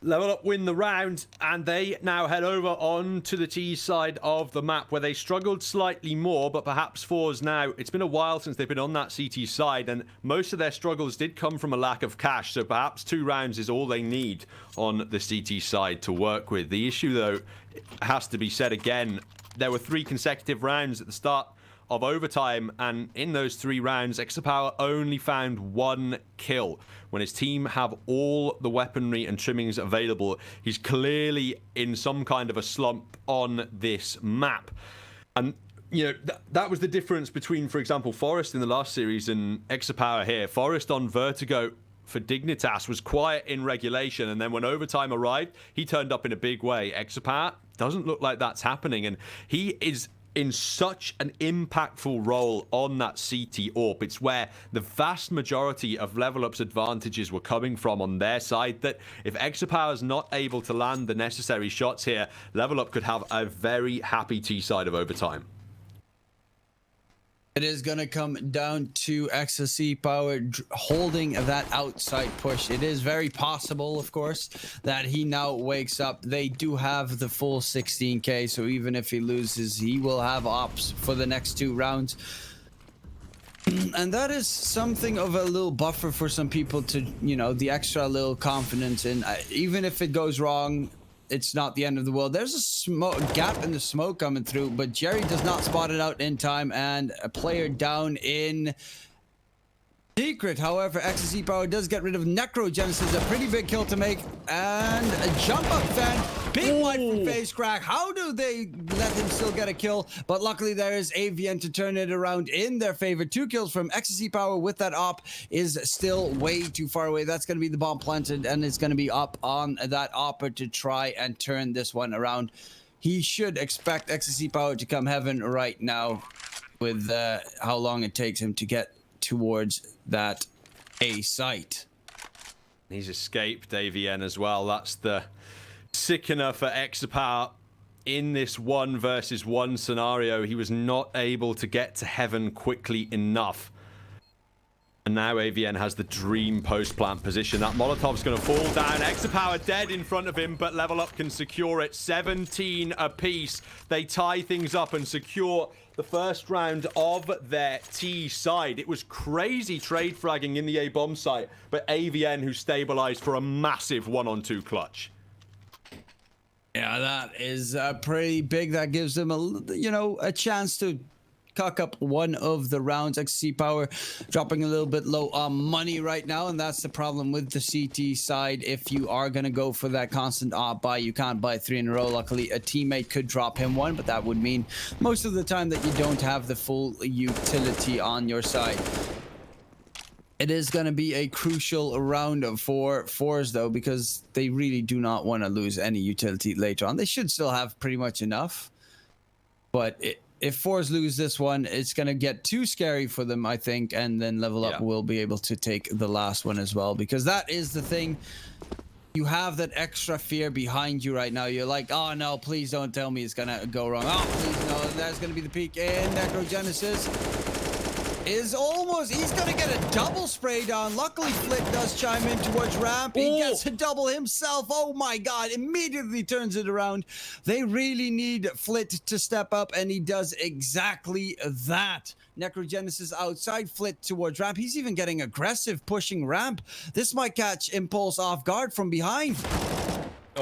Level Up win the round, and they now head over on to the T side of the map, where they struggled slightly more, but perhaps FORZE now, it's been a while since they've been on that CT side, and most of their struggles did come from a lack of cash, so perhaps 2 rounds is all they need on the CT side to work with. The issue, though, has to be said again, there were 3 consecutive rounds at the start of overtime, and in those 3 rounds, Exapower only found 1 kill. When his team have all the weaponry and trimmings available, he's clearly in some kind of a slump on this map. And, you know, that was the difference between, for example, Forest in the last series and Exapower here. Forest on Vertigo for Dignitas was quiet in regulation, and then when overtime arrived, he turned up in a big way. Exapower doesn't look like that's happening, and he is in such an impactful role on that CT AWP. It's where the vast majority of Level Up's advantages were coming from on their side, that if Exapower's not able to land the necessary shots here, Level Up could have a very happy T side of overtime. It is going to come down to Ecstasy Power holding that outside push. It is very possible, of course, that he now wakes up. They do have the full 16k, so even if he loses, he will have ops for the next 2 rounds. And that is something of a little buffer for some people to, you know, the extra little confidence in. Even if it goes wrong, it's not the end of the world. There's a gap in the smoke coming through, but Jerry does not spot it out in time, and a player down in secret. However, Ecstasy Power does get rid of Necrogenesis, a pretty big kill to make, and a jump up fan. Big white from face crack. How do they let him still get a kill? But luckily there is AVN to turn it around in their favor. 2 kills from Ecstasy Power with that op is still way too far away. That's going to be the bomb planted, and it's going to be up on that opper to try and turn this one around. He should expect Ecstasy Power to come heaven right now with how long it takes him to get towards that A site. He's escaped AVN as well. That's the sickener for Exapower. In this 1 versus 1 scenario, he was not able to get to heaven quickly enough. And now AVN has the dream post-plant position. That Molotov's going to fall down. Exapower dead in front of him, but Level Up can secure it. 17 apiece. They tie things up and secure the first round of their T side. It was crazy trade fragging in the A bomb site, but AVN who stabilized for a massive 1-on-2 clutch. Yeah, that is pretty big. That gives them a chance to cock up one of the rounds. XC Power dropping a little bit low on money right now, and that's the problem with the CT side. If you are going to go for that constant op buy, you can't buy 3 in a row. Luckily, a teammate could drop him 1, but that would mean most of the time that you don't have the full utility on your side. It is going to be a crucial round for FORZE, though, because they really do not want to lose any utility later on. They should still have pretty much enough, but if FORZE lose this one, it's going to get too scary for them, I think, and then Level Up will be able to take the last one as well, because that is the thing. You have that extra fear behind you right now. You're like, oh no, please don't tell me it's going to go wrong. Oh, please no, there's going to be the peak in Necrogenesis. is almost, he's gonna get a double spray down. Luckily, Flit does chime in towards ramp. He gets a double himself. Oh my god, immediately turns it around. They really need Flit to step up, and he does exactly that. Necrogenesis outside, Flit towards ramp. He's even getting aggressive, pushing ramp. This might catch Impulse off guard from behind.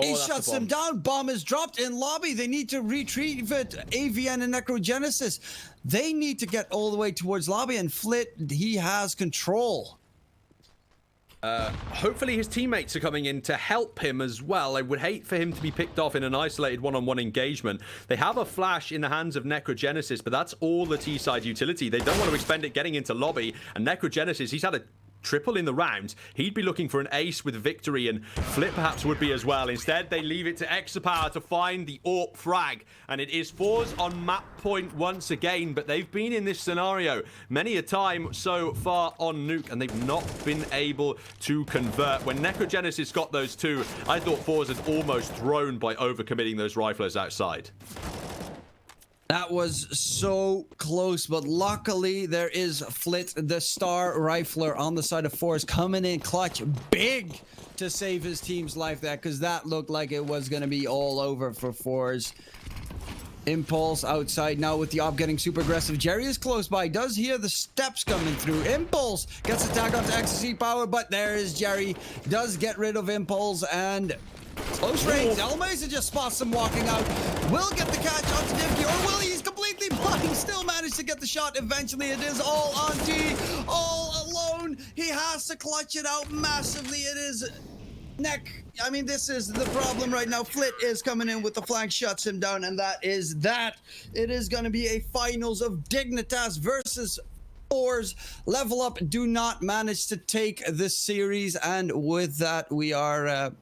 He shuts him down. Bomb is dropped in lobby. They need to retrieve it. AVN and Necrogenesis. They need to get all the way towards lobby, and Flit, he has control. Hopefully his teammates are coming in to help him as well. I would hate for him to be picked off in an isolated one-on-one engagement. They have a flash in the hands of Necrogenesis, but that's all the T-side utility. They don't want to expend it getting into lobby, and Necrogenesis, he's had a triple in the round. He'd be looking for an ace with victory, and Flip perhaps would be as well. Instead, they leave it to Exapower to find the AWP frag, and it is FORZE on map point once again, but they've been in this scenario many a time so far on Nuke, and they've not been able to convert. When Necrogenesis got those two, I thought FORZE had almost thrown by overcommitting those riflers outside. That was so close, but luckily there is Flit, the star rifler on the side of FORZE, coming in clutch big to save his team's life there, because that looked like it was going to be all over for FORZE. Impulse outside now with the op getting super aggressive. Jerry is close by, does hear the steps coming through. Impulse gets a tag onto Ecstasy Power, but there is Jerry, does get rid of Impulse, and close range. Elmeza just spots him walking out. Will get the catch onto Divky, or will he? He's completely blind. Still managed to get the shot. Eventually, it is all on T. All alone. He has to clutch it out massively. It is Neck. I mean, this is the problem right now. Flit is coming in with the flank, shuts him down, and that is that. It is going to be a finals of Dignitas versus FORZE. Level Up do not manage to take this series, and with that, we are